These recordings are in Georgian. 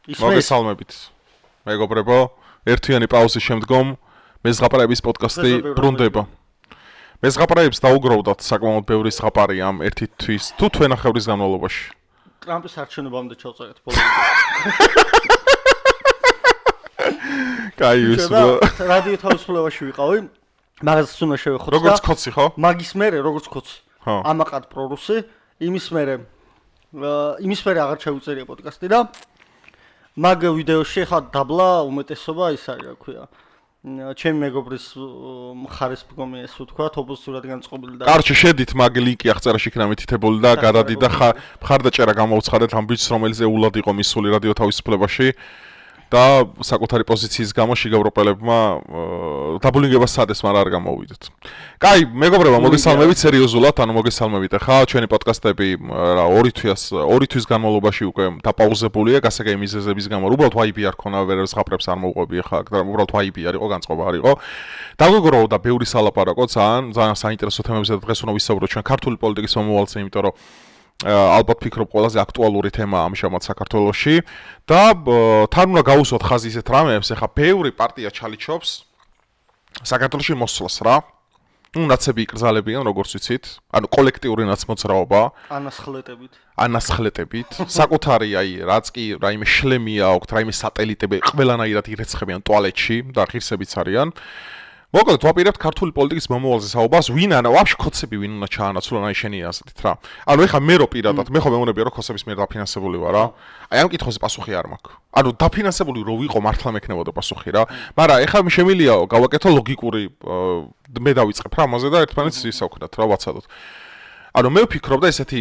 მოგესალმებით. მეგობრებო, ერთიანი პაუზის შემდგომ მეზღაპრეების პოდკასტი ბრუნდება. მეზღაპრეებს დაუგროვდათ საკმაოდ ბევრი ზღაპარი ამ ერთი თვის თუ თვენახევრის განმავლობაში. ტრამპის არჩევნებამდე ჩავწერეთ ბოლოს. კაი ვისბო. რადიო თავისუფლებაში ვიყავი. მაგას უნდა შევეხოთ. როგორც ხოცი ხო? მაგის მერე როგორც ხოცი. ხო. ამაყად პრორუსი, იმის მერე აღარ ჩავწერია პოდკასტი და მაგ ვიდეოში ხა დაბლა უმეტესობა ის არის, რა ქვია. ჩემი მეგობრის მხარეს მდგომი ეს ვთქვა, ოპოზიციურად განწყობილი და კარჩი შედით მაგ ლინკი აღწერაში იქნება მითითებული და გადადი და მხარდაჭერა გამოვცხადეთ ამ ბიჭს, რომელიც ეულად იყო მისული რადიო თავისუფლებაში და საკუთარი პოზიციის გამო შიგავროპელებმა დაბულინგებას სადეს, მაგრამ არ გამოვიდეთ. კაი, მეგობრებო, მოგესალმებით სერიოზულად, ანუ მოგესალმებით. ხა ჩვენი პოდკასტები რა 2 თვის განმავლობაში უკვე დაპაუზებულია გასაგები მიზეზების გამო. უბრალოდ ვაიბი არ ქონა, ვერ ზღაპრებს არ მოუყვები ხა, და უბრალოდ ვაიბი არ იყო, განწყობა არ იყო. დაგეგროვდა ბევრი სალაპარაკო, ძალიან საინტერესო თემებზე და დღეს უნდა ვისაუბროთ ჩვენ ქართული პოლიტიკის მომავალზე, იმიტომ რომ ალბათ ფიქრობ ყველაზე აქტუალური თემაა ამჟამად საქართველოში და თან უნდა გავუსვათ ხაზი ისეთ რამეებს, ეხა ბევრი პარტია ჩალიჩობს საქართველოში მოსვლას რა. ნაცები იკრძალებიან, როგორც ვიცით, ანუ კოლექტიური ნაცმოძრაობა, ანასხლეტებით, საკუთარი რაც კი რაიმე შლემია აქვთ, რაიმე სატელიტები ყველანაირად ირეცხებიან ტუალეტში და ღირსებიც არიან. მოკლედ ვაპირებთ ქართული პოლიტიკის მომავალზე საუბარს, ვინ არა, ვაფშე ხოცები ვინ უნდა ჩაანაცვლონ, აი შენი აზრით რა. ანუ ეხა მე რო პირადად, მე ხო მეუბნებია რომ ხოცების მიერ დაფინანსებული ვარ რა. აი ამ კითხვაზე პასუხი არ მაქვს. ანუ დაფინანსებული რო ვიყო მართლა მექნებოდა პასუხი რა. მაგრამ ეხა შემილია გავაკეთო ლოგიკური მე დავიწყებ რა ამაზე და ერთმანეთს ისავქნათ რა ვაცადოთ. ანუ მე ვფიქრობ და ესეთი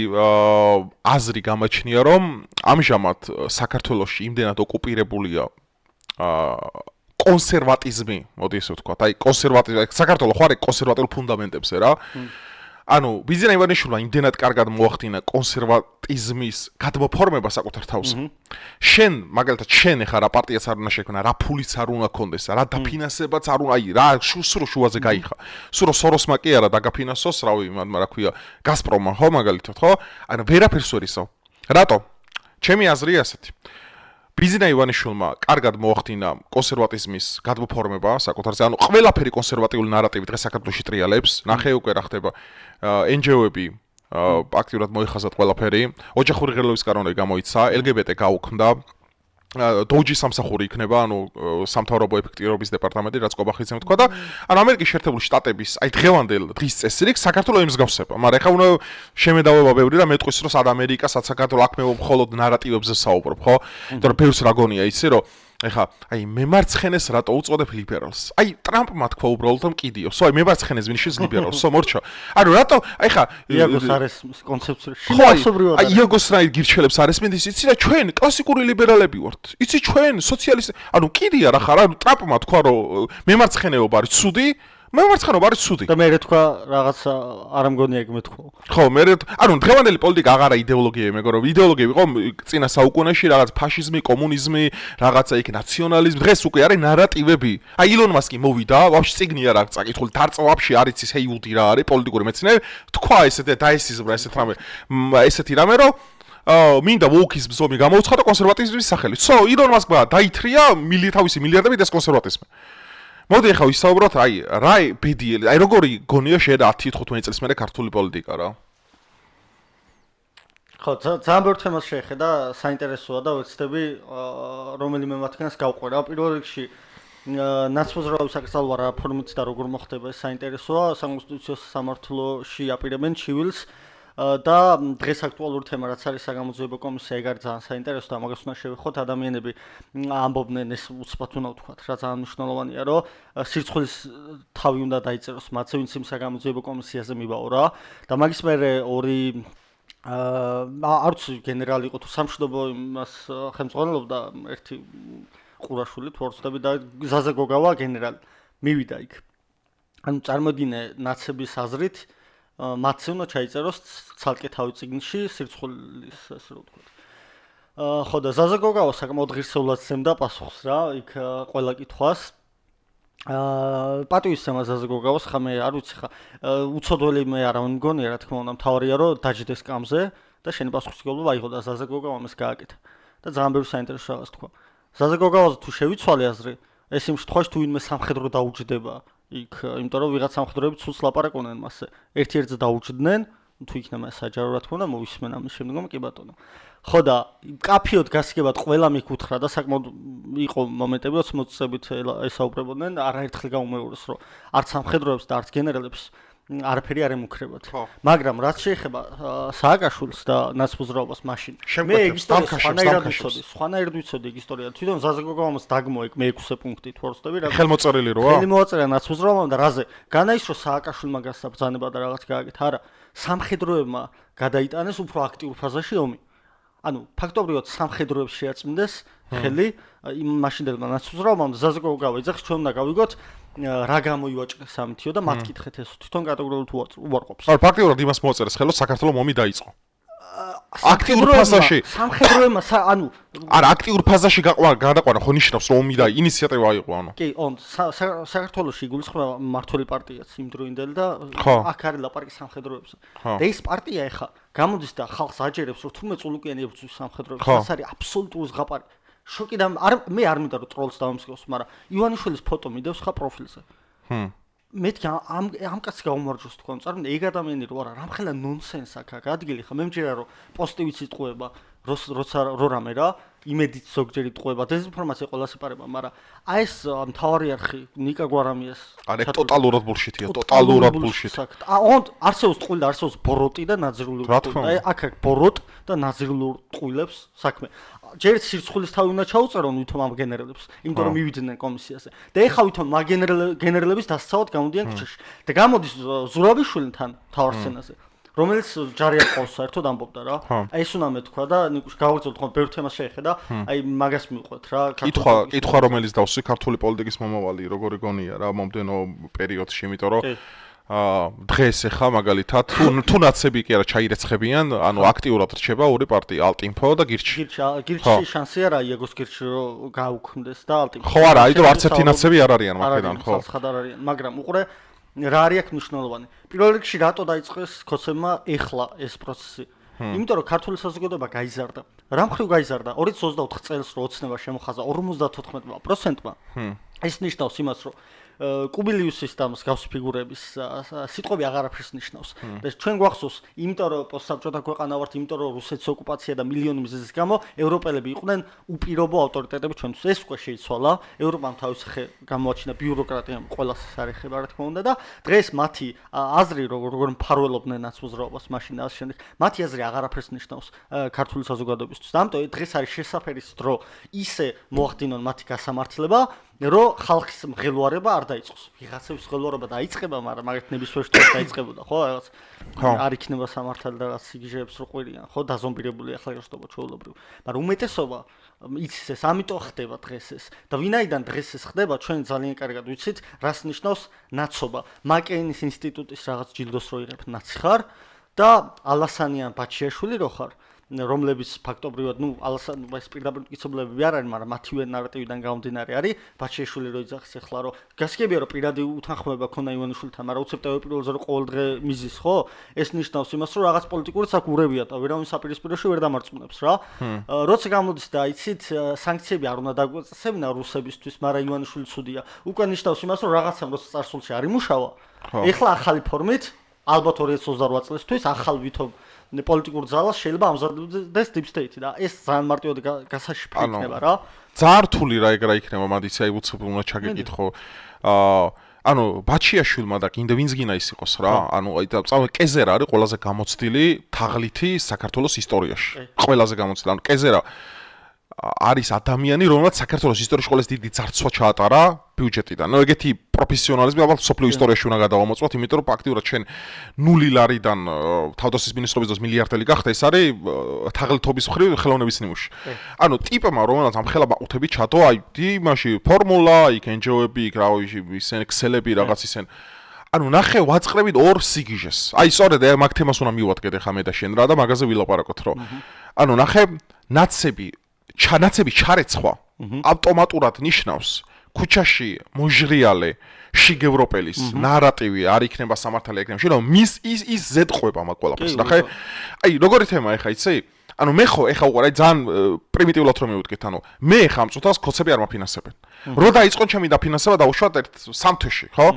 აზრი გამაჩნია რომ ამჟამად საქართველოში იმდენად ოკუპირებულია კონსერვატიზმი, მოდი ესე ვთქვათ, აი კონსერვატიზმი, საქართველოს ხო არის კონსერვატიულ ფუნდამენტებზე რა. ანუ ბიზნეს ივანიშვილმა იმდენად კარგად მოახდინა კონსერვატიზმის გადმოფორმება საკუთარ თავზე. შენ, მაგალითად, შენ ახლა რა პარტიაც არ უნდა შექმნა, რა ფულიც არ უნდა კონდეს, რა დაფინანსებაც არ უნდა, აი რა სულ შუაზე გაიხა. სულ სოროსმა კი არა დაგაფინანსოს, რავი, რა ქვია, გაზპრომმა, ხო მაგალითად, ხო? ანუ ვერაფერს ვერ ისავ. რატო? ჩემი აზრია ასეთი. ბიზნეს ივანიშვილმა კარგად მოახდინა კონსერვატიზმის გადმოფორმება საკუთარზე, ანუ ყველაფერი კონსერვატიული ნარატივი დღეს საქართველოში ტრიალებს, ნახე უკვე რა ხდება, NGO-ები აქტიურად მოიხაზათ ყველაფერი, ოჯახური ღირსების კანონი გამოიცა, LGBT გაუქმდა, დოუჯი სამსახური იქნება, ანუ სამთავრობო ეფექტივობის დეპარტამენტი, რაც ყობახიძემ თქვა და ანუ ამერიკის შეერთებული შტატების აი დღევანდელ დღის წესრიგს საქართველოს ემსგავსება. მაგრამ ეხლა უნდა შემედავება ბევრი და მეტყვის რომ სად ამერიკა, სად საქართველო აქ მე მხოლოდ ნარატივებზე საუბრობ, ხო? იმიტომ რომ ბევრს რა გონია იცი რომ ეხლა აი მემარცხენეს რატო უწოდებ ლიბერალს? აი ტრამპმა თქვა უბრალოდ რომ კიდიოსო, აი მემარცხენეს ვინ შეძლებს ლიბერალსო, მორჩა. ანუ რატო აი ხა იაგოს არის კონცეფციაში შინაარსობრივად. აი იაგოს რაი გირჩელებს არის მენდის იცი რა ჩვენ კლასიკური ლიბერალები ვართ. იცი ჩვენ სოციალისტი, ანუ კიდია რა ხარ, ანუ ტრამპმა თქვა რომ მემარცხენეობა არის ცუდი, მემარცხენეობა არის ცუდი. და მე თქვა რაღაცა არ მგონია ეგ მეთქვა. ხო, მე ანუ დღევანდელი პოლიტიკა აღარა იდეოლოგია, მეგობრებო, იდეოლოგია იყო წინა საუკუნეში რაღაც ფაშიზმი, კომუნიზმი, რაღაცა იქ ნაციონალიზმი, დღეს უკვე არის ნარატივები. აი ილონ მასკი მოვიდა, ვაფშე წიგნია რა წაკითხული, დარწა ვაფშე არ იცის ჰეიუდი რა არის პოლიტიკური მეცნიერი, თქვა ესეთი დაესიზმრა ესეთი რამე რომ მინდა ვოუქის ზომი გამოუცხადა კონსერვატიზმის სახელით. ილონ მასკმა დაითრია თავისი მილიარდებით ეს კონსერვატიზმი. მოდი ახლა ვისაუბროთ, აი რა ბედიელი, აი როგორი გონია შეიძლება 10-15 წელს მერე ქართული პოლიტიკა რა. ხო, ძალიან ბევრ თემას შეეხება, საინტერესოა და ვეცდები რომელიმე მათგანს გავყვერა. პირველ რიგში ნაცმოძრაობის საკრძალვა რა ფორმით და როგორ მოხდება ეს საინტერესოა, საკონსტიტუციო სამართლოში აპირებენ ჩივილს და დღეს აქტუალური თემა რაც არის საგამოძიებო კომისია, ეგ არის ძალიან საინტერესო და მაგას უნდა შევეხოთ. ადამიანები ამბობდნენ ეს უცბად უნდა ვთქვათ, რა ძალიან მნიშვნელოვანია, რომ სირცხვილის თავი უნდა დაიწეროს მათზე, ვინც იმ საგამოძიებო კომისიაზე მიბაო რა. და მაგის მერე ორი არც გენერალი იყო თუ სამშვიდობო იმას ხელმძღვანელობდა ერთი ყურაშვილი თუ არ ვცდები და ზაზა გოგავა გენერალი მივიდა იქ. ანუ წარმოიდგინე ნაცების აზრით მათზე უნდა ჩაიწეროს ცალკე თავი წიგნში სირცხვილის ასე რომ ვთქვათ. ხო და ზაზა გოგავა საკმაოდ ღირსეულად სცემდა პასუხს რა, იქ ყველა კითხვას. პატივისცემა ზაზა გოგავას ხა მე არ ვიცი ხა უცოდველი მე არ მგონია რა თქმა უნდა მთავარია რომ დაჯდეს კამზე და შენი პასუხისმგებლობა აიღო და ზაზა გოგავამ ეს გააკეთა. და ძალიან ბევრი საინტერესო რაღაც თქვა. საზოგადოებაზე თუ შევიცვალე აზრი, ეს იმ შემთხვევაში თუ ვინმე სამხედრო დაუჯდება იქ, იმიტომ რომ ვიღაც სამხედროები ცუს ლაპარაკობენ მასზე. ერთ-ერთზე დაუჯდნენ, თუ იქნება საჯარო რა თქმა უნდა მოვისმენ ამის შემდგომ კი ბატონო. ხო და კაფიოდ გასაგებად ყველა მიკუთხრა და საკმაოდ იყო მომენტები, როცა მოწესებით ესაუბრებოდნენ, არაერთხელ გაუმეორეს, რომ არც სამხედროებს და არც გენერალებს არაფერი არ ემუქრებათ. მაგრამ რაც შეეხება სააკაშვილს და ნაცმოძრაობას მაშინ მე ეგ ისტორია სხვანაირად ვიცოდი ეგ ისტორია. თვითონ საზოგადოებას დაგმო ეგ მე-6 პუნქტი თუ არ ვცდები რა. ხელმოწერილი როა? ხელმოწერა ნაცმოძრაობამ და რაზე? განაისრო სააკაშვილმა გასაბრძანება და რაღაც გააკეთა არა. სამხედროებმა გადაიტანეს უფრო აქტიურ ფაზაში ომი. ანუ ფაქტობრივად სამხედროებს შეაწმინდეს ხელი იმ მაშინდელმა ნაცმოძრაობამ და საზოგადოება ეძახს ჩვენ უნდა გავიგოთ რა გამოივაჭრეს სამთიო და მათ კითხეთ ეს თვითონ კატეგორიულად უარყოფს. ანუ ფაქტობრივად იმას მოაწერეს ხელო საქართველოს ომი დაიწყო. აქტიურ ფაზაში სამხედროებმა ანუ არა აქტიურ ფაზაში გადაყვანა ხო ნიშნავს რომ ომი და ინიციატივა აიღო ანუ. კი, საქართველოში იგულისხმება მმართველი პარტიაც იმ დროინდელი და აქ არის ლაპარაკი სამხედროებზე. და ეს პარტია ეხა გამოდის და ხალხს აჯერებს რომ თურმე წულუკიანი ებრძვის სამხედროებს. ეს არის აბსოლუტური ზღაპარი. შოკი და მე არ მინდა რომ ტროლს დავამსგავს, მაგრამ ივანიშვილის ფოტო მიდევს ხა პროფილზე. მეთქი ამ კაცს გაუმარჯოს თქვენ წარმოვიდგინე ეგ ადამიანი რო არა რამხელა ნონსენს აქ ადგილი ხა მე მჯერა რომ პოსტივიც იტყუება როცა რამე რა იმედით ზოგჯერ იტყუება დეზინფორმაცია ყველას იპარება მაგრამ აი ეს მთავარი არხი ნიკა გვარამიას არა ტოტალურად ბულშიტია ტოტალურად ბულშიტი არსებობს ტყუილი და არსებობს ბოროტი და ნაძრული აი აქ ბოროტ და ნაძრულ ტყუილებს საქმე ჯერ სირცხვილის თავი უნდა ჩაუწერონ ვითომ ამ გენერალებს იმიტომ რომ მივიდნენ კომისიაზე და ეხა ვითომ მაგ გენერალების დასაცავად გამოდიან ქუჩაში და გამოდის ზურაბიშვილთან თავარ სცენაზე რომელიც ჯარიად ყავს საერთოდ ამბობდა რა აი ეს უნდა მეთქვა და ნიკუშ გავაგრძელოთ ხო ბევრ თემას შეეხედა აი მაგას მივყვეთ რა კითხვა რომელიც დავსვი ქართული პოლიტიკის მომავალი როგორი გონია რა მომდენო პერიოდში იმიტომ რომ დღეს ახლა მაგალითად თუ ნაცები კი არა ჩაირეცხებიან ანუ აქტიურად რჩება ორი პარტია ალტინფო და გირჩი შანსი არა იაგოს გირჩი რომ გაუქმდეს და ალტინფო ხო არა აი რომ არც ერთი ნაცები არ არიან მაგედან ხო ხალხად არ არიან მაგრამ უყურე რა არის აქ მნიშვნელოვანი პირველ რიგში რატო დაიწყეს ქოცებმა ეხლა ეს პროცესი იმიტომ რომ ქართული საზოგადოება გაიზარდა რა მხრივ გაიზარდა 2024 წელს რო ოცნება შემოხაზა 54%-მა ეს ნიშნავს იმას რომ კუბილიუსის და მსგავსი ფიგურების სიტყვები აღარაფერს ნიშნავს. და ჩვენ გვახსოვს, იმიტომ რომ პოსტსაბჭოთა ქვეყანა ვართ, იმიტომ რომ რუსეთის ოკუპაცია და მილიონი მიზეზის გამო ევროპელები იყვნენ უპირობო ავტორიტეტები ჩვენთვის. ეს უკვე შეიცვალა. ევროპამ თავის ხე გამოაჩინა ბიუროკრატიამ ყველას სარეხება რა თქმა უნდა და დღეს მათი აზრი როგორ მფარველობდნენ ნაცმოძრაობას მაშინ და ამ შემდეგ მათი აზრი აღარაფერს ნიშნავს ქართული საზოგადოებისთვის. და ამიტომ დღეს არის შესაძფერის დრო ისე მოახდინონ მათი გასამართლება რომ ხალხის მღელვარება არ დაიწყოს. ვიღაცების მღელვარება დაიწყება, მაგრამ მაგათ ნებისმიერ შემთხვევაში დაიწყებოდა, ხო, რაღაც არ იქნება სამართალი და რაღაც სიგიჟეებს რო ყვირიან, ხო, დაზომბირებული ახალგაზრდობა ჩვეულებრივ. მაგრამ უმეტესობა იცის ეს, ამიტომ ხდება დღეს ეს. და ვინაიდან დღეს ეს ხდება, ჩვენ ძალიან კარგად ვიცით, რას ნიშნავს ნაცობა. მაკეინის ინსტიტუტის რაღაც ჯილდოს რო იღებ ნაცი ხარ და ალასანიან ბაჩიაშვილი რო ხარ. რომლებიც ფაქტობრივად, ალასან ეს პირდაპირ მტკიცებულები არ არის, მაგრამ მათივე ნარატივიდან გამომდინარე არის, ბაჩიაშვილი რო იძახს ახლა რომ გასაგებია რომ პირადი უთანხმოება ქონა ივანიშვილთან, მაგრამ უცებ პირველზე რომ ყოველ დღე მიზის, ხო? ეს ნიშნავს იმას, რომ რაღაც პოლიტიკურიც აქ ურევია და ვერავინ საპირისპიროში ვერ დამარწმუნებს რა. როცა გამოდის და იცით, სანქციები არ უნდა დაგვეწესებინა რუსებისთვის, მაგრამ ივანიშვილი ცუდია. უკვე ნიშნავს იმას, რომ რაღაცამ როცა წარსულში არ იმუშავა, ეხლა ახალი ფორმით ალბათ 2028 წლისთვის ახალ ვითომ პოლიტიკურ ძალას შეიძლება ამზადებდეს deep state და ეს ძალიან მარტივად გასაშიფრე იქნება რა. ძალიან რთული რა ეგ რა იქნება, მადიცი აი უცებ უნდა ჩაგეკითხო. ანუ ბაჩიაშვილმა და კიდე ვინც გინა ის იყოს რა. ანუ აი და კეზერა არის ყველაზე გამოცდილი თაღლითი საქართველოს ისტორიაში. ყველაზე გამოცდილი. ანუ კეზერა არის ადამიანი, რომელსაც საქართველოს ისტორიაში ყველაზე დიდი ძარცვა ჩაატარა ბიუჯეტიდან. ნუ ეგეთი პროფესიონალიზმი ალბათ სოფლიო ისტორიაში უნდა გადავამოწმოთ, იმიტომ რომ ფაქტიურად ჩვენ 0 ლარიდან თავდაცვის მინისტრობის დროს მილიარდელი გახდა, ეს არის თაღლითობის მხრივ ხელოვნების ნიმუში. ანუ ტიპმა რომელსაც ამ ხელაბაყუთები ჩადო, აი იმაში ფორმულა, იქ NGO-ები, იქ რა ისენ ქსელები რაღაც ისენ ანუ ნახე ვაწყრებით ორ სიგიჟეს. აი სწორედ მაგ თემას უნდა მივადგეთ ახლა მე და შენ რა და მაგაზე ვილაპარაკოთ რომ ანუ ნახე ნაცები ჩარეცხვა ავტომატურად ნიშნავს ქუჩაში მოჟრიალე შიგევროპელის ნარატივი არ იქნება სამართალი იქნება შეიძლება მის ის ზედყვება მაგ ყველაფერს ნახე აი როგორი თემა ახლა იცი ანუ მე ხო ეხა უყურე ძალიან პრიმიტიულად რომ მივუდგეთ, ანუ მე ხა ამ წუთას კოცები არ მაფინანსებენ. რო დაიწყო ჩემი დაფინანსება დაუშვათ ერთ 3 თვეში, ხო?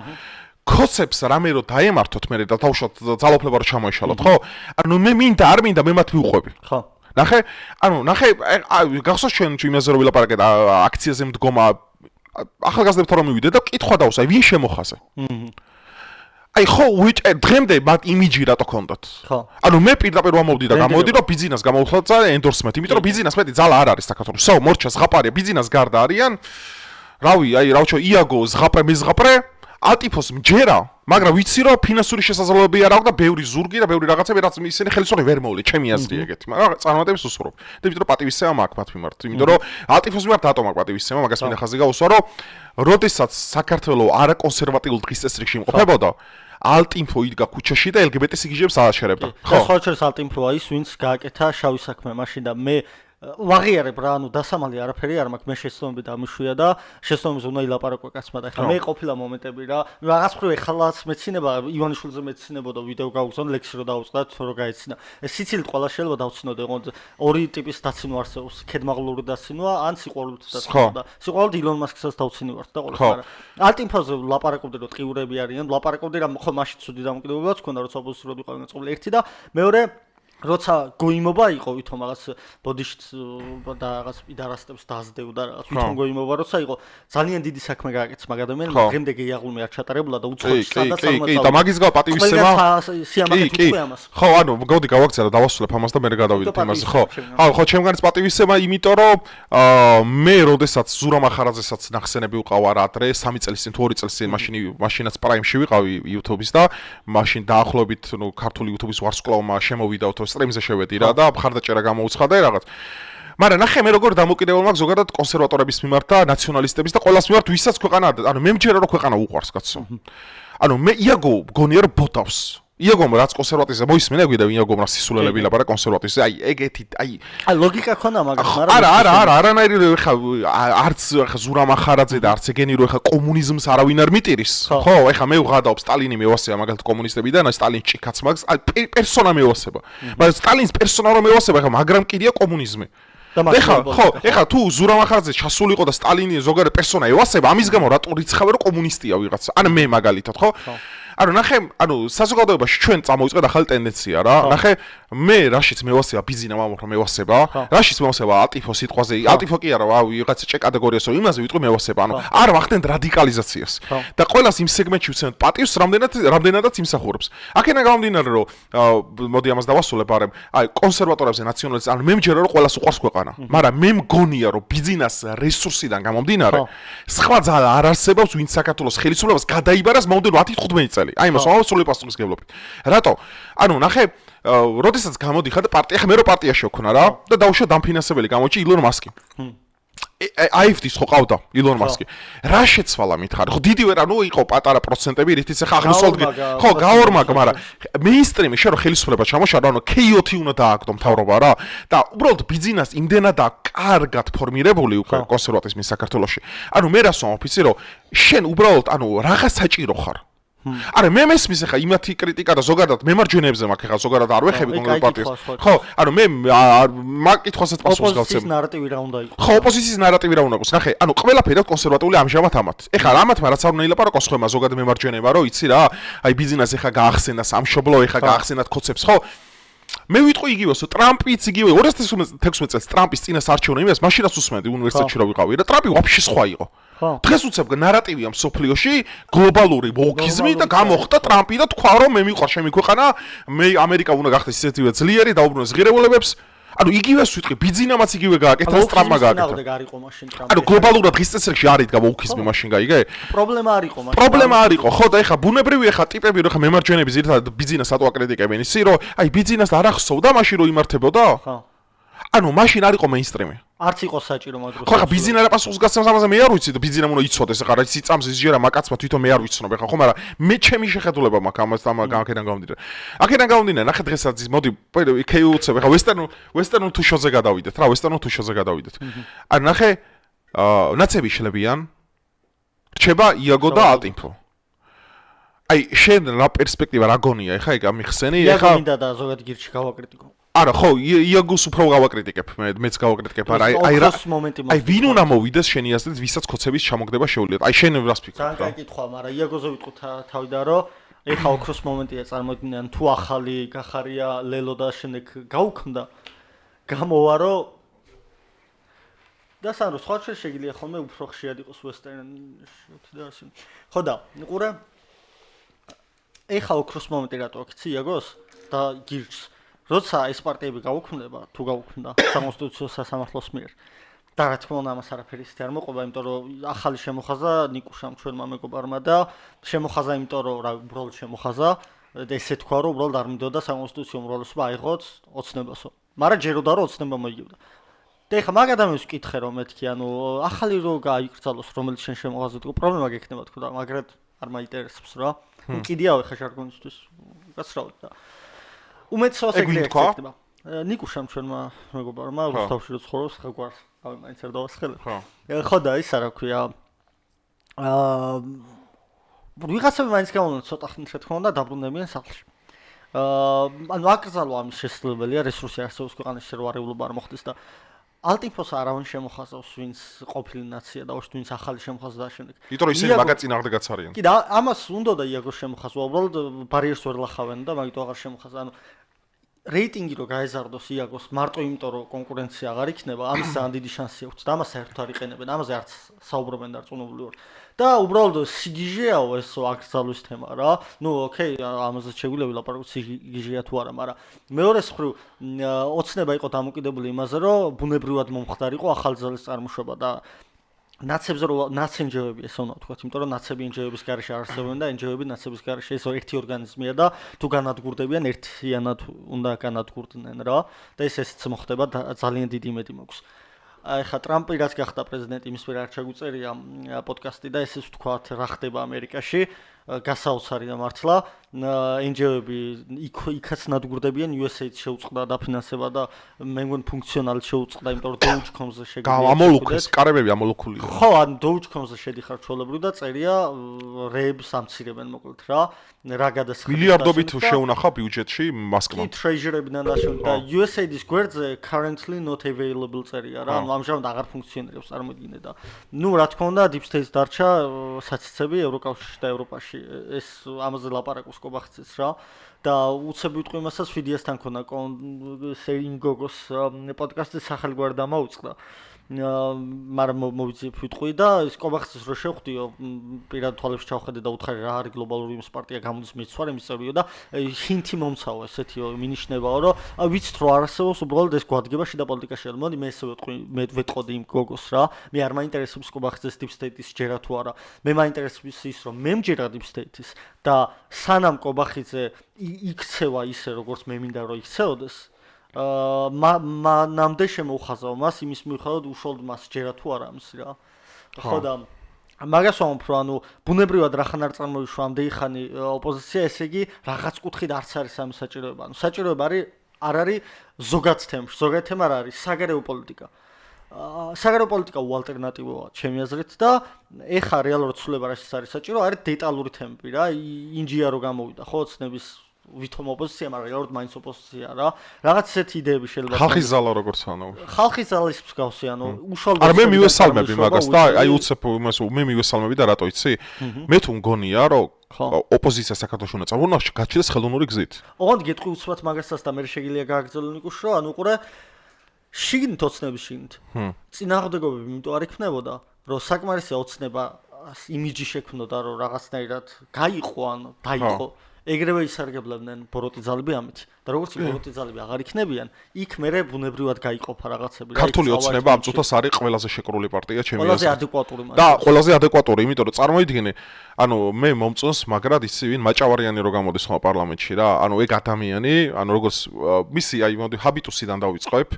კოცებს რამე რო დაემართოთ მე და დაუშვათ ძალაუფლება რო ჩამოეშალოთ, ხო? ანუ მე მინდა არ მინდა მე მათ მივყვები. ხო. ნახე, გახსოვს ჩვენ იმაზე რომ ვილაპარაკეთ აქციაზე მდგომა ახალგაზრდებთან რომ მივიდე და კითხვა დავსვა, აი ვინ შემოხაზე? აი ხო დღემდე მათ იმიჯი რატო ქონდათ? ხო. ანუ მე პირდაპირ ვამოვდი და გამოვდი რომ ბიზნეს გამოვხდა ენდორსმენტი, იმიტომ რომ ბიზნეს მეტი ძალა არ არის საქართველოს. საო მორჩა ზღაპარია, ბიზნეს გარდა არიან. რავი, აი რავჩო იაგო ზღაპრე მეზღაპრე, ატიფოს მჯერა, მაგრამ ვიცი რომ ფინანსური შესაძლებლობები არ აქვს და ბევრი ზურგი და ბევრი რაღაცები რაც ისინი ხელისუფლება ვერ მოვლე, ჩემი აზრია ეგეთი, მაგრამ წარმატებს უსურვებ. და იმიტომ რომ პატივისცემა მაქვს მათ მიმართ, იმიტომ რომ ატიფოს მიმართ რატომ აქვს პატივისცემა, მაგას მინდა ხაზი გაუსვა, რომ როდესაც საქართველოს არაკონსერვატიულ დღის წესრიგში იმყოფებოდა, ალტინფო იდგა ქუჩაში და LGBT სიგიჟებს ააშერებდა. ხო, ხოლმე ალტინფოა ის, ვინც გააკეთა შავი საქმე მაშინ და მე ვაღიარებ რა, ანუ დასამალი არაფერი არ მაქვს, მე შეცდომები დამიშვია და შეცდომებზე უნდა ილაპარაკო კაცმა და ხა მე ყოფილა მომენტები რა, რაღაც მხრივ ეხლაც მეცინება ივანიშვილზე მეცინებოდა ვიდეო გავუგზავნე ლექსი რო დაუწყდათ რო გაეცინა. სიცილით ყველა შეიძლება დავცინოდე, ორი ტიპის დაცინვა არსებობს, ქედმაღლური დაცინვა ან სიყვარულით დაცინვა და სიყვარულით ილონ მასკსაც დავცინივართ და ყველა. ალტინფოზე ლაპარაკობდი რომ ტყიურები არიან, ლაპარაკობდი რა ხო მაშინ ცუდი დამოკიდებულებაც ქონდა როცა ოპოზიციურად ვიყავი ნაწილი ერთი და მეორე როცა გოიმობა იყო ვითომ რაღაც ბოდიშით და რაღაც პიდარასტებს დააზდევდა რაღაც ვითომ გოიმობა როცა იყო ძალიან დიდი საქმე გააკეთეს მაგ ადამიანმა დღემდე გეიაღულმე არ ჩატარებულა და უცხოეთში სადაც არ კი და მაგის გავა პატივისცემა ხო ანუ მგოდი გავაქცია და დავასრულებ ამას და მე გადავიდეთ იმაზე ხო ხო ჩემგანაც პატივისცემა იმიტომ რომ მე როდესაც ზურამ ახარაძესაც ნახსენები უყავა რა ადრე 3 წელს წინ თუ 2 წელს წინ მაშინაც პრაიმში ვიყავი YouTube-ის და მაშინ დაახლოებით ნუ ქართული YouTube-ის ვარსკვლავმა შემოვიდა სტრიმზე შევედი რა და მხარდაჭერა გამოუცხადა რაღაც. მაგრამ ნახე მე როგორ დამოკიდებული მაქვს ზოგადად კონსერვატორების მიმართ და ნაციონალისტების და ყოველას მიმართ ვისაც ქვეყანა ანუ მე მჯერა რომ ქვეყანა უყვარს კაცო. ანუ მე იაგო გონია რომ ბოტავს. იაგომ რაც კონსერვატიზმზე მოისმენა გვიდა იაგომ რა სისულელები ლაპარაკ კონსერვატიზმზე აი ეგეთი აი ლოგიკა ქონა მაგას მაგრამ არა არანაირი ხა არც ხა ზურამ ახარაძე და არც ეგენი რო ხა კომუნიზმს არავინ არ მიტირის ხო ეხა მე ვღადავ სტალინი მევასება მაგალითად კომუნისტებიდან აი სტალინს ჭიქაც მაგს აი პერსონა მევასება მაგრამ სტალინს პერსონა რო მევასება ხა მაგრამ კიდია კომუნიზმი ეხა თუ ზურამ ახარაძე ჩასულიყო და სტალინი ზოგადად პერსონა ევასება ამის გამო რატო რიცხავე რომ კომუნისტია ვიღაც ან მე მაგალითად ხო ანუ ნახე, ანუ საზოგადოებაში ჩვენ წამოვიწყეთ ახალი ტენდენცია რა. ნახე, მე რაშიც მევასება ბიზინა მამოხრა მევასება, რაშიც მევასება ალტიფო სიტყვაზე, ალტიფო კი არა, ვიღაც ჭე კატეგორიას რომ იმაზე ვიტყვი მევასება, ანუ არ ვახდენთ რადიკალიზაციას. და ყველას იმ სეგმენტში ვცემთ პატივს, რამდენადაც იმსახურებს. აქედან გამომდინარე რომ მოდი ამას დავასრულებ, არემ, აი კონსერვატორებზე ნაციონალისტ, ანუ მე მჯერა რომ ყველას უყვარს ქვეყანა, მაგრამ მე მგონია რომ ბიზნეს რესურსიდან გამომდინარე, სხვა ძალა არ არსებობს, ვინც საქართველოს ხელისუფლებას გადაიბარას მომდენ 10-15 წელი. აი მას ამასული პასუხის გებლობთ. რატო? ანუ ნახე, როდესაც გამოდიხარ და პარტია, ხა მე რო პარტიაში ვქნა რა და დაუშვა დამფინანსებელი გამოჩი ილონ მასკი. AFD-ს ხო ყავდა ილონ მასკი. რა შეცვალა მითხარი? ხო დიდი ვერა, ნუ იყო პატარა პროცენტები, რითიც ახლა აღნიშნულად ხო გაორმაგ, მაგრამ მეინსტრიმი შე რო ხელისუფლება ჩამოშალა, ანუ K-ი უნდა დააგდო მთავრობა რა და უბრალოდ ბიზნეს იმდენადაა კარგად ფორმირებული უკვე კონსერვატიზმის საქართველოში. ანუ მე რას ვამბობ იცი რომ შენ უბრალოდ ანუ რაღაც საჭირო ხარ. არა მე მესმის ახლა იმათი კრიტიკა და ზოგადად მემარჯვენეებზე მაქვს ახლა ზოგადად არ ვეხები კონკრეტულ პარტიას ხო ანუ მე მაგ კითხვასაც პასუხს გავცემ ოპოზიციის ნარატივი რა უნდა იყოს ხო ოპოზიციის ნარატივი რა უნდა იყოს ნახე ანუ ყველაფერი კონსერვატული ამჟამად ამათ ეხლა რამათმა რაც არ უნდა ილაპარაკოს ხოლმე ზოგადად მემარჯვენეება რომ იცი რა აი ბიზნეს ახლა გაახსენა სამშობლო ახლა გაახსენათ ხოცებს ხო მე ვიტყვი იგივეს ტრამპიც იგივე 2016 წელს ტრამპის წინას არჩევნა იმას მაშინაც უსმენდი უნივერსიტეტში რა ვიყავი და ტრამპი ვაფშე სხვა იყო დღეს უცებ ნარატივია მსოფლიოში გლობალური ვოკიზმი და გამოხდა ტრამპი და თქვა რომ მე მიყვარ ჩემი ქვეყანა მე ამერიკა უნდა გახდეს ისეთივე ძლიერი დაუბრუნოს ღირებულებებს ანუ იგივეს ვიტყვი ბიზნესმაც იგივე გააკეთა და ტრამპმა გააკეთა ანუ გლობალურად დღის წესრიგში არ იდგა ვოკიზმი მაშინ გაიგე პრობლემა არ იყო ხო და ეხა ბუნებრივი ეხა ტიპები რომ ხა მემარჯვენეები ზირთადად ბიზნესს ატო აკრიტიკებენ ისი რომ აი ბიზნესს არ ახსოვდა მაშინ რომ იმართებოდა ანუ მაშინ არ იყო მეინსტრიმი არც იყო საჭირო მაგრამ ხო ხა ბიზნესს პასუხს გასცემს ამაზე მე არ ვიცი და ბიზნესს უნდა იცოდეს ხა რა იცი წამს ისჯერა მაკაცმა თვითონ მე არ ვიცნობ ხა ხო მაგრამ მე ჩემი შეხედულება მაქვს ამას ამ აქედან გამომდინარე აქედან გამომდინარე ნახე დღესაც მოდი KU-ზე ხა ვესტერნულ თუშოზე გადავიდეთ რა ვესტერნულ თუშოზე გადავიდეთ ანუ ნახე ნაცები შლებიან რჩება იაგო და ალტინფო აი შენ რა პერსპექტივა რა გონია ხა ეგ ამიხსენი ხა მინდა და ზოგადად გირჩი გავაკრიტიკო არა, ხო, იაგოს უფრო გავაკრიტიკებ, მეც გავაკრიტიკებ, არა, აი ვინ უნდა მოვიდეს შენი აზრით, ვისაც ქოცების ჩამოგდება შეუძლიათ. აი შენ რას ფიქრობ? ძალიან კაი კითხვა, მაგრამ იაგოზე ვიტყვით თავიდან, რომ ეხა ოქროს მომენტია წარმოიდგინე, თუ ახალი გახარია ლელო და შემდეგ გაუქმდა, გამოვა რომ და სანრო სხვა შეიძლება ხოლმე უფრო ხშირად იყოს ვესტერნში და ასე. ხო და ყურე ეხა ოქროს მომენტი რატო აქცი იაგოს და გირჩს როცა ეს პარტიები გაუქმდება, თუ გაუქმდა საკონსტიტუციო სასამართლოს მიერ და რა თქმა უნდა ამას არაფერი ისეთი არ მოყვება, იმიტომ რომ ახალი შემოხაზა ნიკუშამ ჩვენმა მეგობარმა და შემოხაზა იმიტომ რომ რა უბრალოდ შემოხაზა და ესე თქვა რომ უბრალოდ არ მინდოდა საკონსტიტუციო უმრავლესობა აიღოს ოცნებასო. მაგრამ ჯეროდა რომ ოცნება მოიგებდა. და ეხლა მაგ ადამიანს ვკითხე რომ მეთქი, ანუ ახალი რო გაიგრძალოს, რომელიც შენ შემოღაზეთ, პრობლემა გექნება თქო და მაგრად არ მაინტერესებს რა. კიდიაო ეხლა ჟარგონისთვის გასრავთ და უმეტესობას ეგრე ექნება. ნიკუშამ ჩვენმა მეგობარმა რუსთავში რო ცხოვრობს, ხა გვარს, რავი, მაინც არ დავასხელებ. ხო და ისა რა ქვია. ვიღაცები მაინც გამოვიდნენ ცოტა ხნით რა თქმა უნდა დაბრუნდებიან სახლში. ანუ აკრძალვა ამის შესაძლებელია, რესურსი არსებობს ქვეყანაში რო არეულობა არ მოხდეს და ალტიფოს არავინ შემოხაზავს, ვინც ყოფილი ნაცია და ვინც ახალი შემოხაზდა და შემდეგ. იმიტომ რომ ისინი მაგაც წინააღმდეგაც არიან. კი და ამას უნდა და იაგოს შემოხაზვა, უბრალოდ ბარიერს ვერ ლახავენ და მაგით აღარ შემოხაზა. ანუ რეიტინგი რო გაეზარდოს იაგოს მარტო იმიტომ რომ კონკურენცია აღარ იქნება, ამის ძალიან დიდი შანსი აქვს და ამას საერთოდ არ იყენებენ, ამაზე არც საუბრობენ დარწმუნებული ვარ. და უბრალოდ სიგიჟეაო ეს აკრძალვის თემა რა. ნუ ოკეი, ამაზე შეგვიძლია ვილაპარაკოთ სიგიჟეა თუ არა, მაგრამ მეორეს მხრივ ოცნება იყო დამოკიდებული იმაზე, რომ ბუნებრივად მომხდარიყო ახალი ძალის წარმოშობა და ნაცებზე რო ნაცენჯევები ესე უნდა ვთქვათ, იმიტომ რომ ნაცები ენჯევების გარეშე არსებობენ და ენჯევები ნაცების გარეშე ეს ერთი ორგანიზმია და თუ განადგურდებიან ერთიანად უნდა განადგურდნენ რა და ესეც მოხდება და ძალიან დიდი იმედი მაქვს. ეხა ტრამპი რაც გახდა პრეზიდენტი, იმის მიერ არ ჩაგუწერია პოდკასტი და ესეც ვთქვათ რა ხდება ამერიკაში, გასაოცარი და მართლა ენჯევები იქაც ნადგურდებიან, USAID შეუწყდა დაფინანსება და მე მგონი ფუნქციონალით შეუწყდა, იმიტომ რომ Dogecoin-ზე შეგვიძლია. ამოლუქეს, კარებები ამოლუქულია. ხო, ან Dogecoin-ზე შედიხარ ჩვეულებრივ და წერია რეებს ამცირებენ მოკლედ რა გადასხდება. მილიარდობით შეუნახა ბიუჯეტში მასკმა. კი, treasury-ებიდან და USAID-ის გვერდზე currently not available წერია რა, ანუ ამჟამად აღარ ფუნქციონირებს, წარმოიდგინე და ნუ რა თქმა უნდა deep state დარჩა საციცები ევროკავშირში და ევროპაში. ეს ამაზე ლაპარაკობს კობახცის რა და უცებ ვიტყვი იმასაც ვიდიასთან ქონა სერინ გოგოს პოდკასტის სახელგვარი დამაუწყდა. მაგრამ მოვიძიებ ვიტყვი და ის კობახცის რო შევხვდიო პირად თვალებში ჩავხედე და უთხარი რა არის გლობალური იმის პარტია გამოდის მეცვარ იმის წევიო და ჰინთი მომცაო ესეთიო მინიშნებაო რომ ვიცით რომ არ არსებობს უბრალოდ ეს გვადგება შიდა პოლიტიკაში. მოდი მე ესე ვიტყვი, მე ვეტყოდი იმ გოგოს რა, მე არ მაინტერესებს კობახცის deep state-ის ჯერა თუ არა, მე მაინტერესებს ის რომ მე მჯერა deep state-ის და სანამ კობახიძე იქცევა ისე როგორც მე მინდა რომ იქცეოდეს მანამდე შემოუხაზავ მას იმის მიუხედავად უშუალოდ მას ჯერა თუ არა ამის რა. ხო და მაგას ვამბობ რომ ანუ ბუნებრივად რახან არ წარმოიშვა ამდენი ხანი ოპოზიცია, ესე იგი რაღაც კუთხით არც არის ამის საჭიროება. ანუ საჭიროება არ არის ზოგად თემში, ზოგად თემა არ არის საგარეო პოლიტიკა. საგარეო პოლიტიკა უალტერნატივოა ჩემი აზრით და ეხა რეალურად ცვლილება რაც არის საჭირო, არის დეტალური თემები რა. ინჯია რო გამოვიდა ხო ოცნების ვითომ ოპოზიცია, მაგრამ რეალურად მაინც ოპოზიცია რა. რაღაც ესეთი იდეები შეიძლება ხალხის ზალა როგორც ანუ ხალხის ზალის მსგავსი, ანუ უშუალოდ არ მე მივესალმები მაგას და აი უცებ იმას მე მივესალმები და რატო იცი? მე თუ მგონია რომ ოპოზიცია საქართველოს უნდა წავრუნოს გაჩნდეს ხელოვნური გზით. ოღონდ გეტყვი უცბად მაგასაც და მე შეგიძლია გააგრძელო ნიკუშ რომ ანუ ყურე შიგნით ოცნების შიგნით წინააღმდეგობები იმიტომ არ იქნებოდა რომ საკმარისია ოცნება იმიჯი შექმნოდა რომ რაღაცნაირად გაიყო ან დაიყო ეგრევე ისარგებლებდნენ ბოროტი ძალები ამით და როგორც ბოროტი ძალები აღარ იქნებიან იქ მერე ბუნებრივად გაიყოფა რაღაცები რა ქართული ოცნება ამ წუთას არის ყველაზე შეკრული პარტია ჩემი აზრით ყველაზე ადეკვატური და ყველაზე ადეკვატური იმიტომ რომ წარმოიდგინე ანუ მე მომწონს მაგრად ისი ვინ მაჭავარიანი რო გამოდის ხოლმე პარლამენტში რა ანუ ეგ ადამიანი ანუ როგორც მისი აი მოდი ჰაბიტუსიდან დავიწყებ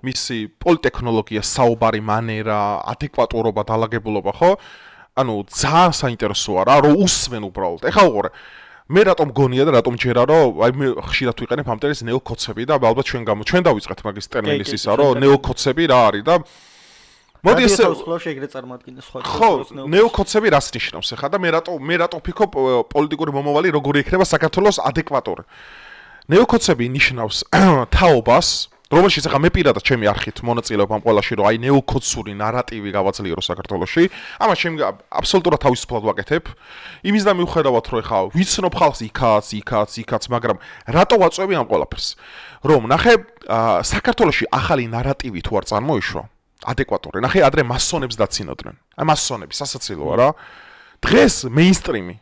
მისი პოლიტექნოლოგია საუბარი მანერა ადეკვატურობა დაალაგებულობა ხო ანუ ძალიან საინტერესოა რა რომ უსმენ უბრალოდ ეხლა უყურე მე რატომ გონია და რატომ ჯერა რომ აი მე ხშირად ვიყენებ ამ ტერმინს ნეოკოცები და ალბათ ჩვენ დავიწყეთ მაგის ტერმინის ისა რომ ნეოკოცები რა არის და მოდი ესე ეგრე წარმატკინე სხვა ხო ნეოკოცები რას ნიშნავს ახლა და მე რატომ ვფიქრობ პოლიტიკური მომავალი როგორი იქნება საქართველოს ადეკვატური ნეოკოცები ნიშნავს თაობას, რომელშიც ახლა მე პირადად ჩემი არხით მონაწილეობ ამ ყველაში, რომ აი ნეოკოცური ნარატივი გავაძლიერო საქართველოში. ამას ჩემი აბსოლუტურად თავისუფლად ვაკეთებ. იმის და მიუხედავად, რომ ახლა ვიცნობ ხალხს იქაც, მაგრამ რატო ვაწვევი ამ ყველაფერს? რომ ნახე, საქართველოში ახალი ნარატივი თუ არ წარმოიშვა, ადეკვატური. ნახე, ადრე მასონებს დაცინოდნენ. აი მასონები, სასაცილოა რა. დღეს მეინსტრიმი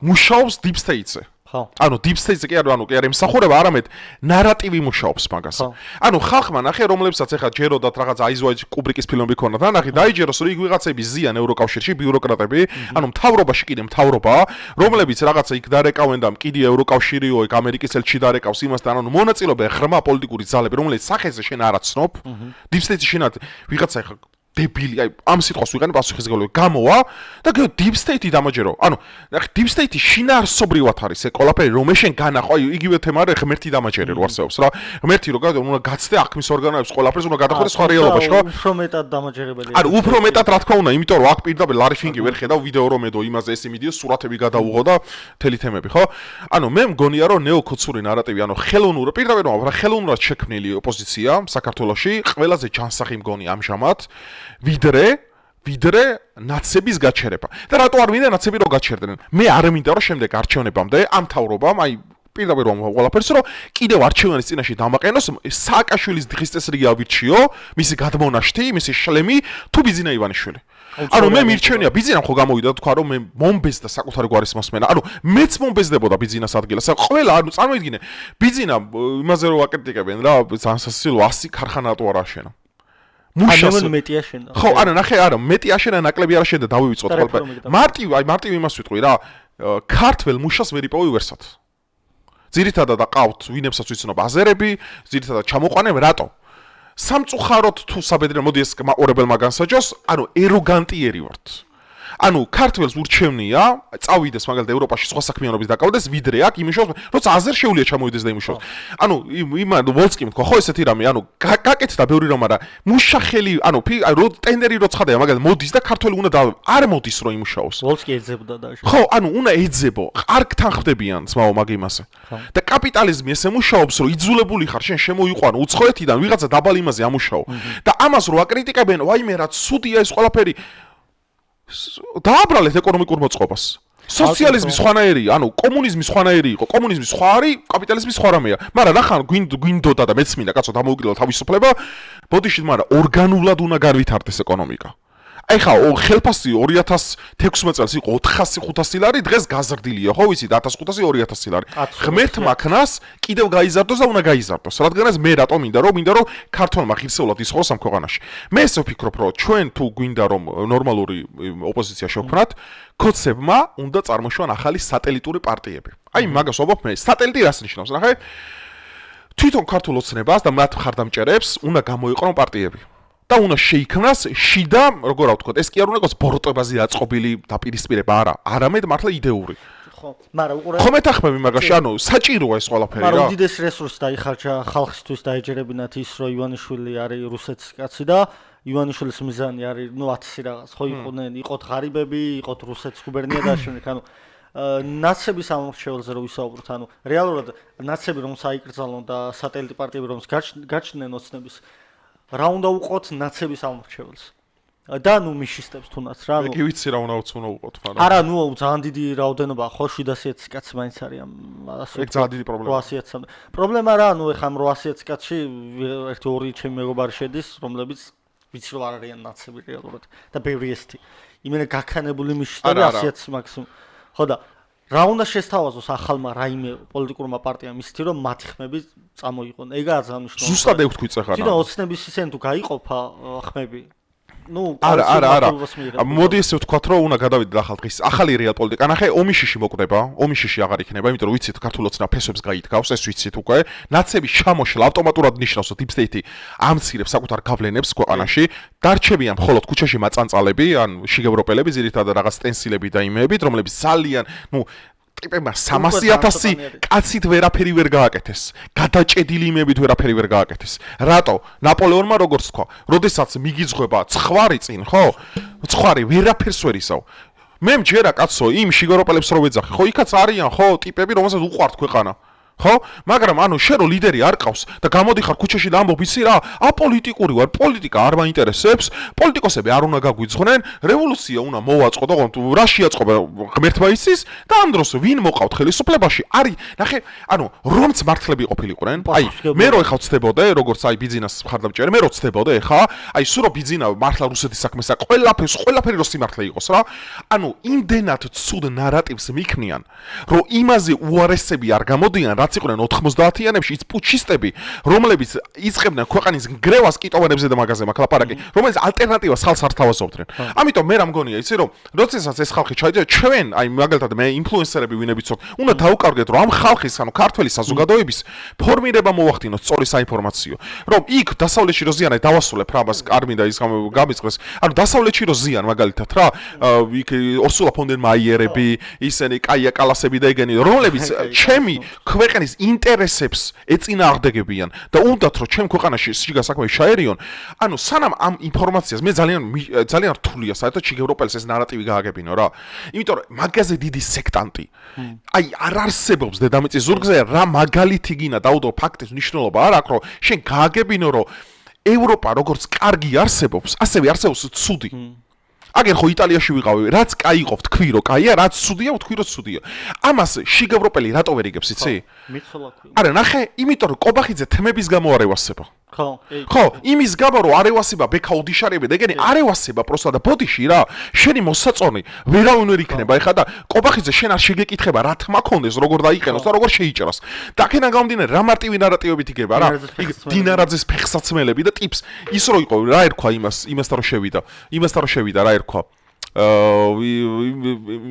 მუშაობს deep state-ზე. ანუ deep state-ზე კი არ ემსახურება, არამედ ნარატივი მუშაობს მაგას. ანუ ხალხმა ნახე, რომლებსაც ახლა ჯეროდათ რაღაც აიზვაჯ კუბრიკის ფილმები ქონათ, და ნახე დაიჯეროს, რომ იქ ვიღაცები ზიან ევროკავშირში, ბიუროკრატები, ანუ მთავრობაში კიდე მთავრობაა, რომლებიც რაღაცა იქ დარეკავენ და კიდე ევროკავშირიო, იქ ამერიკის ელჩი დარეკავს იმასთან, ანუ მონაწილეობენ ღრმა პოლიტიკური ძალები, რომლებიც სახეზე შენ არ აცნობ, deep state-ში შენად ვიღაცა ახლა დებილი, აი ამ სიტყვას ვიყენებ პასუხისმგებლობა გამოვა და deep state-ი დამაჯერო. ანუ ნახე deep state-ი შინაარსობრივად არის ეს ყველაფერი, რომ შენ განახო, აი იგივე თემა რა ღმერთი დამაჯერე რო არსებობს რა. ღმერთი რო უნდა გაცდე აქმის ორგანოებს ყველაფერს უნდა გადახვიდე სხვა რეალობაში, ხო? უფრო მეტად დამაჯერებელია. ანუ უფრო მეტად რა თქმა უნდა, იმიტომ რომ აქ პირდაპირ ლარიფინგი ვერ ხედავ ვიდეო რომ ედო იმაზე ეს იმიდიო სურათები გადავუღო და თელი თემები, ხო? ანუ მე მგონია რომ ნეოკოცური ნარატივი, ანუ ხელოვნური პირდაპირ რომ ხელოვნურად შექმნილი ოპოზიცია საქართველოში ყველაზე ჯანსაღი მგონი ამჟამად ვიდრე ნაცების გაჩერება. და რატო არ მინდა ნაცები რო გაჩერდნენ? მე არ მინდა რომ შემდეგ არჩევნებამდე ამ მთავრობამ აი პირდაპირ რომ ყველაფერს რომ კიდევ არჩევანის წინაშე დამაყენოს სააკაშვილის დღის წესრიგი ავირჩიო, მისი გადმონაშთი, მისი შლემი თუ ბიძინა ივანიშვილი. ანუ მე მირჩენია ბიძინამ ხო გამოვიდა და თქვა რომ მე მომბეზდა საკუთარი გვარის მოსმენა. ანუ მეც მომბეზდებოდა ბიძინას ადგილას. ყველა ანუ წარმოიდგინე ბიძინა იმაზე რომ აკრიტიკებენ რა ზანსასილო 100 ქარხანატო არ აშენა. მუშას მეტი აშენდა. ხო, არა, ნახე, არა, მეტი აშენა, ნაკლები არ აშენდა, დავივიწყოთ ყველაფერი. მარტივ იმას ვიტყვი რა, ქართველ მუშას ვერ იპოვი ვერსად. ძირითადად აყავთ, ვინებსაც ვიცნობ აზერები, ძირითადად ჩამოყვანებ, რატო? სამწუხაროდ თუ საბედნიერო მოდი ეს მაყურებელმა განსაჯოს, ანუ ეროგანტიერი ვართ. ანუ ქართველს ურჩევნია, წავიდეს მაგალითად ევროპაში სხვა საქმიანობით დაკავდეს, ვიდრე აქ იმუშაოს, როცა აზერ შეუძლია ჩამოვიდეს და იმუშაოს. ანუ იმან ვოლსკიმ თქვა, ხო ესეთი რამე, ანუ გაკეთდა ბევრი რამ, არა, მუშახელი, ანუ ტენდერი რო ცხადია, მაგალითად მოდის და ქართველი უნდა არ მოდის რო იმუშაოს. ვოლსკი ეძებდა და ხო, ანუ უნდა ეძებო, არ გთანხმდებიან ძმაო მაგ იმასე. და კაპიტალიზმი ესე მუშაობს, რომ იძულებული ხარ შენ შემოიყვანო უცხოეთიდან ვიღაცა დაბალ იმაზე ამუშაო. და ამას რო აკრიტიკებენ, ვაიმე რა ცუდია ეს ყველაფერი. დააბრალეთ ეკონომიკურ მოწყობას. სოციალიზმი სხვანაირია, ანუ კომუნიზმი სხვანაირი იყო, კომუნიზმი სხვა არის, კაპიტალიზმი სხვა რამეა. მაგრამ ნახან გვინდოდა და მეც მინდა კაცო დამოუკიდებლად თავისუფლება, ბოდიშით, მაგრამ ორგანულად უნდა განვითარდეს ეკონომიკა. აი ხა ხელფასი 2016 წელს იყო 400-500 ლარი, დღეს გაზრდილია, ხო ვიცით 1500 2000 ლარი. ღმერთმა ქნას კიდევ გაიზარდოს და უნდა გაიზარდოს. რადგანაც მე რატომ მინდა რომ ქართველმა ღირსეულად ისხოს ამ ქვეყანაში. მე ესე ვფიქრობ, რომ ჩვენ თუ გვინდა რომ ნორმალური ოპოზიცია შევქმნათ, კოცებმა უნდა წარმოშვან ახალი სატელიტური პარტიები. აი მაგას ვამბობ მე. სატელიტი რას ნიშნავს? ნახე. თვითონ ქართულ ოცნებას და მათ მხარდამჭერებს უნდა გამოიყენონ პარტიები. და უნდა შეიქმნას შიდა, როგორ ვთქვათ, ეს კი არ უნდა იყოს ბოროტებაზე აწყობილი დაპირისპირება, არა, არამედ მართლა იდეური. ხო, მაგრამ უყურე. ხო მეთანხმები მაგაში, ანუ საჭიროა ეს ყველაფერი რა. მაგრამ უდიდეს რესურსს დაიხარჯა ხალხისთვის დაეჯერებინათ ის, რომ ივანიშვილი არის რუსეთის კაცი და ივანიშვილის მიზანი არის, 1000 რაღაც, ხო იყვნენ, იყოთ ღარიბები, იყოთ რუსეთის გუბერნია და შემდეგ, ანუ ნაცების ამორჩეველზე რო ვისაუბროთ, ანუ რეალურად ნაცები რომ საიკრძალონ და სატელიტი პარტიები რომ გაჩნდნენ ოცნების რა უნდა უყოთ ნაცების ამორჩეველს. და ნუ მიშისტებს თუნდაც რა, მე კი ვიცი რა უნდა უყოთ, მაგრამ არა, ნუ ძალიან დიდი რაოდენობა, ხო 700 კაცი მაინც არის ამ ასე. ეგ ძალიან დიდი პრობლემაა. 800-ამდე. პრობლემა რა, ნუ ეხა 800 კაცში 1-2 ჩემი მეგობარი შედის, რომლებიც ვიცი რომ არ არიან ნაცები რეალურად და ბევრი ესეთი. იმენა გაქანებული მიშისტები 100 მაქსიმუმ. ხო და რა უნდა შესთავაზოს ახალმა რაიმე პოლიტიკურმა პარტიამ ისეთი რომ მათი ხმები წამოიყონ. ეგაა ძალიან მნიშვნელოვანი. ზუსტად ეგ ვთქვი წეხარა. თვითონ ოცნების ისენ თუ გაიყოფა ხმები ნუ არა. მოდი ესე ვთქვათ, რომ უნდა გადავიდეთ ახალ დღის ახალი რეალ პოლიტიკა. ნახე, ომიშიში მოკვდება, ომიშიში აღარ იქნება, იმიტომ რომ ვიცით, ქართულ ოცნა ფესვებს გაითქავს, ეს ვიცით უკვე. ნაცების ჩამოშლა ავტომატურად ნიშნავს, რომ deep state ამცირებს საკუთარ გავლენებს ქვეყანაში. დარჩებიან მხოლოდ ქუჩაში მაწანწალები, ან შიგევროპელები, ძირითადად რაღაც სტენსილები და იმეებით, რომლებიც ძალიან, ნუ ტიპებმა 300,000 კაცით ვერაფერი ვერ გააკეთეს. გადაჭედილი იმებით ვერაფერი ვერ გააკეთეს. რატო? ნაპოლეონმა როგორც თქვა, როდესაც მიგიძღვება ცხვარი წინ, ხო? ცხვარი ვერაფერს ვერ ისავ. მე მჯერა კაცო, იმ შიგევროპელებს რო ვეძახი, ხო, იქაც არიან, ხო, ტიპები, რომელსაც უყვართ ქვეყანა. ხო? მაგრამ ანუ შენ რო ლიდერი არ ყავს და გამოდიხარ ქუჩაში და ამბობ ისი რა, აპოლიტიკური ვარ, პოლიტიკა არ მაინტერესებს, პოლიტიკოსები არ უნდა გაგვიძღნენ, რევოლუცია უნდა მოვაწყო და რა შეაწყობა ღმერთმა იცის და ამ დროს ვინ მოყავთ ხელისუფლებაში? არის, ნახე, ანუ რომც მართლები ყოფილიყვნენ, აი მე რო ეხავ ცდებოდე, როგორც აი ბიძინას მხარდამჭერი, მე რო ცდებოდე ხა, აი სულ რო ბიძინა მართლა რუსეთის საქმესა, ყველაფერი რო სიმართლე იყოს რა. ანუ იმდენად ცუდ ნარატივს მიქმნიან, რომ იმაზე უარესები არ გამოდიან, რაც იყვნენ 90-იანებში ის პუჩისტები, რომლებიც იწყებდნენ ქვეყნის გრევას კიტოვანებზე და მაგაზე მაქვს ლაპარაკი, რომელიც ალტერნატივას ხალხს არ თავაზობდნენ. ამიტომ მე რა მგონია იცი რომ როდესაც ეს ხალხი ჩაიდება ჩვენ, აი მაგალითად მე ინფლუენსერები ვინებიც ვთქვათ, უნდა დავუკარგეთ რომ ამ ხალხის, ანუ ქართველი საზოგადოების ფორმირება მოვახდინოთ სწორი საინფორმაციო. რომ იქ დასავლეთში რო ზიანა დავასრულებ რა მას კარმი და ის გამიწყდეს. ანუ დასავლეთში რო ზიან მაგალითად რა, იქ ორსულა ფონ დერ მაიერები, ისინი კაია კალასები და ეგენი, რომლებიც ჩემი ქვეყნის ინტერესებს ეწინააღმდეგებიან და უნდათ რომ ჩემ ქვეყანაში შიგა საქმე შეერიონ. ანუ სანამ ამ ინფორმაციას მე ძალიან რთულია საერთოდ შიგ ევროპელს ეს ნარატივი გააგებინო რა. იმიტომ რომ მაგაზე დიდი სექტანტი. აი არ არსებობს დედამიწის ზურგზე რა მაგალითი გინა დაუდო ფაქტის მნიშვნელობა არ აქვს რომ შენ გააგებინო რომ ევროპა როგორც კარგი არსებობს, ასევე არსებობს ცუდი. აგერ ხო იტალიაში ვიყავი, რაც კაი ყოფ თქვი რომ კაია, რაც ცუდია ვთქვი რომ ცუდია. ამას შიგ ევროპელი რატო ვერ იგებს იცი? მიცოლა ქვია. არა, ნახე, იმიტომ რომ კობახიძე თემების გამო არ ევასება. ხო, იმის გამო რომ არ ევასება ბექა უდიშარები და ეგენი არ ევასება პროსტა და ბოდიში რა. შენი მოსაწონი ვერავინ ვერ იქნება ეხლა და კობახიძე შენ არ შეგეკითხება რა თმა კონდეს, როგორ დაიყენოს და როგორ შეიჭრას. და აქედან გამომდინარე რა მარტივი ნარატივებით იგება რა. დინარაძეს ფეხსაცმელები და ტიპს ის რო იყო რა ერქვა იმასთან რო შევიდა რა ერქვა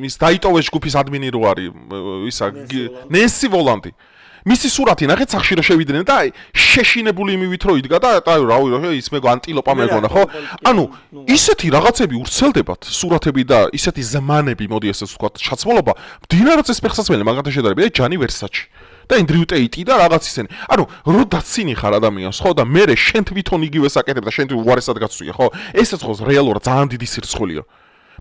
ის დაიტოვეს ჯგუფის ადმინი რო არის ისა ნენსი ვოლანდი მისი სურათი ნახეთ სახში რო შევიდნენ და შეშინებული იმივით რო იდგა და რავი რა ის მეგო ანტილოპა მეგონა ხო ანუ ისეთი რაღაცები ვრცელდებათ სურათები და ისეთი ზმანები მოდი ესე ვთქვათ ჩაცმულობა დინარაძეს ფეხსაცმელი მაგათი შედარებით ჯანი ვერსაჩი და ინდრიუ ტეიტი და რაღაც ისენი. ანუ რო დაცინი ხარ ადამიანს, ხო და მე შენ თვითონ იგივე საკეთებ და შენ თვითონ უარესად გაცვია, ხო? ესეც ხო რეალურად ძალიან დიდი სირცხულია.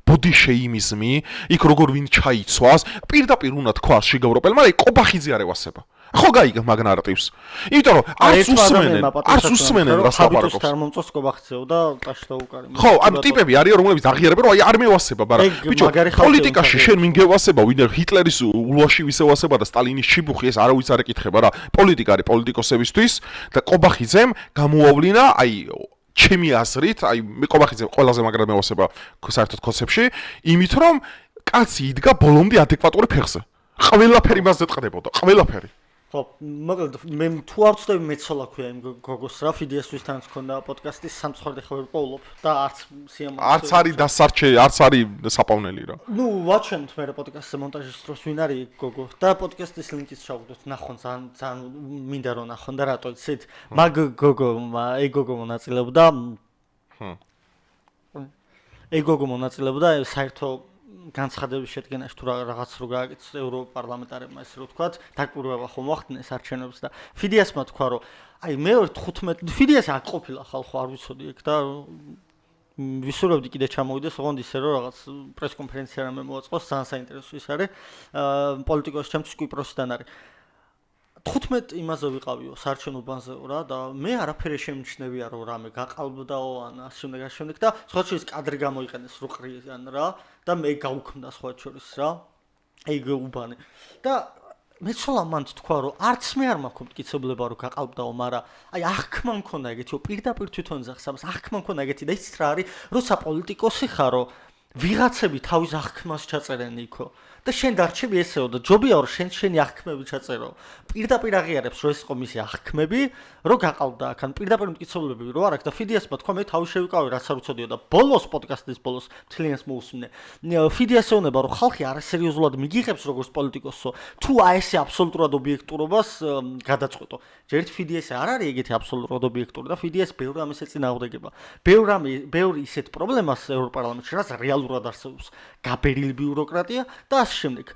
ბოდი შეიმიზმი, იქ როგორ ვინ ჩაიცვას, პირდაპირ უნდა თქვას შიგ ევროპელ, მაგრამ კობახიძე არ ევასება. ხო გაიგე მაგ ნარატივს. იმიტომ რომ არც უსმენენ რას ლაპარაკობს. არ მომწონს კობახიძეო და ტაშთა უკარი. ხო, ანუ ტიპები არიან რომლებიც აღიარებენ რომ აი არ მევასება, მაგრამ ბიჭო, პოლიტიკაში შენ ვინ გევასება, ვინ ჰიტლერის ულვაში ვისევასება და სტალინის ჩიბუხი ეს არავის არ ეკითხება რა. პოლიტიკა არის პოლიტიკოსებისთვის და კობახიძემ გამოავლინა აი ჩემი აზრით, აი მე კობახიძემ ყველაზე მაგრად მევასება საერთოდ კონცეფტში, იმით რომ კაცი იდგა ბოლომდე ადეკვატური ფეხზე. ყველაფერი მასზე ტყდებოდა, ყველაფერი. ხო, მაგრამ მე თუ არ ვწდები მეცოლა ქვია იმ გოგოს რა ფიდიესვისთანაც ქონდა პოდკასტი სამწუხაროდ ხარ ვიპოულობ და არც სიამოვნებაა. არც არის დასარჩე, არც არის საპოვნელი რა. ნუ ვაჩვენთ მე პოდკასტზე მონტაჟის დროს ვინ არის გოგო და პოდკასტის ლინკიც ჩავაგდოთ, ნახონ ძალიან მინდა რომ ნახონ და რატო იცით? მაგ გოგო მონაწილეობდა. გოგო მონაწილეობდა საერთო განცხადების შედგენაში თუ რაღაც რო გააკეთეს ევროპარლამენტარებმა ესე რო ვთქვათ, დაკურება ხომ მოახდინეს არჩევნებს და ფიდიასმა თქვა რომ აი მეორე 15 ფიდიას არ ყოფილა ხალხო არ ვიცოდი ეგ და ვისურვებდი კიდე ჩამოვიდეს ოღონდ ისე რომ რაღაც პრესკონფერენცია რამე მოაწყოს ძალიან საინტერესო ის არის პოლიტიკოსი ჩემთვის კვიპროსიდან არის 15 იმაზე ვიყავიო საარჩევნო ბანზეო რა და მე არაფერი შემჩნევია რომ რამე გაყალბდაო ან შემდეგ და სხვა შორის კადრი გამოიყენეს რო ყრიან რა და მე გავუქმდა სხვა შორის რა ეგ უბანი და მე ცოლა მანდ თქვა რომ არც მე არ მაქვს მტკიცებლება რომ გაყალბდაო მაგრამ აი აღქმა მქონდა ეგეთიო პირდაპირ თვითონ ზახსავს აღქმა მქონდა ეგეთი და იცით რა არის როცა პოლიტიკოსი ხარო ვიღაცები თავის აღქმას ჩაწერენ იქო და შენ დარჩები ესეო და ჯობია რომ შენი აღქმები ჩაწერო პირდაპირ აღიარებს რომ ეს ყომისი აღქმები რო გაყალბდა აქ ან პირდაპირ მტკიცებლებები რო არ აქვს და ფიდიასმა თქვა მე თავი შევიკავე რაც არ უცოდიო და ბოლოს პოდკასტის ბოლოს თლიანს მოусმინე ფიდიას ეუბნება რომ ხალხი არასერიოზულად მიგიღებს როგორც პოლიტიკოსო თუ აი ესე აბსოლუტურად ობიექტურობას გადაწყვეტო ჯერ ფიდიას არ არის ეგეთი აბსოლუტურად ობიექტური და ფიდიას ბევრი ამის ეწინააღმდეგება ბევრი ისეთ პრობლემას ევროპარლამენტში რაც რეალურად არსებობს გაბერილი ბიუროკრატია და ასე შემდეგ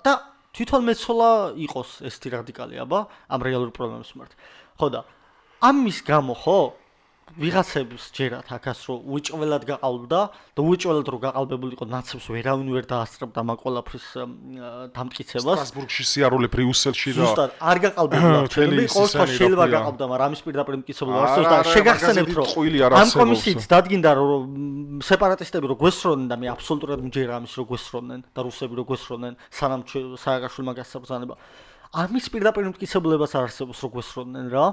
და თვითონ მეცოლა იყოს ესეთი რადიკალი აბა ამ რეალური პრობლემების მიმართ. ხო და ამის გამო ხო ვიღაცებს ჯერათ აქას რომ უჭველად გაყალბდა და უჭველად რომ გაყალბებულიყო ნაცებს ვერავინ ვერ დაასწრებდა მაგ ყველაფრის დამტკიცებას. სტრასბურგში სიარულე ბრიუსელში და ზუსტად არ გაყალბებულა ჩვენები ყოველთვის შეიძლება გაყალბდა, მაგრამ ამის პირდაპირ მტკიცებული არ არსებობს და შეგახსენებთ რომ ამ კომისიით დადგინდა რომ სეპარატისტები რო გვესროდნენ და მე აბსოლუტურად მჯერა ამის რო გვესროდნენ და რუსები რო გვესროდნენ სანამ სააკაშვილმა გასაბრძანება. ამის პირდაპირ მტკიცებულებას არ არსებობს რო გვესროდნენ რა.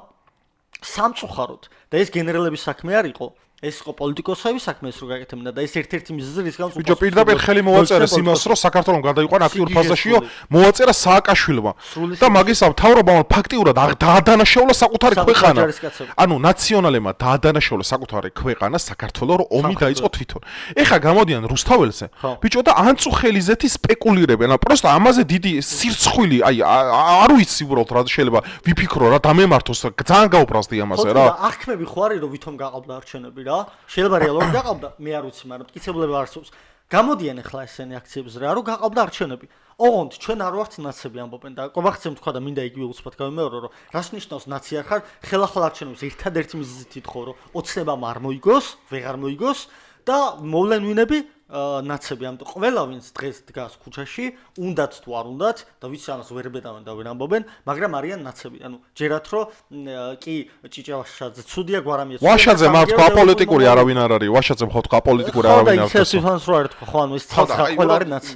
სამწუხაროდ და ეს გენერალების საქმე არ იყო ეს იყო პოლიტიკოსების საქმე ეს რო გაკეთებინა და ეს ერთ-ერთი მიზეზი რის გამოც ბიჭო პირდაპირ ხელი მოვაწერეს იმას რომ საქართველოს გადაიყვანა აქტიურ ფაზაშიო მოვაწერა სააკაშვილმა და მაგის მთავრობამ ფაქტიურად დაადანაშაულა საკუთარი ქვეყანა ანუ ნაციონალებმა დაადანაშაულა საკუთარი ქვეყანა საქართველოს რომ ომი დაიწყო თვითონ ეხა გამოდიან რუსთაველზე ბიჭო და ანწუხელიზეთი სპეკულირებენ პროსტა ამაზე დიდი სირცხვილი აი არ ვიცი უბრალოდ რა შეიძლება ვიფიქრო რა დამემართოს ძალიან გაუბრალსდი ამაზე რა აღქმები ხო არის რომ ვითომ გაყავდა არჩევნები შეიძლება რეალურად გაყავდა მე არ ვიცი მაგრამ მტკიცებულება არსებობს გამოდიან ახლა ესენი აქციებზე რა რომ გაყავდა არჩევნები ოღონდ ჩვენ არ ვართ ნაცები ამბობენ და ყობახცემ თქვა და მინდა იგივე უცბად გავიმეორო რომ რას ნიშნავს ნაცი არ ხარ ხელახლა არჩევნებს ერთადერთი მიზეზით ითხოვ რომ ოცნებამ არ მოიგოს ვეღარ მოიგოს და მოვლენვინები ნაცები ამიტომ ყველა ვინც დღეს დგას ქუჩაში უნდათ თუ არ უნდათ და ვიცი ამას ვერ ბედავენ და ვერ ამბობენ მაგრამ არიან ნაცები ანუ ჯერათ რომ კი ჭიჭავაშაძე ცუდია გვარამია ვაშაძე მართ ხო აპოლიტიკური არავინ არ არის ვაშაძე ხო თქვა აპოლიტიკური არავინ არ არის სიფანს რო არ თქვა ხო ანუ ეს ცალსა ყველა არის ნაცი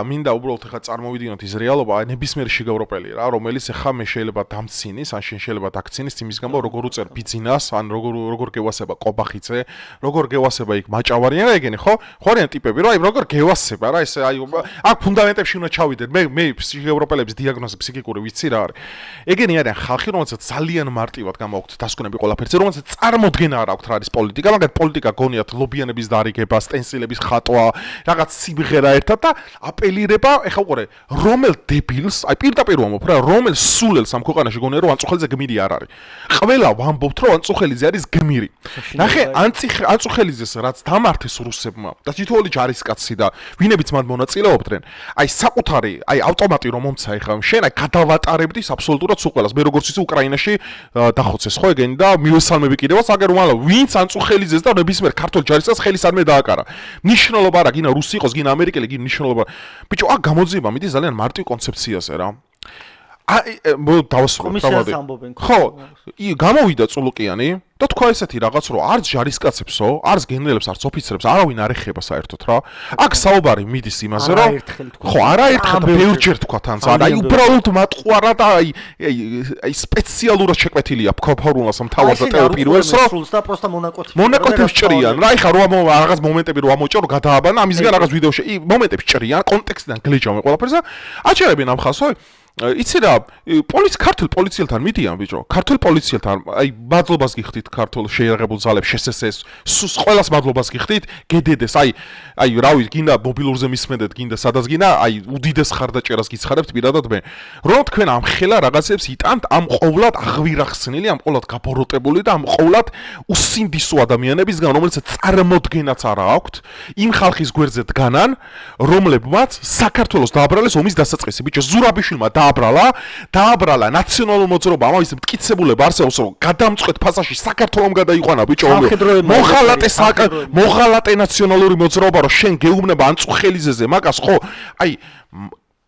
მინდა უბრალოდ ახლა წარმოვიდინოთ ის რეალობა აი ნებისმიერ შიგევროპელი რა რომელიც ახლა მე შეიძლება დამცინის ან შენ შეიძლება დაქცინის იმის გამო როგორ უწერ ბიზნეს ან როგორ გევასება ყობახიძე როგორ გევასება იქ მაჭავარიან რა ეგენი ხო ხوارიან ტიპები რა აი როგორ გევასება რა ეს აი აქ ფუნდამენტებში უნდა ჩავიდეთ მე ევროპელების დიაგნოზი ფსიქიკური ვიცი რა არის ეგენი არიან ხალხი რომელსაც ძალიან მარტივად გამაქვთ დასკვნები ყველაფერზე რომელსაც წარმოდგენა არ აქვთ რა არის პოლიტიკა მაგათ პოლიტიკა გონიათ ლობიანების დარიგება სტენსილების ხატვა რაღაც სიმღერა ერთად და აპელირება ეხა უყურე რომელ დებილს აი პირდაპირ ვამბობ რა რომელ სულელს ამ ქვეყანაში გონია რომ ანწუხელიძე გმირი არ არის ყველა ვამბობთ რომ ანწუხელიძე არის გმირი ნახე ანწუხელიძეს რაც დამართეს რუსებმა და თითოეული ჯარისკაცი და ვინებიც მან მონაწილეობდნენ აი საკუთარი აი ავტომატი რომ მომცა ეხლა შენ აი გადავატარებდი აბსოლუტურად სულ ყველას მე როგორც ისე უკრაინაში დახოცეს ხო ეგენი და მივესალმები კიდევაც აგერ უმალო ვინც ანწუხელიძეს და ნებისმიერ ქართულ ჯარისკაცს ხელისადმე დააკარა ნიშნულობა რა გინა რუსი იყოს გინა ამერიკელი გინა ნიშნულობა ბიჭო აქ გამოძიება მიდის ძალიან მარტივ კონცეფციაზე რა აი დავასრულებ ხო გამოვიდა წულუკიანი და თქვა ესეთი რაღაც რომ არც ჯარისკაცებსო არც გენერლებს არც ოფიცრებს არავინ არ ეხება საერთოდ რა აქ საუბარი მიდის იმაზე რომ ხო არაერთხელ და ბევრჯერ თქვა თან აი უბრალოდ მატყუარა და აი სპეციალურად შეკვეთილია ფორმულას მთავარ და პირველს რომ და პროსტა მონაკოთებს ჭრიან რა ეხა რომ რაღაც მომენტები რომ ამოჭრო გადააბანა ამისგან რაღაც ვიდეოში მომენტებს ჭრიან კონტექსტიდან გლეჯავენ ყველაფერს და აჩერებენ ამ ხალხს იცი რა ქართულ პოლიციელთან მიდიან ბიჭო ქართულ პოლიციელთან აი მადლობას გიხდით ქართულ შეიარაღებულ ძალებს შესესეს ყველას მადლობას გიხდით გედედეს აი რავი გინდა მობილურზე მისმენდეთ გინდა სადაც გინდა აი უდიდეს ხარდაჭერას გიცხარებთ პირადად მე რომ თქვენ ამ ხელა რაღაცებს იტანთ ამ ყოვლად აღვირახსნილი ამ ყოვლად გაბოროტებული და ამ ყოვლად უსინდისო ადამიანებისგან რომელსაც წარმოდგენაც არა აქვთ იმ ხალხის გვერდზე დგანან რომლებმაც საქართველოს დააბრალეს ომის დასაწყისი ბიჭო ზურაბიშვილმა დააბრალა ნაციონალურ მოძრაობამ ამის მტკიცებულება არსებობს რომ გადამწყვეტ ფასაში საქართველოს გადაიყვანა ბიჭო მოღალატე ნაციონალური მოძრაობა რომ შენ გეუბნება ანწუხელიძეზე მაგას ხო აი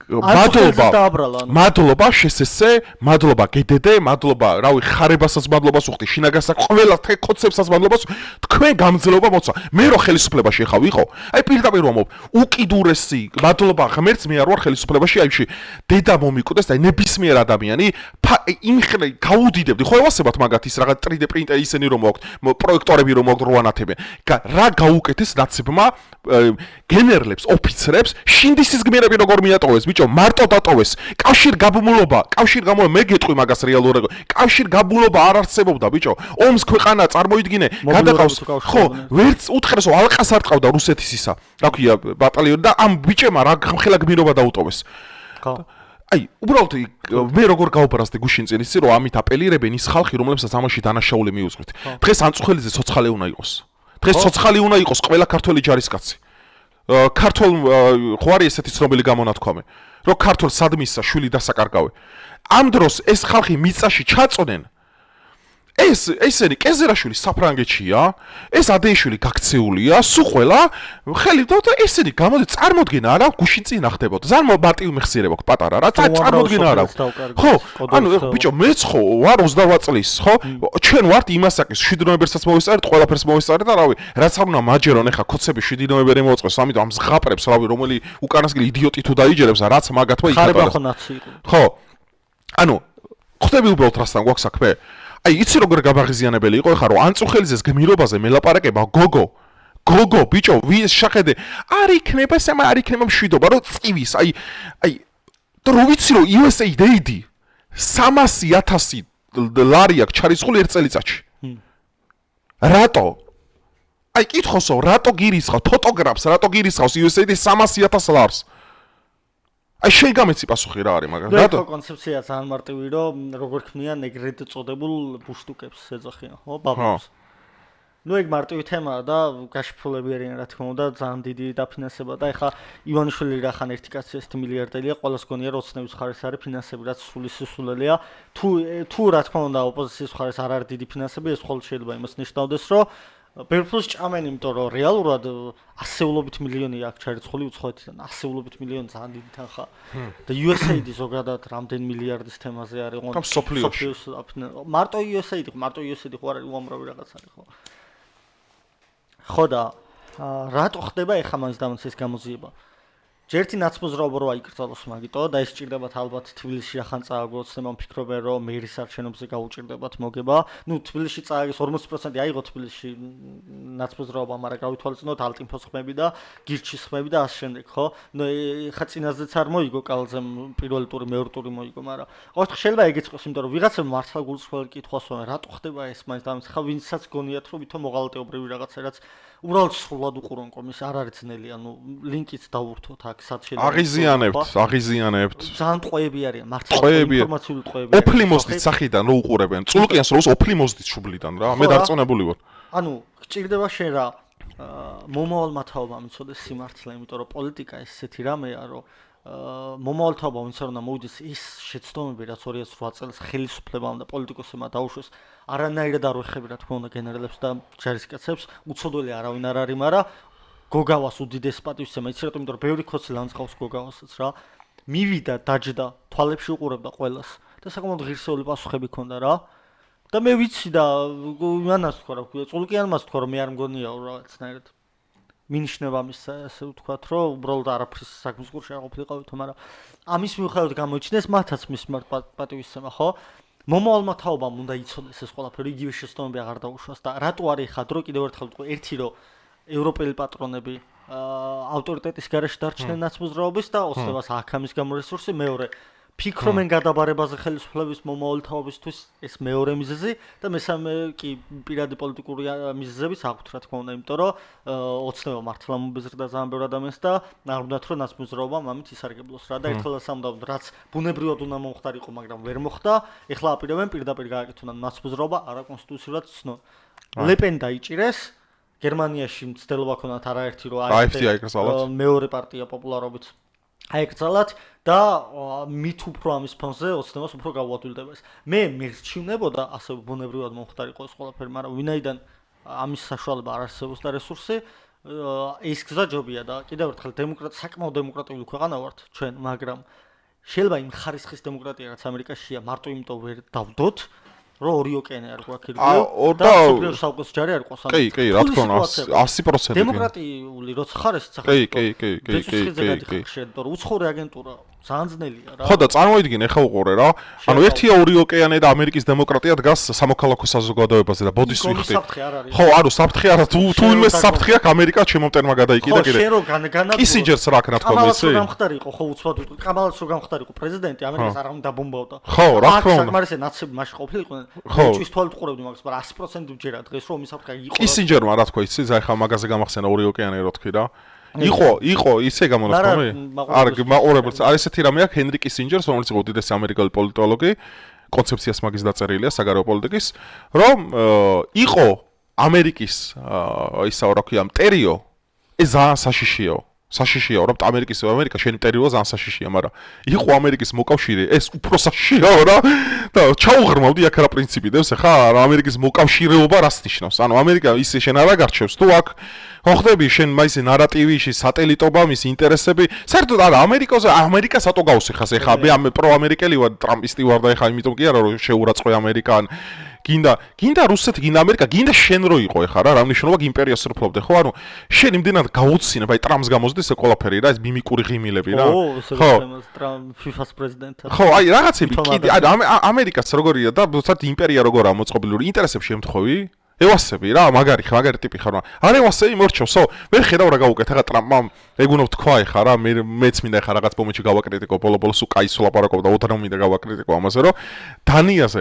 მადლობა შესესე მადლობა გედედე მადლობა რავი ხარებასაც მადლობას უხდი შინაგანსა ყველა თეკოცებსაც მადლობას თქვენ გამძლეობა მოცა მე რო ხელისუფლებაში ხავ ვიყო აი პირდაპირ ვამბობ უკიდურესი მადლობა ღმერთს მე არ ვარ ხელისუფლებაში აიში დედა მომიკვდეს და ნებისმიერ ადამიანი იმ ხელი გაუდიდებდი ხო ევასებათ მაგათ ის რაღაც 3D პრინტერი ისენი რომ მოაქვთ პროექტორები რომ მოაქვთ როანათებენ რა გაუკეთეს ნაცებმა გენერლებს ოფიცრებს შინდისის გმირები როგორ მიატოვეს ბიჭო მარტო დატოვეს კავშირგაბმულობა მე გეტყვი მაგას რეალურად კავშირგაბმულობა არ არსებობდა ბიჭო ომს ქვეყანა წარმოიდგინე გადაყავს ხო ვერც უთხრეს რომ ალყას არ ტყავდა რუსეთის ისა რა ქვია ბატალიონი და ამ ბიჭემა რა ხელა გმირობა დაუტოვეს ხო აი უბრალოდ მე როგორ გავუბრალსდი გუშინ წინ ისი რომ ამით აპელირებენ ის ხალხი რომლებსაც ამაში დანაშაული მიუძღვით დღეს ანწუხელიძე ცოცხალი უნდა იყოს დღეს ცოცხალი უნდა იყოს ყველა ქართველი ჯარისკაცი ქართულ ხო არის ესეთი ცნობილი გამონათქვამი რომ ქართულ სადმისა შვილი დასაკარგავე ამ დროს ეს ხალხი მიწაში ჩაწოდნენ ესენი კეზერაშვილი საფრანგეთშია, ეს ადეიშვილი გაქცეულია, სულ ყველა ხელი და ესენი გამოდი წარმოდგენა არა გუშინ წინ ახდებოდა. ძალიან მარტივი მეხსიერება აქვს პატარა რა, წარმოდგენა არა. ხო, ანუ ბიჭო, მეც ხო ვარ 28 წლის, ხო? ჩვენ ვართ იმასაკის 7 ნოემბერსაც მოვისწარეთ, ყველაფერს მოვისწარეთ და რავი, რაც არ უნდა მაჯერონ ახლა ქოცები 7 ნოემბერი მოუწყოს, ამიტომ ამ ზღაპრებს რავი, რომელი უკანასკნელი იდიოტი თუ დაიჯერებს, რაც მაგათმა იქნება. ხო. ანუ ხვდები უბრალოდ რასთან გვაქვს საქმე? აი, იცი როგორ გაბაღიზიანებელი იყო ეხლა რომ ანწუხელიძეს გმირობაზე მელაპარაკება გოგო ბიჭო შეხედე არ იქნება ეს არ იქნება მშვიდობა რომ წივის აი და რო ვიცი რომ USAID 300,000 ლარი აქვს ჩარიცხული ერთ წელიწადში რატო აი კითხოსო რატო გირისხავ ფოტოგრაფს რატო გირისხავს USAID 300,000 ლარს აი შენ გამეცი პასუხი რა არის მაგრამ რატო კონცეფცია ძალიან მარტივი რომ როგორ ქმნიან ეგრეთ წოდებულ ბუშტუკებს ეძახიან ხო ბაბუს ნუ ეგ მარტივი თემაა და გაშიფროლები არიან რა თქმა უნდა ძალიან დიდი დაფინანსება და ეხლა ივანიშვილი რახან ერთი კაცი 1 მილიარდელია ყოველს გონია რომ ოცნების მხარეს არის ფინანსები რაც სულისულელია თუ რა თქმა უნდა ოპოზიციის მხარეს არ არის დიდი ფინანსები ეს მხოლოდ შეიძლება იმას ნიშნავდეს რომ ბერფლუს ჭამენ იმიტომ რომ რეალურად ასეულობით მილიონი აქვს ჩარიცხული უცხოეთიდან ასეულობით მილიონი ძალიან დიდი თანხა და USAID ზოგადად რამდენ მილიარდის თემაზე არის ხო სოფლიოში მარტო USAID ხო არის უამრავი რაღაც არის ხო და რატო ხდება ეხლა მაინც დამაც ეს გამოძიება ჯერთი ნაცმოძრაობა რო აიკრძალოს მაგიტო და ეს ჭირდებათ ალბათ თბილისში ახან წააგოს და მფიქრობენ რომ მერის არჩევნებზე გაუჭირდებათ მოგება ნუ თბილისში წააგეს 40% აიღო თბილისში ნაცმოძრაობა მაგრამ გავითვალისწინოთ ალტინფოს ხმები და გირჩის ხმები და ასე შემდეგ ხო ნუ ხა წინაზეც არ მოიგო კალზემ პირველი ტური მეორე ტური მოიგო მაგრამ ყოველთვის შეიძლება ეგეც იყოს იმიტომ რომ ვიღაცამ მართლა გულწრფელი კითხვას რატო ხდება ეს მაინც დამაც ხა ვინცაც გონიათ რომ ვითომ მოღალატეობრივი რაღაცა რაც უბრალოდ სრულად უყურონ კომის არ არის ძნელი ანუ ლინკიც დავურთოთ აქ სად შეიძლება აღიზიანებთ ძალიან ტყვეები არიან მართლა ინფორმაციული ტყვეები ოფლი მოსდით სახიდან რო უყურებენ წულკიანს რო ოფლი მოსდით შუბლიდან რა მე დარწმუნებული ვარ ანუ გჭირდება შენ რა მომავალ მათაობა მიცოდეს სიმართლე იმიტომ რომ პოლიტიკა ესეთი რამეა რომ მომავალთაობა ვინც არ უნდა მოვიდეს ის შეცდომები რაც 2008 წელს ხელისუფლებამ და პოლიტიკოსებმა დაუშვეს არანაირად არ ვეხები რა თქმა უნდა გენერალებს და ჯარისკაცებს უცოდველი არავინ არ არის მაგრამ გოგავას უდიდეს პატივისცემა იცი რატომ იმიტომ რომ ბევრი ქოცი ლანძღავს გოგავასაც რა მივიდა დაჯდა თვალებში უყურებდა ყველას და საკმაოდ ღირსეული პასუხები ჰქონდა რა და მე ვიცი და იმანას თქვა რა ქვია წულკიანმას თქვა რომ მე არ მგონიაო რაღაცნაირად მინიშნება მის ასე ვთქვათ რომ უბრალოდ არაფრის საქმის გულში არ ყოფილიყავით მაგრამ ამის მიუხედავად გამოიჩინეს მათაც მის პატივისცემა ხო მომავალმა თაობამ უნდა იცოდეს ეს ყველაფერი იგივე შეცდომები აღარ დაუშვას და რატო არის ხა დრო კიდევ ერთხელ ვთქვი ერთი რომ ევროპელი პატრონები ავტორიტეტის გარეშე დარჩნენ ნაცმოძრაობის და ოცნებას აქვს ამის გამო რესურსი მეორე ფიქრობენ გადაბარებაზე ხელისუფლების მომავალ თაობისთვის ეს მეორე მიზეზი და მესამე კი პირადი პოლიტიკური მიზეზებიც აქვთ რა თქმა უნდა იმიტომ რომ ოცნება მართლა მომბეზრდა ძალიან ბევრ ადამიანს და არ უნდათ რომ ნაცმოძრაობამ ამით ისარგებლოს რა და ერთხელ სამუდამოდ რაც ბუნებრივად უნდა მომხდარიყო მაგრამ ვერ მოხდა ეხლა აპირებენ პირდაპირ გააკეთონ ნაცმოძრაობა არაკონსტიტუციურად ცნო ლეპენ დაიჭირეს გერმანიაში მცდელობა ქონათ არაერთი რომ აიქცალათ მეორე პარტია პოპულარობით აიქცალათ და მით უფრო ამის ფონზე ოცნებას უფრო გაუადვილდება ეს მე მერჩივნებოდა ასე ბუნებრივად მომხდარიყო ეს ყველაფერი მაგრამ ვინაიდან ამის საშუალება არ არსებობს და რესურსი ეს გზა ჯობია და კიდევ ერთხელ საკმაოდ დემოკრატიული ქვეყანა ვართ ჩვენ მაგრამ შეიძლება იმ ხარისხის დემოკრატია რაც ამერიკაშია მარტო იმიტომ ვერ დავდოთ რო ორი ოკეანე არ გვაქვს ირგვლივ და სუპერ საუკეთესო ჯარი არ ყავს კი რა თქმა უნდა 100% დემოკრატიული როცა ხარ ეს კი შედორ უცხოური აგენტურა ძალიან ძნელია რა ხო და წარმოიდგინე ეხა უყურე რა ანუ ერთია ორი ოკეანე და ამერიკის დემოკრატია დგას სამოქალაქო საზოგადოებაზე და ბოდის ვიხდი ხო ანუ საფრთხე არა თუ იმეს საფრთხე აქვს ამერიკა ჩემო მტერმა გადაიკიდა კიდე ხო შენ რო განა კისინჯერს რა ქნა თქო ვიცი კამალაც რო გამხდარიყო ხო უცბად კამალაც რო გამხდარიყო პრეზიდენტი ამერიკას არ უნდა ბომბავდა ხო რა თქმა უნდა მაგრამ ესე ნაცები მაშინ ყოფილიყვნენ ჭვის თვალით უყურებდი მაგას მაგრამ 100% ვჯერა დღეს რომ ის საფრთხე იყო კისინჯერმა რა თქო იცი ზა ეხა მაგაზე გამახსენა ორი ოკეანე რო თქვი რა იყო ისე გამონათქვამი არ მაყურებელს არ ესეთი რამე აქვს ჰენრი კისინჯერს რომელიც იყო უდიდესი ამერიკელი პოლიტოლოგი კონცეფციას მაგის დაწერილია საგარეო პოლიტიკის რომ იყო ამერიკის ისა რა ქვია მტერიო ეს ძალიან საშიშიო საშიშია, რომ ამერიკა შენი ტერიტორია ძალიან საშიშია, მაგრამ იყო ამერიკის მოკავშირე, ეს უფრო საშიშიაო რა და ჩაუღრმავდი აქ რა პრინციპიდებს, ხა ამერიკის მოკავშირეობა რას ნიშნავს? ანუ ამერიკა ისე შენ არ აგარჩევს, თუ აქ ხოხდები შენ მაისი ნარატივი, შე სატელიტობა, მის ინტერესები, საერთოდ არა ამერიკას ატო გავუსიხას, ეხა მე პროამერიკელი ვარ, ტრამპისტი ვარ და ეხა იმიტომ კი არა რომ შეურაცხყვე ამერიკან გინდა რუსეთი, გინდა ამერიკა, გინდა შენ რო იყო ეხა რა მნიშვნელობა იმპერიას რფლობდე, ხო? ანუ შენ იმდენად გაუცინებ, აი ტრამპს გამოსდეს ეს ყველაფერი რა, ეს მიმიკური ღიმილები რა. ხო, ტრამპ FIFA-ს პრეზიდენტად. ხო, აი რაღაცები კიდე, აი ამერიკას როგორია და საერთოდ იმპერია როგორაა მოწყობილი, ინტერესებს შემთხვევი? ევასები რა, მაგარი ტიპი ხარ, არა ევასები მორჩევსო, მე ხედავ რა გავუკეთ, ახლა ტრამპმა ეგუნო თქვა ეხა რა, მეც მინდა ეხა რაღაც მომენტში გავაკრიტიკო, ბოლოს უკაისო ლაპარაკობ და უდრამ მინდა გავაკრიტიკო ამაზე, რომ დანიაზე,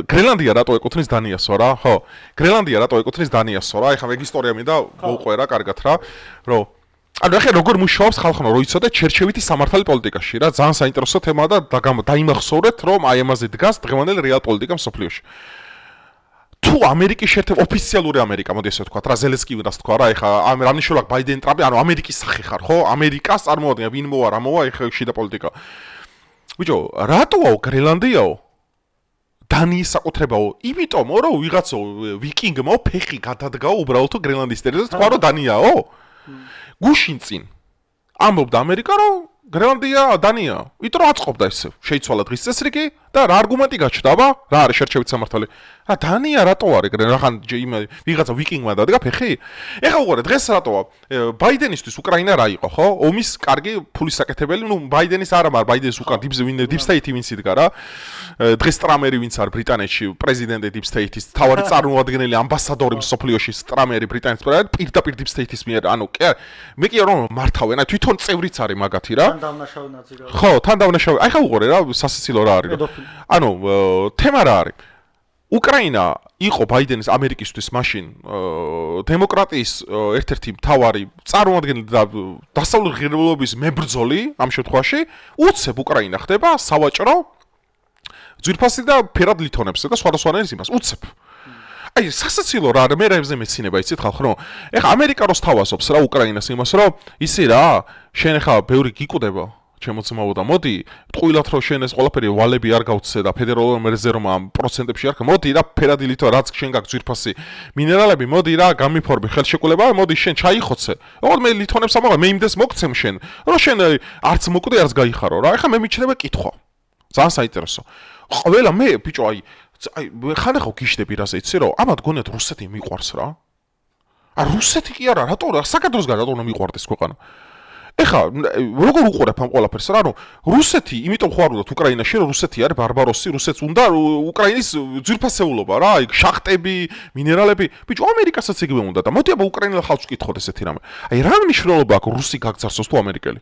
გრენლანდია რატო ეკუთვნის დანიასო რა, ხო, გრენლანდია რატო ეკუთვნის დანიასო რა, ეხა ეგ ისტორია მინდა მოვყვე რა, კარგად რა, რომ ანუ ახლა როგორ მუშაობს ხალხო, რომ იცოდე ჩერჩევითი სამართალი პოლიტიკაში რა, ძალიან საინტერესო თემაა და დაიმახსოვრეთ, რომ აი ამაზე დგას დღევანდელი რეალ პოლიტიკა მსოფლიოში. თუ ამერიკის შეერთებული ოფიციალური ამერიკა, მოდი ესე ვთქვა, რა ზელენსკი უნდა თქვა რა, ეხა რა მნიშვნელობა ბაიდენი ტრამპი, ანუ ამერიკის სახე ხარ, ხო? ამერიკას წარმოადგენა, ვინ მოვა, რა მოვა, ეხა შიდა პოლიტიკა. ბიჭო, რატოა გრენლანდიაო? დანიის საკუთრებაო, იმიტომ რომ ვიღაცო ვიკინგმა ფეხი გადადგაო უბრალოდ გრენლანდიის ტერიტორიაზე, თქვა რომ დანიაო? გუშინ წინ ამბობდა ამერიკა რომ გრენლანდია დანია, იმიტომ რომ აწყობდა ესე, შეიცვალა დღის წესრიგი და რა არგუმენტი გაჩნდა, რა არის შერჩევით სამართალი? რა დანია რატო არის რახან ვიღაცა ვიკინგმა დადგა ფეხი? ეხლა უყურე დღეს რატოა ბაიდენისთვის უკრაინა რა იყო, ხო? ომის კარგი ფულის საკეთებელი, ნუ ბაიდენის არა, მაგრამ ბაიდენის უკან 딥 სტეიტი ვინც იდგა რა. დღეს ტრამერი ვინც არის ბრიტანეთში, პრეზიდენტი 딥 სტეიტის, თავარი წარმომადგენელი ამბასადორი მსოფლიოში ტრამერი ბრიტანეთის პირდაპირ 딥 სტეიტის მიერ, ანუ მე კი რომ მართავენ, აი თვითონ წევრიც არის მაგათი რა. თან დავნაშავე ნაწილი. ხო, თან დავნაშავე. აი ხა უყურე რა, სასაცილო რა არის. ანუ თემა რა არის? უკრაინა იყო ბაიდენის ამერიკისთვის მაშინ დემოკრატიის ერთ-ერთი მთავარი წარმომადგენელი და დასავლური ღირებულების მებრძოლი ამ შემთხვევაში, უცებ უკრაინა ხდება სავაჭრო ძვირფასი და ფერად ლითონებს და სხვადასხვანაირ იმას უცებ. აი სასაცილო რა მე რებზე მეცინება იცით ხალხო რომ ეხა ამერიკა როს თავაზობს რა უკრაინას იმას რომ ისი რა შენ ეხა ბევრი გიკვდება შემოწმაო და მოდი ტყუილად რომ შენ ეს ყველაფერი ვალები არ გავცე და ფედერალურ რეზერვმა პროცენტებში არ მოდი რა ფერადი ლითო რაც შენ გაქვს ძვირფასი მინერალები მოდი რა გამიფორმე ხელშეკრულება მოდი შენ ჩაიხოცე ოღონდ მე ლითონებს ამაღლა მე იმდეს მოგცემ შენ რომ შენ არც მოკვდე არც გაიხარო რა ეხა მე მიჩნდება კითხვა ძალიან საინტერესო ყველა მე ბიჭო აი ხან ახო გიშდები რაზე იცი რომ ამათ გონიათ რუსეთი მიყვარს რა ა რუსეთი კი არა რატო რა საქართველოს გარ რატო უნდა მიყვარდეს ქვეყანა ეხა როგორ უყურებ ამ ყველაფერს რა ანუ რუსეთი იმიტომ ხوارულად უკრაინაში რომ რუსეთი არის ბარბაროსი რუსეთს უნდა უკრაინის ძვირფასეულობა რა აი შახტები მინერალები ბიჭო ამერიკასაც იგივე უნდა და მოდი აბა უკრაინელ ხალხს ვკითხოთ ესეთი რამე აი რა მნიშვნელობა აქვს რუსი გაგზარსოს თუ ამერიკელი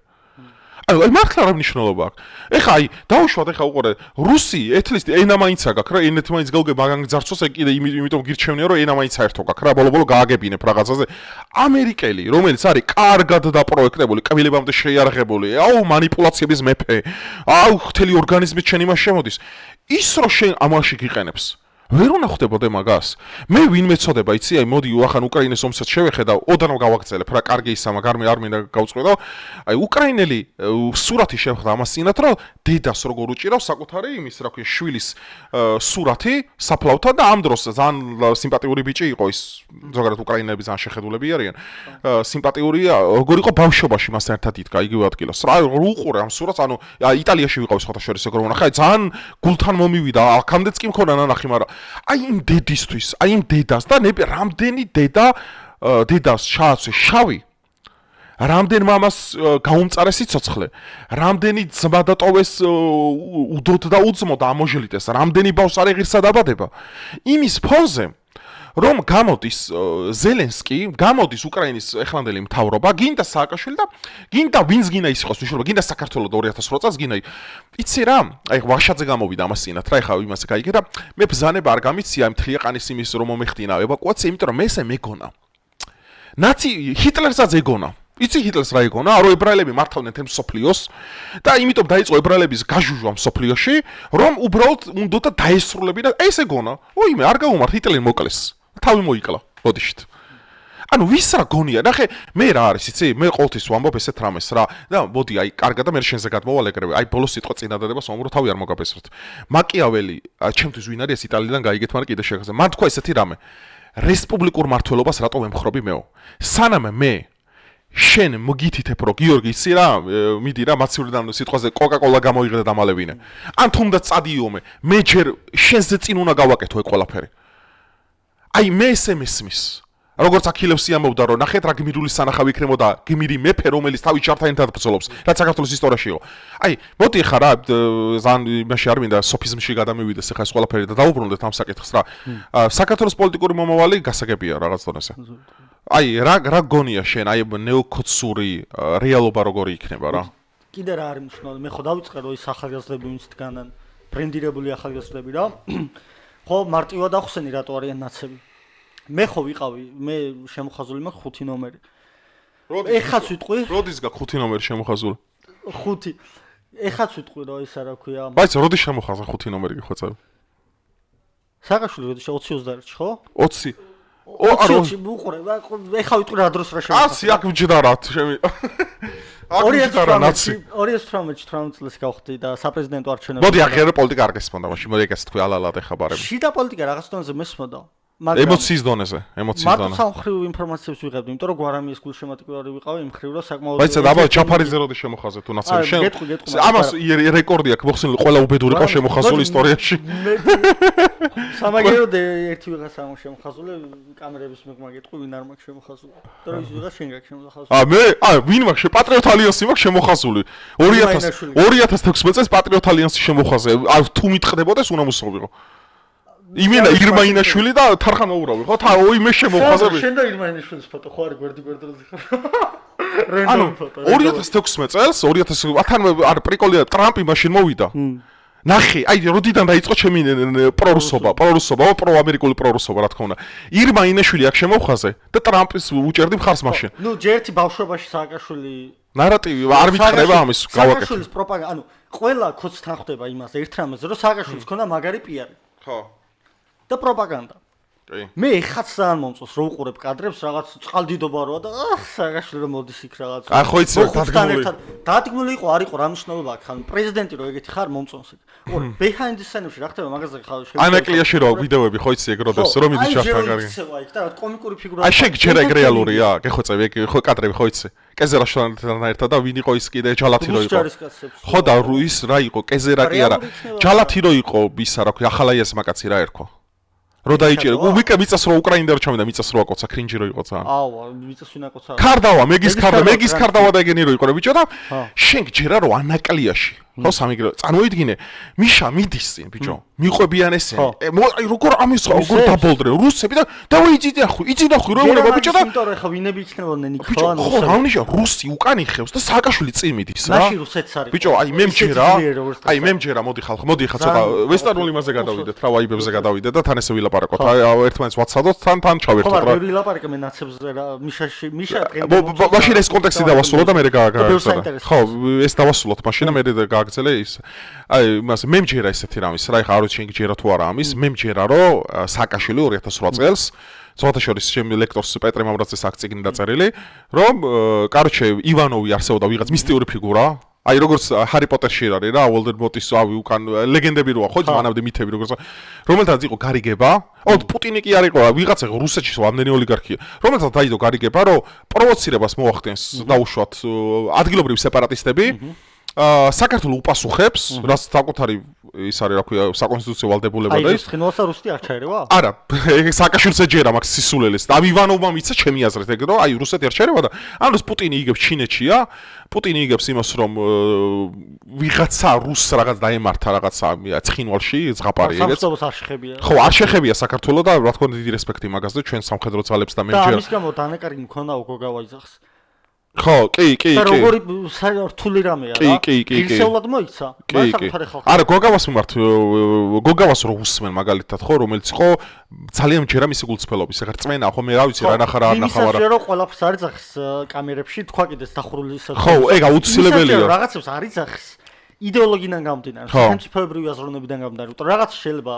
აი მართლა რა მნიშვნელობა აქვს ეხა აი დაუშვათ ეხა უყურე რუსი ეთლის ენა მაინც აქვს რა ენეთ მაინც გავგებ მაგან გძარცოს ეგ კიდე იმიტომ გირჩევნია რომ ენა მაინც საერთო გაქვს რა ბოლო გააგებინებ რაღაცაზე ამერიკელი რომელიც არის კარგად დაპროექტებული კბილებამდე შეიარაღებული აუ მანიპულაციების მეფე აუ მთელი ორგანიზმით შენ იმას შემოდის ის რო შენ ამაში გიყენებს ვერ უნდა ხდებოდე მაგას მე ვინ მეწოდება იცი აი მოდი ახან უკრაინის ომსაც შევეხედა ოდანო გავაგრძელებ რა კარგი ისამა გარმე არ მინდა გავწყვეტო აი უკრაინელი სურათი შევხედა ამას წინათ რომ დედას როგორ უჭირავს საკუთარი იმის რა ქვია შვილის სურათი საფლავთან და ამ დროს ძალიან სიმპათიური ბიჭი იყო ის ზოგადად უკრაინელები ძალიან შეხედულები არიან სიმპათიურია როგორ იყო ბავშვობაში მასთან ერთად იდგა იგივე ადგილას რა უყურე ამ სურათს ანუ იტალიაში ვიყავ სხვათა შორის როგორ უნდა ხა ძალიან გულთან მომივიდა აქამდეც კი მქონა ნანახი მაგრამ აი იმ დედისთვის, აი იმ დედას და რამდენი დედას ჩააცვე შავი, რამდენ მამას გაუმწარეს სიცოცხლე, რამდენი ძმა დატოვეს უდოდ და უძმო და ამოჟლიტეს, რამდენი ბავშვს არ ეღირსა დაბადება. იმის ფონზე რომ გამოდის ზელენსკი, გამოდის უკრაინის ეხლანდელი მთავრობა, გინდა სააკაშვილი და გინდა ვინც გინდა ის იყოს მნიშვნელობა, გინდა საქართველოს 2008 წელს გინდა. იცი რა, აი ვაშაძე გამოვიდა ამას წინათ, რა ეხა იმასე გაიგე და მე ბზანება არ გამიცია იმ თლიანყანის იმის რომ მომეხდინა ევაკუაცია, იმიტომ რომ მე ესე მეგონა. ნაცი ჰიტლერსაც ეგონა. იცი ჰიტლერს რა ეგონა, რომ ებრაელები მართავდნენ თემ სოფლიოს და იმიტომ დაიწყო ებრაელების გაჟუჟვა სოფლიოში, რომ უბრალოდ უნდა დაესრულებინა ეს ეგონა. ოიმე არ გაუმართ ჰიტლერი მოკლეს. თავი მოიკლა, ბოდიშით. ანუ ვის რა გონია? ნახე, მე რა არის, იცი? მე ყოველთვის ვამბობ ესეთ რამეს რა. და მოდი, აი, კარგად და მე შენზე გადმოვალ ეგრევე. აი, ბოლოს სიტყვა წინადადებას ვამბობ, თავი არ მოგაბესროთ. მაკიაველი, ჩემთვის ვინ არის, იტალიიდან გაიგეთ, მაგრამ კიდე შეგახსენე. მან თქვა ესეთი რამე. რესპუბლიკურ მართლობას რატო ვემხრობი მეო? სანამ მე შენ მოგითითებ რომ გიორგი იცი რა მიდი რა მაცევრიდან სიტყვაზე კოკა-კოლა გამოიღე და დამალევინე. ან თუნდაც წადიომე, მე ჯერ შენზე წინ უნდა გავაკეთო ეგ ყველაფერი. აი მე ესე მესმის. როგორც აქილევსი ამბობდა რომ ნახეთ რა გმირული სანახავი იქნებოდა გმირი მეფე რომელიც თავის ჯართან ერთად ბრძოლობს რაც საქართველოს ისტორიაში იყო. აი მოდი ხა რა ზან იმაში არ მინდა სოფიზმში გადამივიდეს ხა ეს ყველაფერი და დაუბრუნდეთ ამ საკითხს რა. საქართველოს პოლიტიკური მომავალი გასაგებია რაღაც დონეზე. აი რა გონია შენ აი ნეოკოცური რეალობა როგორი იქნება რა? კიდე რა არის მნიშვნელოვანი? მე ხო დავიწყე რომ ის ახალგაზრდები ვინც დგანან ბრენდირებული ახალგაზრდები რა. ხო მარტივად ახსენი რატო არიან ნაცები. მე ხო ვიყავი, მე შემოხაზული მაქვს 5 ნომერი. ეხაც ვიტყვი? როდის გაქვს 5 ნომერი შემოხაზული? 5. ეხაც ვიტყვი რომ ისა რა ქვია. ბაიცა როდის შემოხაზა 5 ნომერი გიხოცავ? საყაშვილი როდის 20-30-ში ხო? 20. 20-ში უყურე, ეხა ვიტყვი რა დროს რა შემოხაზა. 100 აქ ვჯდარათ, შემი. 2018-ში 18 წელს გავხდი და საპრეზიდენტო არჩევნებში. მოდი აღიარე პოლიტიკა არ გესმოდა, მაშინ მოდი ეგეც თქვი ალალად ეხა ბარები. შიდა პოლიტიკა რაღაც დონეზე მესმოდა. ემოციის დონეზე. მარტო სამხრივ ინფორმაციებს ვიღებდი, იმიტომ რომ გვარამიის გულშემატკივარი ვიყავი იმ ხრივ რომ საკმაოდ ბაიცა დაბა ჩაფარიზე როდის შემოხაზე თუ ნაცები შენ. ამას რეკორდი აქვს მოხსენილი ყველა უბედური ყავს შემოხაზული ისტორიაში. სამაგერო ერთი ვიღაცა შემოხაზული კამერების მიღმა გეტყვი ვინ არ მაქვს შემოხაზული. და ის ვიღაც შენ გაქვს შემოხაზული. ვინ მაქვს პატრიოტ ალიანსი მაქვს შემოხაზული. 2016 წელს პატრიოტ ალიანსი შემოხაზე. თუ მიტყდებოდეს უნდა მოსულიყო. იმენა ირმაინაშვილი და თარხან მოურავი ხო? მე შემოხაზები. შენ და ირმაინაშვილის ფოტო ხო არის გვერდი-გვერდზე ხარ. ანუ 2016 წელს 2010-თან არ პრიკოლია ტრამპი მაშინ მოვიდა. ნახე, აი როდიდან დაიწყო ჩემი პრორუსობა, პროამერიკული პრორუსობა რა თქმა უნდა. ირმაინაშვილი აქ შემოხაზე და ტრამპის უჭერდი მხარს მაშინ. ნუ ჯერ ერთი ბავშვობაში სააკაშვილი ნარატივი არ მითხრება ამის გავაკეთე. სააკაშვილის პროპაგანდა, ანუ ყველა ქოცთან ხვდება იმას ერთ რამაზე, რომ სააკაშვილის ქონდა მაგარი პიარი. ხო. და პროპაგანდა. კი. მე ეხაც ძალიან მომწონს რომ უყურებ კადრებს რაღაც წყალდიდობა როა და სააკაშვილი რომ მოდის იქ რაღაც. ხო იცი დადგმული იყო არ იყო რა მნიშვნელობა აქვს ხან პრეზიდენტი რო ეგეთი ხარ მომწონს ეგ. ოღონდ behind the scenes-ში რა ხდება მაგაზე ხარ შეიძლება. ანაკლიაში რო ვიდეოები ხო იცი ეგ როდებს რომ მიდის შახტა კარგი. და კომიკური ფიგურა. აი შენ ჯერა ეგ რეალურია, გეხოცები ეგ ხო კადრები ხო იცი. კეზერაშთან ერთად და ვინ იყო ის კიდე ჯალათი რო იყო. ხო და ის რა იყო კეზერა კი არა. ჯალათი რო იყო ისა რა ქვია ახალაიას მაკაცი რა ერქვა. რო დაიჭირე, მიწას რო უკრაინიდან ჩამიდა, მიწას რო აკოცა, ქრინჯი რო იყო ძალიან. მიწას ვინ აკოცა? ქარდავა, მეგის ქარდავა და ეგენი რო იყო რა ბიჭო და შენ ჯერა რო ანაკლიაში, ხო სამიგრო, წარმოიდგინე, მიშა მიდის წინ ბიჭო, მიყვებიან ესე. აი როგორ ამის როგორ დაბოლდრე რუსები და დავიძიდე ახლა, იცინახი რო ეუბნება ბიჭო და იმიტომ რომ ხა ვინები იქნებოდნენ იქ ხო ანუ ხორავნიშა რუსი უკან იხევს და სააკაშვილი წინ მიდის რა. მაშინ რუსეთს არის. ბიჭო, აი მე მჯერა, მოდი ხალხო, მოდი ხა ცოტა ვესტერნულ იმაზე გადავიდეთ, რა ვაიბებზე გადავიდეთ და თან ესე ვილაპარაკოთ. აი ერთმანეთს ვაცადოთ, თან ჩავერთოთ რა. ხო, ვერ ვილაპარაკე მე ნაცებზე რა, მიშა მაშინ ეს კონტექსტი დავასრულოთ და მე გააგზავნე. ხო, ეს დავასრულოთ მაშინ და მე გააგზელე ის. აი, იმას მე მჯერა ესეთი რამის რა, ეხა არ ვიცი შენ გჯერა თუ არა ამის, მე მჯერა რომ სააკაშვილი 2008 წელს ცოტა შორის ჩემი ლექტორს პეტრე მამრაძეს აქ წიგნი დაწერილი, რომ კაროჩე ივანოვი არსებობდა ვიღაც მისტიური ფიგურა. აი როგორც ჰარი პოტერში არის რა, ვოლდემორტის ავი უკან ლეგენდები როა, ხო, მანამდე მითები როგორც რომელთაც იყო გარიგება. პუტინი კი არ იყო, ვიღაცა რუსეთში ამდენი ოლიგარქია. რომელთაც დაიდო გარიგება, რომ პროვოცირებას მოახდენს დაუშვათ ადგილობრივი სეპარატისტები. საქართველოს უპასუხებს, რაც საკუთარი ის არის რა ქვია, საკონსტიტუციო ვალდებულება და ის ხინვალსა რუსეთი არ ჩაერევა? არა, სააკაშვილს ეჯერა მაგ სისულელეს. და ივანოვმა მიცა ჩემი აზრით ეგ რომ აი რუსეთი არ ჩაერევა და ანუ პუტინი იგებს ჩინეთშია, პუტინი იგებს იმას რომ ვიღაცა რუსს რაღაც დაემართა რაღაცა ცხინვალში, ზღაპარი ეგეც. სამხედროს არ შეხებია. ხო, არ შეხებია საქართველოს და რა თქმა უნდა დიდი რესპექტი მაგას და ჩვენ სამხედრო ძალებს და მე და ამის გამო დანაკარგი მქონდა გოგავაიძახს. ხო, კი. და როგორი რთული რამეა რა. კი. ისეულად მოიცა. არა, გოგავას მიმართ, გოგავას რო უსმენ მაგალითად ხო, რომელიც იყო ძალიან ჯერა მისი გულწრფელობის. ეხლა წმენა ხო მე რა ვიცი რა ნახა რა არ ნახა რა. იმის რომ ყველაფერს არ იძახის კამერებში, თქვა კიდე დახურული ისე. ხო, ეგ აუცილებელია. რაღაცებს არ იძახის იდეოლოგიიდან გამომდინარე, სახელმწიფოებრივი აზროვნებიდან გამომდინარე. რაღაც შეიძლება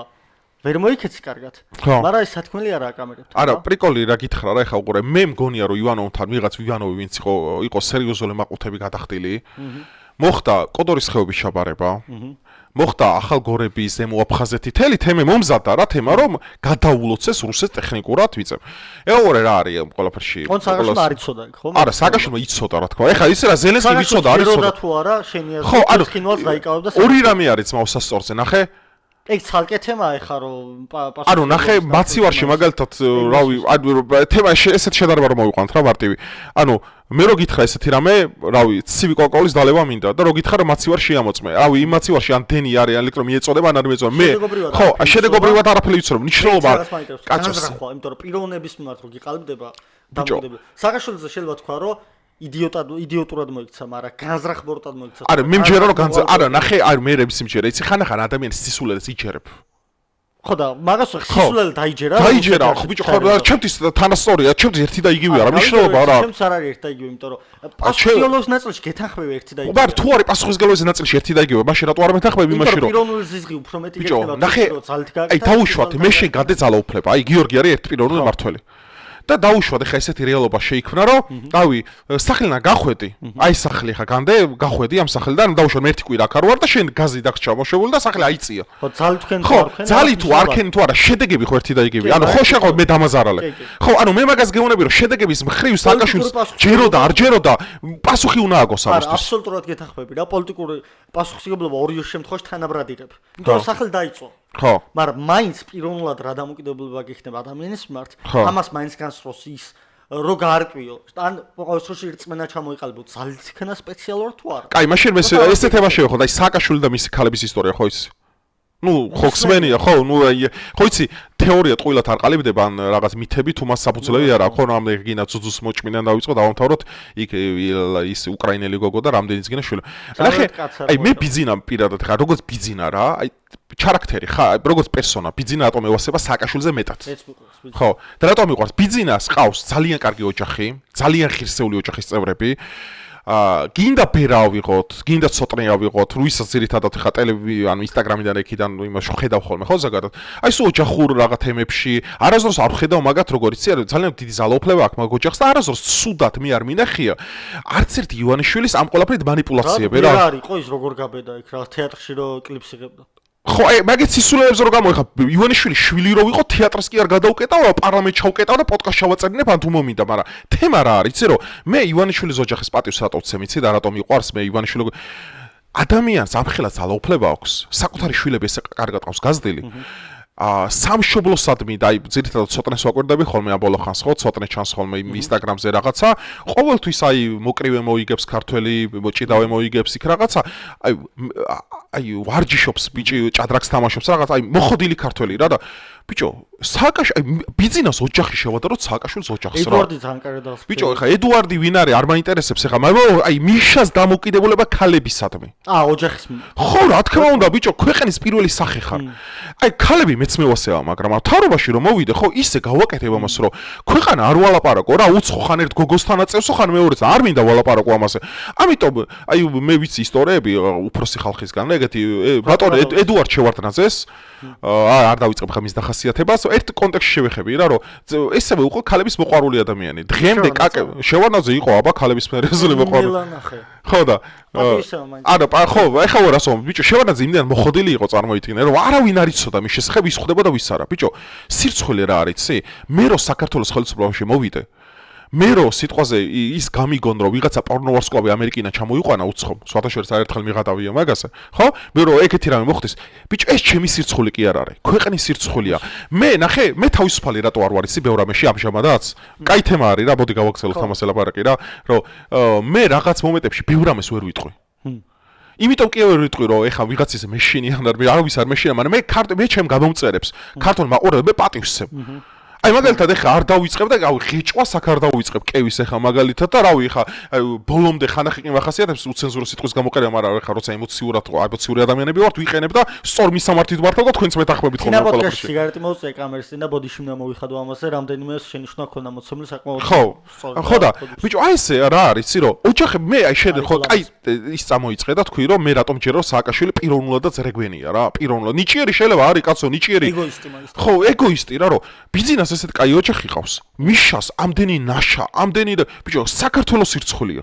ვერ მოიქეცი კარგად. ხო. მაგრამ ეს სათქმელი არაა კამერებთან. არა, პრიკოლი რა გითხრა რა ეხა უყურე, მე მგონია რომ ივანოვთან ვიღაც ივანოვი ვინც იყო სერიოზული მაყუთები გადახდილი. მოხდა კოდორის ხეობის ჩაბარება. მოხდა ახალგორების ზემო აფხაზეთი თელი თემე მომზადდა რა თემა რომ გადაულოცეს რუსეთს ტექნიკურად ვიწებ. ეყურე რა არის ამ ყველაფერში? ოღონდ სააკაშვილმა არ იცოდა იქ ხო? არა, სააკაშვილმა იცოდა რა თქმა. ეხა ისე რა ზელენსკი იცოდა არ იცოდა. თუ არა შენია ხინვალს დაიკავებდა. ორი რამე არის ძმა უსასწორზე, ნახე? ეგ ცალკე თემაა ეხა რომ ანუ ნახე მაცივარში მაგალითად რავი თემა ესეთ შედარება რომ მოვიყვანთ რა მარტივი. ანუ მე რო გითხრა ესეთი რამე, რავი, ცივი კოკოლის დალევა მინდა და რო გითხრა რომ მაცივარში ამოწმე. რავი, იმ მაცივარში ან დენი არის, ან ელექტრო მიეწოდება, ან არ მიეწოდება. მე ხო, შედეგობრივად არაფერი ვიცი რომ ნიშნულობა კაცოს, იმიტომ რომ პიროვნების მიმართ რო გიყალიბდება დამოკიდებული. სააკაშვილიძე შეიძლება თქვა რომ იდიოტურად მოიქცა, მაგრამ განზრახბორტად მოიქცა. არა, მე მჯერა რომ არა, ნახე, არა, მე რებს იმჯერა, იცი ხანახან ადამიანის სისულელეს იჯერებ. ხო და მაგას სისულელე დაიჯერა. დაიჯერა, ხო ბიჭო, ხო რა, ჩემთვის თანასწორია, ჩემთვის ერთი და იგივე არა, მნიშვნელობა არა. ჩემს არ არის ერთი და იგივე, იმიტომ რომ პასუხისმგებლობის ნაწილში გეთანხმები ერთი და იგივე. მაგრამ თუ არის პასუხისმგებლობის ნაწილში ერთი და იგივე, მაშინ რატო არ მეთანხმები იმაში რომ პიროვნული ზიზღი უფრო მეტი გექნება, ნახე, აი დაუშვათ, მე შენ გადეძალა უფლება, აი გიორგი არის ერთი პიროვნული მართველი. და დაუშვათ ეხა ესეთი რეალობა შეიქმნა რომ რავი სახლიდან გახვედი აი სახლი ეხა განდე გახვედი ამ სახლიდან დაუშვათ მე ერთი კვირა აქ არ ვარ და შენ გაზი დაგჭა მოშებული და სახლი აიწია ხო ძალი თქვენ თუ არ ხენ ძალი თუ არ ხენ თუ არა შედეგები ხო ერთი და იგივე ანუ ხო შეყო მე დამაზარალე ხო ანუ მე მაგას გეუბნები რომ შედეგების მხრივ სააკაშვილს ჯეროდა არ ჯეროდა პასუხი უნდა აგოს ამისთვის არა აბსოლუტურად გეთანხმები რა პოლიტიკური პასუხისმგებლობა ორივე შემთხვევაში თანაბრად ირებ იმიტომ რომ სახლი დაიწვა ხო მაგრამ მაინც პიროვნულად რა დამოკიდებულება გიქნება ადამიანის მიმართ ამას მაინც განსროს ის რო გაარკვიო ან ყოველ შემთხვევაში რწმენა ჩამოიყალიბოთ ძალით იქნა სპეციალურად თუ არა კაი მაშინ ესე თემა შევეხოთ აი სააკაშვილი და მისი ქალების ისტორია ხო იცი ну ხოქსმენია ხო ну ხო იცი თეორია ტყუილად არ ყალიბდება ან რაღაც მითები თუ მას საფუძვლები არა ხო რამდენი გინა ძუძუს მოჭმინან დავიწყო დავამთავროთ იქ ის უკრაინელი გოგო და რამდენიც გინა შვილი ნახე აი მე ბიძინა პირადად ხა როგორც ბიძინა რა აი ჩარაქტერი ხა როგორც პერსონა ბიძინა რატომ ევასება სააკაშვილზე მეტად ხო და რატომ მიყვარს ბიძინას ყავს ძალიან კარგი ოჯახი ძალიან ღირსეული ოჯახის წევრები გინდა ბერა ავიღოთ, გინდა ცოტნე ავიღოთ, რუისაც ძირითადად ხა ტელევიზია, ანუ ინსტაგრამიდან ეკიდან იმას ხედავ ხოლმე, ხო ზოგადად. აი სულ ოჯახურ რაღაც თემებში, არასდროს არ ხედავ მაგათ როგორ იცი, ძალიან დიდი ძალაუფლება აქვს მაგ ოჯახს და არასდროს სუდად მე არ მინახია. არც ერთი ივანიშვილის ამ ყველაფრით манипуляციები რა. რა არის, ხო ის როგორ გაბედა იქ რა თეატრში რო კლიპს იღებდა. ხო, აი მაგეთ სისულელებს რო გამოიხა, ივანიშვილი შვილი რო ვიყო, თეატრს კი არ გადაუკეტავ, პარლამენტ ჩავკეტავ და პოდკასტ ჩავაწერინა, ან თუ მომინდა, მაგრამ თემა რა არის, იცი რომ მე ივანიშვილის ოჯახის პატივს რატო ვცემ, იცი და რატომ მიყვარს მე ივანიშვილი ადამიანს ამხელა ძალაუფლება აქვს, საკუთარი შვილები ესე კარგად ყავს გაზრდილი. სამშობლოსადმი და აი ძირითადად ცოტნეს ვაკვირდები ხოლმე ამ ბოლო ხანს ხო ცოტნე ჩანს ხოლმე ინსტაგრამზე რაღაცა ყოველთვის აი მოკრივე მოიგებს ქართველი ჭიდავე მოიგებს იქ რაღაცა აი ვარჯიშობს ბიჭი ჭადრაკს თამაშობს რაღაც აი მოხოდილი ქართველი რა და ბიჭო ბიძინას ოჯახი შევადა რომ სააკაშვილის ოჯახს რა ედუარდი ძანკარე და ბიჭო ეხა ედუარდი ვინ არის არ მაინტერესებს ეხა მაგრამ აი მიშას დამოკიდებულება ქალებისადმი ოჯახის ხო რა თქმა უნდა ბიჭო ქვეყნის პირველი სახე ხარ აი ქალები მეც მევასეა მაგრამ თავრობაში რომ მოვიდე ხო ისე გავაკეთებ ამას რომ ქვეყანა არ ვალაპარაკო რა უცხო ხან ერთ გოგოსთან აწევსო ხან მეორეც არ მინდა ვალაპარაკო ამაზე ამიტომ აი მე ვიცი ისტორიები უფროსი ხალხისგან ეგეთი ბატონ ედუარდ შევარდნაძეს არ დავიწყებ ხა მის დახასიათებას ერთ კონტექსტში შევეხები რა რომ ესევე უყო ქალების მოყვარული ადამიანი დღემდე კაკე შევარდნაძე იყო აბა ქალების მერეზული მოყვარული ხო და არა ხო ეხა ვარასო ბიჭო შევარდნაძე იმდენ მოხოდილი იყო წარმოიდგინე რომ არავინ არ იცოდა მის შესახებ ის ხვდება და ვის არა ბიჭო სირცხვილი რა არის იცი მე რო საქართველოს ხელისუფლებაში მოვიდე მე რო სიტყვაზე ის გამიგონ რომ ვიღაცა პორნოვარსკვლავი ამერიკინა ჩამოიყვანა უცხო სხვადასხვა საერთოდ მიღადავია მაგასა ხო მე რო ეგეთი რამე მოხდეს ბიჭო ეს ჩემი სირცხვილი კი არ არის ქვეყნის სირცხვილია მე ნახე მე თავისუფალი რატო არ ვარ იცი ბევრ რამეში ამჟამადაც კაი თემა არის რა ბოდი გავაგზავნოთ ამას ელაპარაკი რა რომ მე რაღაც მომენტებში ბევრ რამეს ვერ ვიტყვი იმიტომ კი ვერ ვიტყვი რომ ეხა ვიღაცის მეშინიან არავის არ მეშინია მაგრამ მე ჩემ გამომწერებს ქართულ მაყურებელს მე პატივს ვცემ აი მაგალითად ეხა არ დავიწყებ და რავი ღეჭვას აქ არ დავიწყებ კევის ეხა მაგალითად და რავი ეხა ბოლომდე ხანახი კი მახასიათებს უცენზურო სიტყვის გამოყენება, მაგრამ ეხა როცა ემოციური ადამიანები ვართ ვიყენებ და სწორ მისამართით ვართავ და თქვენც მეთანხმებით ხოლმე ყველაფერში. სიგარეტი მოუწე კამერის წინ და ბოდიში უნდა მოვიხადო ამაზე, რამდენიმე შენიშვნა ქონა მოცემული საკმაოდ. ხო და ბიჭო აი ესე რა არის იცი რომ ოჯახები მე აი შენ ხო აი ის წამოიწყე და თქვი რომ მე რატომ ჯერო სააკაშვილი პიროვნულადაც რეგვენია რა პიროვნულად ნიჭიერი შეიძლება არის კაცო ნიჭიერი ხო ეგოისტი რა რომ ბიზნეს ესეთ კაი ოჯახი ყავს მიშას ამდენი ნაშა ამდენი ბიჭო საქართველოს სირცხულია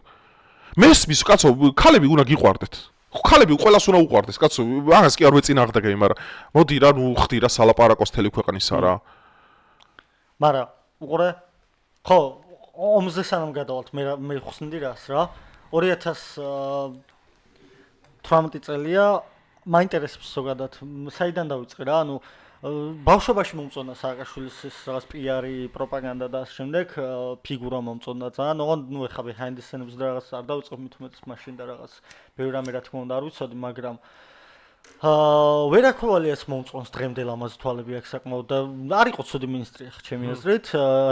მესმის კაცო ქალები უნდა გიყვარდეთ ქალები ყველას უნდა უყვარდეს კაცო ამას კი არ ვეწინააღმდეგები მაგრამ მოდი რა ნუ ხდი რა სალაპარაკოს თელი ქვეყნისა რა მაგრამ უყურე ხო ომზე სანამ გადავალთ მე ხსნდი რას რა 2018 წელია მაინტერესებს ზოგადად საიდან დავიწყე რა ანუ ბავშვობაში მომწონა სააკაშვილის რაღაც პიარი პროპაგანდა და ამ შემდეგ ფიგურა მომწონდა ძალიან ოღონდ ნუ ეხა behind the scenes და რაღაც არ დავიწყებ მით უმეტეს მაშინ და რაღაც ბევრი რამე რა თქმა უნდა არ ვიცოდი მაგრამ ვერაკოვალიას მომწონს დღემდე ლამაზი თვალები აქვს საკმაოდ და არ იყო ცუდი მინისტრი ხა ჩემი აზრით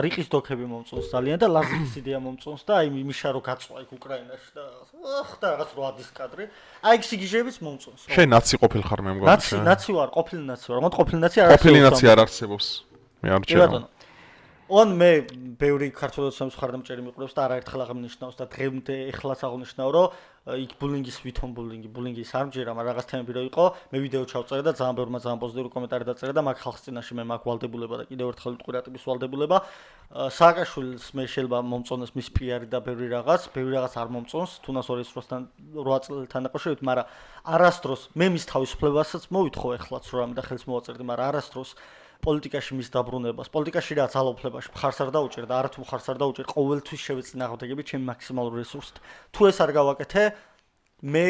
რიყის დოქები მომწონს ძალიან და ლაზიკის იდეა მომწონს და აი მიშა რო გაწვა იქ უკრაინაში და ხდა რაღაც 8 დის კადრი აი ეს სიგიჟებიც მომწონს შენ ნაცი ყოფილ ხარ მე მგონი ნაცი ვარ ყოფილი ნაცი ვარ მაგრამ ყოფილი ნაცი არ ყოფილი ნაცი არ არსებობს მე არ ჩერა on მე ბევრი ქართული ხარდამჭერი მიყურებს და არაერთხელ აღნიშნავს და დღემდე ეხლაც აღნიშნავ რომ იქ ბულინგის ვითომ ბულინგის არ მჯერა მაგრამ რაღაც თემები რო იყო მე ვიდეო ჩავწერე და ძალიან ბევრმა ძალიან პოზიტიური კომენტარი დაწერა და მაგ ხალხს წინაშე მე მაგ ვალდებულება და კიდევ ერთხელ ვიტყვი რატების ვალდებულება სააკაშვილს მე შეიძლება მომწონდეს მის პიარი და ბევრი რაღაც არ მომწონს თუნდაც 2008 წელთან დაკავშირებით მაგრამ არასდროს მე მის თავისუფლებასაც მოვითხოვ ეხლაც რომ და ხელს მოვაწერდი მაგრამ არასდროს პოლიტიკაში მის დაბრუნებას, პოლიტიკაში რა ძალაუფლებაში მხარს არ დაუჭერ და არათუ მხარს არ დაუჭერ, ყოველთვის შევეწინააღმდეგები ჩემი მაქსიმალურ რესურსით. თუ ეს არ გავაკეთე, მე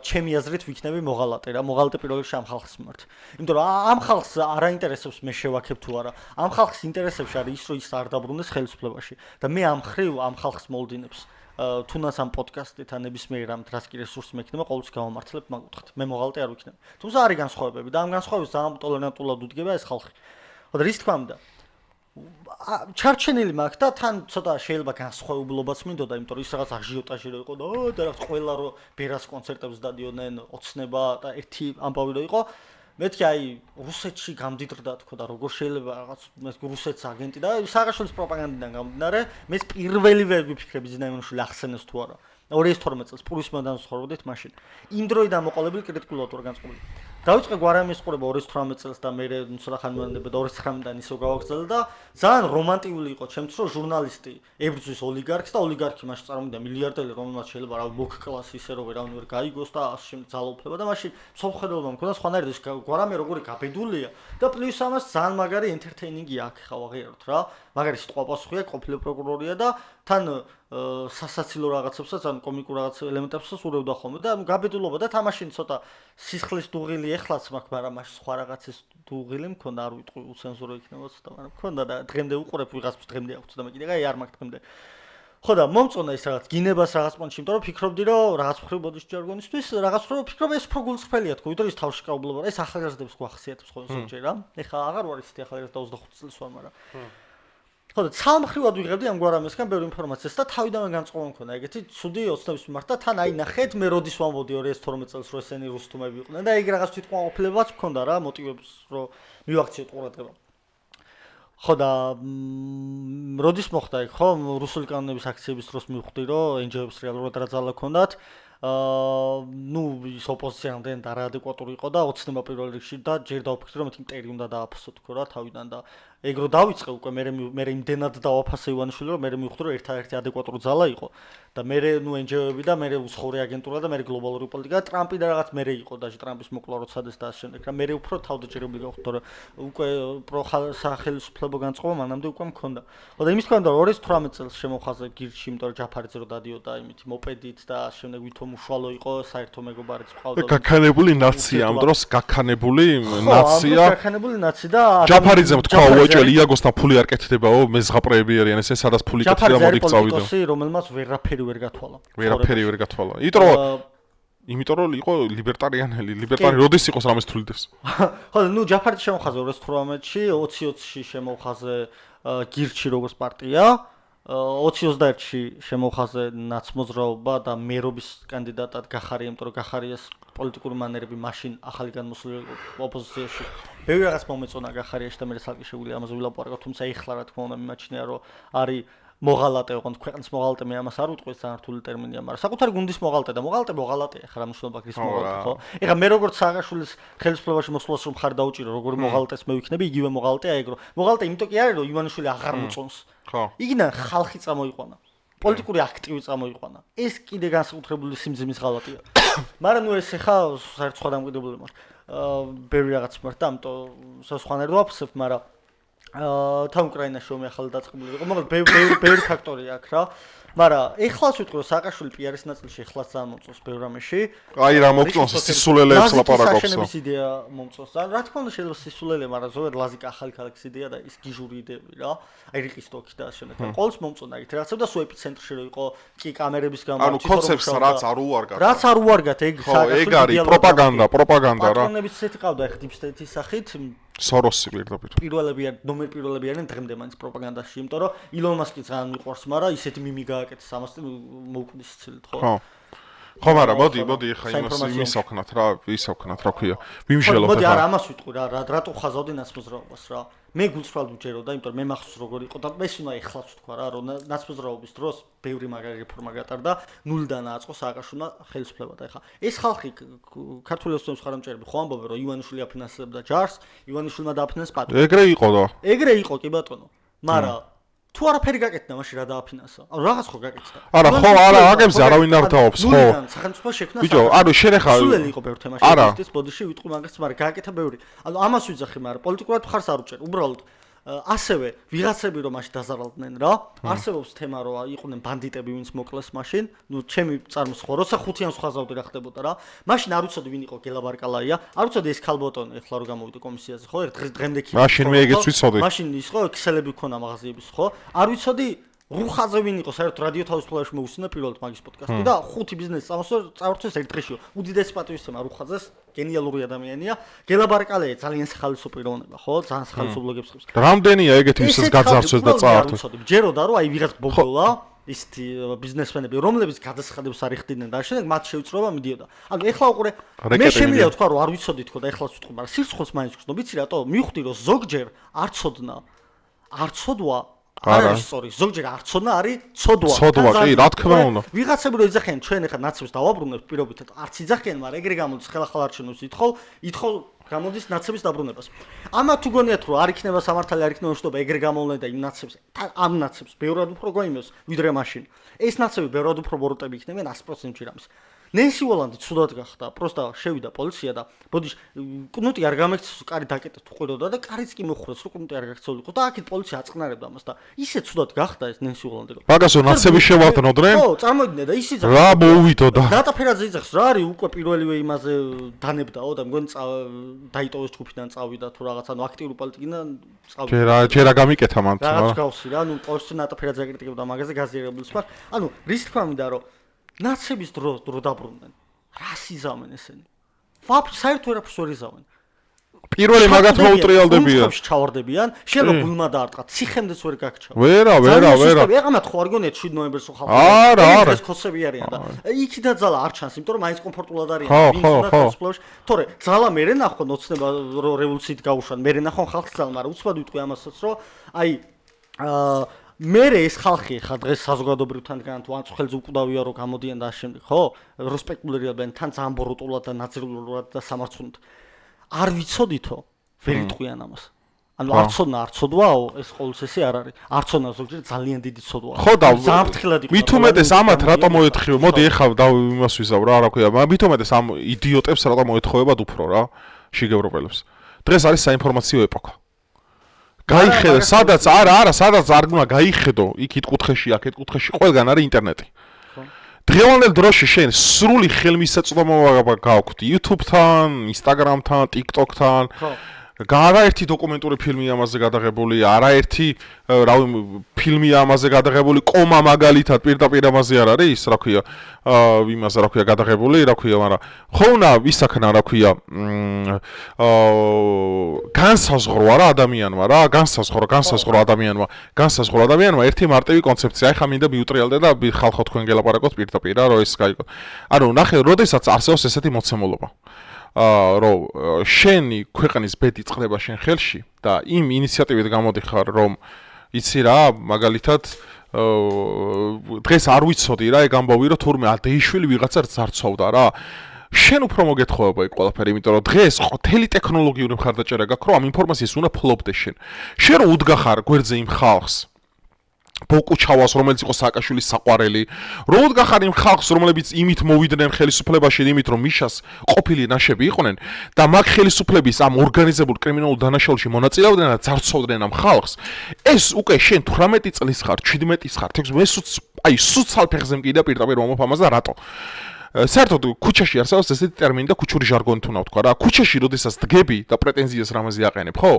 ჩემი აზრით ვიქნები მოღალატე რა, მოღალატე პირველ რიგში ამ ხალხის მიმართ. იმიტომ რომ ამ ხალხს არ აინტერესებს მე შევაქებ თუ არა. ამ ხალხის ინტერესებში არის ის, რომ ის არ დაბრუნდეს ხელისუფლებაში და მე ამ ხრივ ამ ხალხს მოლდინებს. თუნდაც ამ პოდკასტით ან ნებისმიერ რამ რაც კი რესურსი მექნება, ყოველთვის გავამართლებ მაგ კუთხით. მე მოღალატე არ ვიქნები. თუმცა არის განსხვავებები და ამ განსხვავებებს ძალიან ტოლერანტულად უდგება ეს ხალხი. ხო და რის თქმა უნდა ჩარჩენილი მაქვს და თან ცოტა შეიძლება განსხვავებულობაც მინდოდა, იმიტომ რომ ის რაღაც აჟიოტაჟი რო იყო და რაღაც ყველა რო ბერას კონცერტებს დადიოდნენ, ოცნება და ერთი ამბავი რო იყო. მეთქი აი რუსეთში გამდიდრდა თქო და როგორ შეიძლება რაღაც რუსეთის აგენტი და სააკაშვილის პროპაგანდიდან გამომდინარე მე პირველივე ვიფიქრე ბიზნესმენში ახსენეს თუ არა 2012 წელს პურისმა განსხვავდით მაშინ იმ დროიდან მოყოლებული კრიტიკულად ვარ განწყობილი დავიწყე გვარამის ყურება 2018 წელს და მე ცოტა ხანი მანდება და 2019-დან ისო გავაგრძელე და ძალიან რომანტიკული იყო ჩემთვის რომ ჟურნალისტი ებრძვის ოლიგარქს და ოლიგარქი მაშინ წარმოვიდა მილიარდელი რომელმაც შეიძლება რა მოგკლას ისე რომ ვერავინ ვერ გაიგოს და ამ ძალაუფლება და მაშინ მსოფლმხედველობა მქონდა სხვანაირად გვარამი როგორი გაბედულია და პლუს ამას ძალიან მაგარი ენტერტეინინგი აქვს ხა ვაღიაროთ რა მაგარი სიტყვა პასუხია ყოფილი პროკურორია და თან სასაცილო რაღაცებსაც ან კომიკურ რაღაც ელემენტებსაც ურევდა ხოლმე და გაბედულობა და თამაშინ ცოტა სისხლის დუღილი ეხლაც მაქვს მაგრამ მაშინ სხვა რაღაცის დუღილი მქონდა არ ვიტყვი უცენზურო იქნება ცოტა მაგრამ მქონდა და დღემდე უყურებ ვიღაცს დღემდე აქვს და მე კიდე აი არ მაქვს დღემდე ხო და მომწონა ის რაღაც გინებას რაღაც პონჩი იმიტომ რომ ფიქრობდი რომ რაღაც მხრივ ბოდიში ჯარგონისთვის რაღაც რო ფიქრობ ეს უფრო გულწრფელია თქო ვიდრე ის თავში კაუბლობა ეს ახალგაზრდებს გვახსიათებს ხოლმე ზოგჯერ რა ეხლა აღარ ვარ ისეთი ახალგაზრდა 25 წელს ვარ მაგრამ ხო და ცალმხრივად ვიღებდი ამ გვარამისგან ბევრი ინფორმაციას და თავიდანვე განწყობა მქონდა ეგეთი ცუდი ოცნების მიმართ და თან აი ნახეთ მე როდის ვამბობდი 2012 წელს რომ ესენი რუსთუმები იყვნენ და ეგ რაღაც თვითკმაყოფილებაც მქონდა რა მოტივებს რომ მივაქციოთ ყურადღება ხო და როდის მოხდა ეგ ხო რუსული კანონების აქციების დროს მივხვდი რომ NGO-ებს რეალურად რა ძალა ჰქონდათ ну ის ოპოზიციამდე არაადეკვატური იყო და ოცნება პირველ რიგში და ჯერ დავფიქრე რომ მეთქი მტერი უნდა დააფასო თქო რა თავიდან და ეგ რო დავიწყე უკვე მე იმდენად დავაფასე ივანიშვილი რომ მე მივხვდი რომ ერთადერთი ადეკვატური ძალა იყო და მე ნუ NGO-ები და მე უცხოური აგენტურა და მე გლობალური პოლიტიკა ტრამპი და რაღაც მე იყო და ტრამპის მოკლა როცადეს და ამ შემდეგ რა მე უფრო თავდაჭერებული გავხდო რომ უკვე პროხელისუფლებო განწყობა მანამდე უკვე მქონდა ხო და იმის თქმა უნდა 2018 წელს შემოხაზე გირჩი იმიტომ რომ ჯაფარიძე რო დადიოდა იმით მოპედით და ამ შემდეგ ვითომ უშუალო იყო საერთო მეგობარიც ყავდა გაქანებული ნაცია ამ დროს გაქანებული ნაცია გაქანებული ნაცი და ჯაფარიძემ თქვა უეჭველი იაგოსთან ფული არ კეთდება მეზღაპრეები არიან ესე სადაც ფული კეთდება მოდი გწავიდო ჯაფარიძე რომელმაც ვერაფერი ვერ გათვალა ვერაფერი ვერ გათვალა იმიტომ რომ იმიტომ რომ იყო ლიბერტარიანელი, ლიბერტარი როდის იყოს რამეს თulides. ხო, ნუ ჯაფარი შემოხაზე 2018-ში, 2020-ში შემოხაზე გირჩი როგორც პარტია, 2021-ში შემოხაზე ნაცმოძრაობა და მერობის კანდიდატად გახარია, იმიტომ რომ გახარიას პოლიტიკური მანერები მაშინ ახალი განმოსული ოპოზიციაში. ბევრი რაღაც მომეწონა გახარიაში და მე სალკი შეგვიძლია ამაზე ვილაპარაკო, თუმცა ეხლა რა თქმა უნდა მიმაჩნია რომ არის მოღალატე, ოღონდ ქვეყნის მოღალატე მე ამას არ უტყვი, სანართული ტერმინია, მაგრამ საკუთარი გუნდის მოღალატე და მოღალატეა, ხა რა მნიშვნელობა აქვს მოღალატე, ხო? ეხლა მე როგორც სააღაშვილის ხელისუფლებაში მოსვლას რომ ხარ დაუჭირო, როგორი მოღალატეს მე ვიქნები, იგივე მოღალატე აი ეგრო. მოღალატე იმიტომ კი არის, რომ ივანიშვილი აღარ მოწონს. ხო. იგინა ხალხი წამოიყვანა. პოლიტიკური აქტივი წამოიყვანა. ეს კიდე განსაკუთრებული სიმძიმის ღალატია. მაგრამ ნუ ეს ხა საერთოდ სხვა დამკვიდრებული მაქვს. ბევრი რაღაც მაქვს და ამიტომ სხვანაირად ვაფსებ, მაგრამ თან უკრაინაში ომი ახალი დაწყებული იყო, მაგრამ ბევრი ფაქტორი აქვს რა. მაგრამ ეხლაც ვიტყვი რომ სააკაშვილი პიარის ნაწილში ეხლაც ძალიან მომწონს ბევრ რამეში. აი რა მომწონს სისულელეებს ლაპარაკობს. საშენების იდეა მომწონს. რა თქმა უნდა შეიძლება სისულელე, მაგრამ ზოგადად ლაზიკა ახალი ქალაქის იდეა და ის გიჟური იდეები რა. აი რიყის ტოკი და ასე შემდეგ. ყოველს მომწონდა იქ რაღაცა და სულ ეპიცენტრში რო იყო კი კამერების გამო. ანუ კონცეფტს რაც არ უარგათ. რაც არ უარგათ ეგ სააკაშვილი. ეგ არის პროპაგანდა რა. პატრონების ისეთი ყავდა ეხ დიპსტეიტის სახით. სოროსი პირდაპირ. ნომერ პირველები არიან დღემდე მაინც პროპაგანდაში, იმიტომ რომ ილონ მასკი ძალიან მიყვარს, მაგრამ ისეთი მიმი გააკეთეს ამას მოუკვდის ცილით, ხო? ხო, მაგრამ მოდი ხა იმის ავქნათ რა, ვის ავქნათ რა ქვია. ვიმშელოთ ხა. მოდი არა ამას ვიტყვი რა, რატო ხაზავდი ნაცმოძრაობას რა. მე გულწრფელად ვჯეროდა, იმიტომ რომ მე მახსოვს როგორ იყო და ეს უნდა ეხლაც ვთქვა რა, რომ ნაცმოძრაობის დროს ბევრი მაგარი რეფორმა გატარდა, ნულიდან აწყო სააკაშვილმა ხელისუფლება და ეხლა ეს ხალხი ქართული ოსტომის ხარამჭერები ხო ამბობენ რომ ივანიშვილი აფინანსებდა ჯარს, ივანიშვილმა დააფინანსა პატრონი. ეგრე იყო და. ეგრე იყო კი ბატონო. მაგრამ თუ არაფერი გაკეთდა მაშინ რა დააფინანსა? ანუ რაღაც ხო გაკეთდა. არა, ხო, არა, აგებზე არავინ არ დაობს, ხო. სახელმწიფო შექმნა. ბიჭო, ანუ შენ ახლა სულელი იყო ბევრ თემაში, პოლიტიკის ბოდიში ვიტყვი მაგას, მაგრამ გააკეთა ბევრი. ანუ ამას ვიძახი, მაგრამ პოლიტიკურად ხარს არ უჭერ. უბრალოდ ასევე ვიღაცები რომ მაშინ დაზარალდნენ რა. არსებობს თემა რომ იყვნენ ბანდიტები, ვინც მოკლეს მაშინ. ნუ ჩემი წარმოს ხო, როცა ხუთიანს ხაზავდი რა ხდებოდა რა. მაშინ არ უცოდი ვინ იყო გელა ბარკალაია. არ უცოდი ეს ქალბოტონი ახლა რო გამოვიდა კომისიაზე, ხო? დღემდე კი. მაშინ მე ეგეც ვიცოდი. მაშინ ის ხო, ექსელები ქონა მაღაზიების, ხო? არ ვიცოდი რუხაზე ვინ იყო, საერთოდ რადიო თავისუფლებაში მოვუსწრე პირველად მაგის პოდკასტი და ხუთი ბიზნესი წავორთვეს ერთ დღეში. უდიდესი პატივისცემა რუხაძეს, გენიალური ადამიანია. გელა ბარკალაია ძალიან სახალისო პიროვნება, ხო? ძალიან სახალისო ბლოგებს ხებს. რამდენია ეგეთი ვისაც გაძარცვეს და წაართვეს. ჯეროდა რომ აი ვიღაც ბობოლა ისეთი ბიზნესმენები, რომლებიც გადასახადებს არ იხდიდნენ და შემდეგ მათ შეუწყრობა მიდიოდა. ანუ ეხლა უყურე მე შემიძლია ვთქვა რომ არ ვიცოდი თქო და ეხლაც ვთქვი, მაგრამ სიცოცხლეს მაინც ვქნო. ვიცი რატო? მივხვდი რომ ზოგჯერ არ ცოდვა არ არის სწორი, ზოგჯერ არ ცოდნა არის ცოდვა. ცოდვა კი, რა თქმა უნდა. ვიღაცები რო იძახიან ჩვენ ახლა ნაცებს დავაბრუნებთ პირობითად, არც იძახიან, მაგრამ ეგრე გამოდის ხელახალ არჩევნებს ითხოვ გამოდის ნაცების დაბრუნებას. ამა თუ გონიათ რომ არ იქნება სამართალი, არ იქნება უშტობა, ეგრე გამოვლენ და იმ ნაცებს, ამ ნაცებს ბევრად უფრო გვაიმევს ვიდრე მაშინ. ეს ნაცები ბევრად უფრო ბოროტები იქნებიან 100%-ში რამის. ნენსი ოლანდი ცუდად გახდა, პროსტა შევიდა პოლიცია და ბოდიში კნუტი არ გამექცეს, კარი დაკეტეთ უყუროდა და კარიც კი მოხურეს, რომ კნუტი არ გაქცეულიყო და აქეთ პოლიცია აწყნარებდა ამას და ისე ცუდად გახდა ეს ნენსი ოლანდი რომ მაგასო ნაცები შევავდნოდნენ? ხო, წარმოიდგინე და ისიც რა მოუვიდო და ნატა ფერაძე იძახს რა არის უკვე პირველივე იმაზე დანებდაო და მგონი დაიტოვეს ჯგუფიდან წავიდა თუ რაღაც ანუ აქტიური პოლიტიკიდან წავიდა. ჯერა გამიკეთა მან. რაღაც გავსი რა, ანუ ყოველთვის ნატა ფერაძე აკრიტიკებდა მაგაზე გაზიარებულს მაგ. ანუ რის თქმა მინდა რომ ნაცების დრო დაბრუნდნენ. რას იზამენ ესენი? საერთოდ ვერაფერს ვერ იზამენ. პირველი მაგათ მოუტრიალდებიან. ჩავარდებიან, შეიძლება გულმა დაარტყა, ციხემდეც ვერ გაგჩავა. ვერა. ეგამათ ხო არ გონიათ 7 ნოემბერს ხო ხალხი. არა. ეს ხოსები არიან და იქი და ძალა არ ჩანს, იმიტომ რომ მაინც კომფორტულად არიან. ხო. თორე ძალა მერე ნახონ ოცნება რომ რევოლუციით გაუშვან. მერე ნახონ ხალხს ძალა, მაგრამ უცბად ვიტყვი ამასაც რომ აი მერე ეს ხალხი ხა დღეს საზოგადოებრივთან თუ ანწუხელზე უკვდავია რომ გამოდიან და ამ შემდეგ ხო რესპექტულერებენ თან ძალიან ბოროტულად და ნაძრეულად და სამარცხვინოდ არ ვიცოდითო ვერ იტყვიან ამას ანუ არ ცოდვაო ეს ყოველთვის ესე არ არის არ ცოდნა ზოგჯერ ძალიან დიდი ცოდვაა ხო და ძალიან ფრთხილად იყო მით უმეტეს ამათ რატო მოეთხიო მოდი ეხლა იმას ვიზავ რა ქვია მით უმეტეს ამ იდიოტებს რატო მოეთხოვებად უფრო რა შიგევროპელებს დღეს არის საინფორმაციო ეპოქა გაიხედო, სადაც სადაც არ უნდა გაიხედო, იქ კუთხეში, აქეთ კუთხეში, ყველგან არის ინტერნეტი. დღევანდელ დროში შენ სრული ხელმისაწვდომობა გააქვთ YouTube-თან, Instagram-თან, TikTok-თან. არაერთი დოკუმენტური ფილმი ამაზე გადაღებული, არაერთი ფილმი ამაზე გადაღებული, კომა მაგალითად პირდაპირ ამაზე არ არის, რა ქვია, იმაზე რა ქვია გადაღებული, რა ქვია, მაგრამ ხონა ვისაქნა რა ქვია, განსაზღვრა რა ადამიანმა რა, განსაზღვრა ადამიანმა ერთი მარტივი კონცეფცია, ახლა მინდა მიუტრიალდე და ხალხო თქვენ გელაპარაკოთ პირდაპირ რა, რომ ეს გაიგო. ანუ ნახე, როდესაც არსებობს ესეთი მოცემულობა. რომ შენი ქვეყნის ბედი წყდება შენ ხელში და იმ ინიციატივით გამოდიხარ რომ იცი რა მაგალითად დღეს არ ვიცოდი რა ეგ ამბავი რომ თურმე ადეიშვილი ვიღაცა ძარცოვდა რა შენ უფრო მოგეთხოვება ეგ ყველაფერი იმიტომ რომ დღეს მთელი ტექნოლოგიური მხარდაჭერა გაქვს რომ ამ ინფორმაციას უნდა ფლობდე შენ რომ უდგახარ გვერდზე იმ ხალხს ბოკუჩავას რომელიც იყო სააკაშვილის საყვარელი რომ უდგახარ იმ ხალხს რომლებიც იმით მოვიდნენ ხელისუფლებაში იმით რომ მიშას ყოფილი ნაშები იყვნენ და მაგ ხელისუფლების ამ ორგანიზებულ კრიმინალურ დანაშაულში მონაწილეობდნენ და ძარცოვდნენ ამ ხალხს ეს უკვე შენ 18 წლის ხარ 17 ხარ 16 აი სუცალ ფეხზე მკიდა პირდაპირ მომოფამას და რატო საერთოდ ქუჩაში არსებობს ესეთი ტერმინი და ქუჩური ჟარგონით უნდა ვთქვა რა ქუჩაში როდესაც დგები და პრეტენზიას რამაზე აყენებ ხო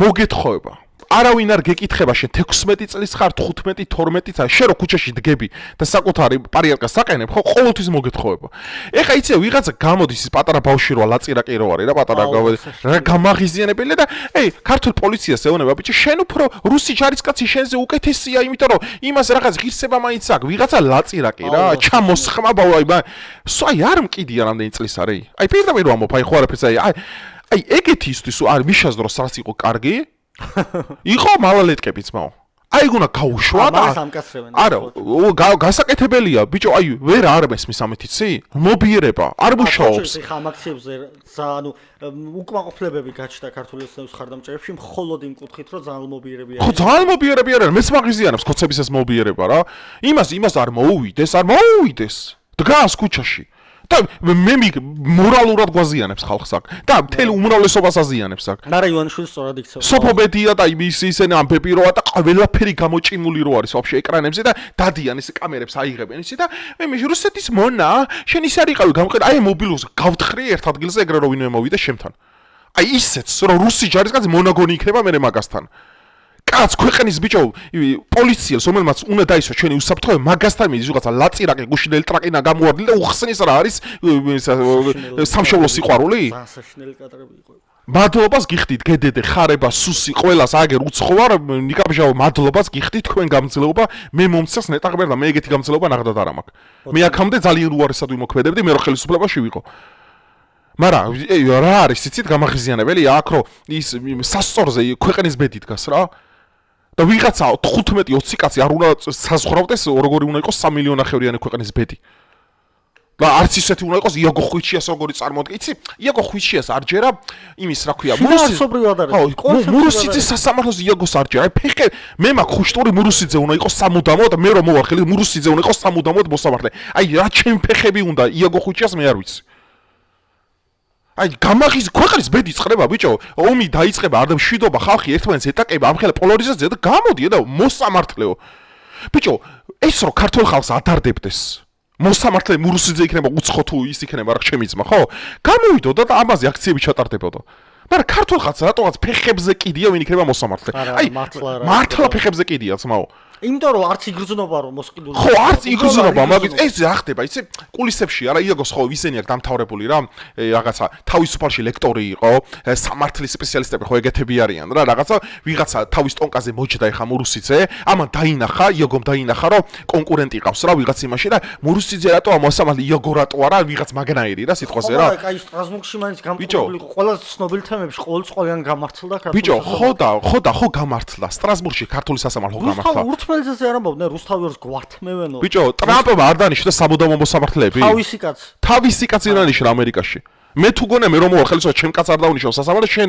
მოგეთხოვება არავინ არ გეკითხება შენ 16 წლის ხარ 15 12 წელი შენ რო ქუჩაში დგები და საკუთარი პარიარკას აყენებ ხო ყოველთვის მოგეთხოვება ეხა იცი ვიღაცა გამოდის ის პატარა ბავშვი როა ლაწირაკი რო არის რა პატარა რა გამაღიზიანებელი და ეი ქართულ პოლიციას ეუბნება ბიჭი შენ უფრო რუსი ჯარისკაცი შენზე უკეთესია იმიტომ რომ იმას რაღაც ღირსება მაინც აქვს ვიღაცა ლაწირაკი რა ჩამოსხმა ბავშვი აი არ მკიდია რამდენი წლის არის აი პირდაპირ ვამბობ აი ხო არაფერს აი ეგეთი ისთვის არ მიშას დროს რაც იყო კარგი იყო მალალეტკებიც მაო აი გუნა გაუშვა და არა გასაკეთებელია ბიჭო აი ვერ არ მესმის ამეთიცი მობიერება არ მუშაობს ხა ამ აქციებზე ანუ უკმაყოფილებები გაჩნდა ქართული ოცნების ხარდამჭერებში მხოლოდ იმ კუთხით რომ ძალმობიერები ხო ძალმობიერები არიან მეც მაგიზიანებს ხოცების ეს მობიერება რა იმას არ მოუვიდეს დგას ქუჩაში და მე მორალურად გვაზიანებს ხალხს აქ და მთელი უმრავლესობას აზიანებს აქ. მარა ივანიშვილის სწორად იქცევა. სოფობედია და ისინი ამბები როა და ყველაფერი გამოჭიმული რო არის ვაფშე ეკრანებზე და დადიან ეს კამერებს აიღებენ ისე და მე რუსეთის მონა შენ ის არ იყავი გამყიდე აი მობილურს გავთხრი ერთ ადგილზე ეგრე რო ვინმე მოვიდა შემთან. აი ისეც რომ რუსი ჯარისკაცი მონაგონი იქნება მე მაგასთან. კაც ქვეყნის ბიჭო პოლიციელს რომელმაც უნდა დაისვა ჩვენი უსაფრთხოება მაგასთან მიდის ვიღაცა ლაწირაკი გუშინელი ტრაკინა გამოარდილი და უხსნის რა არის სამშობლო სიყვარული სასაშნელი კადრები იყო მადლობას გიხდით გედედე ხარება სუსი ყველას აგერ უცხოარ ნიკაბჟაო მადლობას გიხდით თქვენ გამძლეობა მე მომცეს ნეტაღბერ და მე ეგეთი გამძლეობა ნახდათ არ მაქვს მე აქამდე ძალიან უარესად ვიმოქმედებდი მე რო ხელისუფლებაში ვიყო მაგრამ რა არის იცით გამაღიზიანებელი აქ რო ის სასწორზე ქვეყნის ბედი დგას რა და ვიღაცა 15-20 კაცი არ უნდა საზღვრავდეს როგორი უნდა იყოს 3 მილიონახევრიანი ქვეყნის ბედი. და არც ისეთი უნდა იყოს იაგო ხვიჩიას როგორი წარმოდგა. იცი, იაგო ხვიჩიას არ ჯერა იმის რა ქვია, მურუსიძის სასამართლოს იაგოს არ ჯერა. აი ფეხე მე მაქვს ხუშტური მურუსიძე უნდა იყოს სამუდამოდ და მე რომ მოვარხელი მურუსიძე უნდა იყოს სამუდამოდ მოსამართლე. აი რა ჩემი ფეხები უნდა იაგო ხვიჩიას მე არ ვიცი. აი გამაღიზ ქვეყნის ბედი წყდება ბიჭო ომი დაიწყება არ და მშვიდობა ხალხი ერთმანეთს ეტაკება ამ ხელა პოლარიზაცია და გამოდი და მოსამართლეო ბიჭო ეს რო ქართულ ხალხს ადარდებდეს მოსამართლე მურუსიძე იქნება უცხო თუ ის იქნება რა ჩემი ძმა ხო გამოვიდოდა და ამაზე აქციები ჩატარდებოდა მაგრამ ქართულ ხალხს რატომაც ფეხებზე კიდია ვინ იქნება მოსამართლე აი მართლა ფეხებზე კიდია ძმაო იმიტომ რომ არც იგრძნობა რომ მოსყიდული ხო არც იგრძნობა მაგით ეს რა ხდება იცი კულისებში არა იაგოს ხო ისინი აქ დამთავრებული რა რაღაცა თავისუფალში ლექტორი იყო სამართლის სპეციალისტები ხო ეგეთები არიან რა რაღაცა ვიღაცა თავის ტონკაზე მოჭდა ეხა მურუსიძე ამან დაინახა იაგომ დაინახა რომ კონკურენტი ყავს რა ვიღაც იმაში და მურუსიძე რატოა მოსამართლე იაგო რატო არა ვიღაც მაგნაირი რა სიტყვაზე რა აი სტრასბურგში მაინც გამწვეული იყო ყველა ცნობილ თემებში ყოველწლიან გამართლდა ქართული ბიჭო ხო გამართლა სტრასბურგში ქართული სასამართლო გამართლა ელზაზე არ ამბობდნენ რუსთავიორს გვართმევენო ბიჭო ტრამპმა არ დანიშნა სამუდამო მოსამართლეები თავისი კაცი დანიშნა ამერიკაში მე თუ გონე მე რომ მოვალ ხელისუფლება ჩემ კაც არ დაუნიშნავ სასამართლო შენ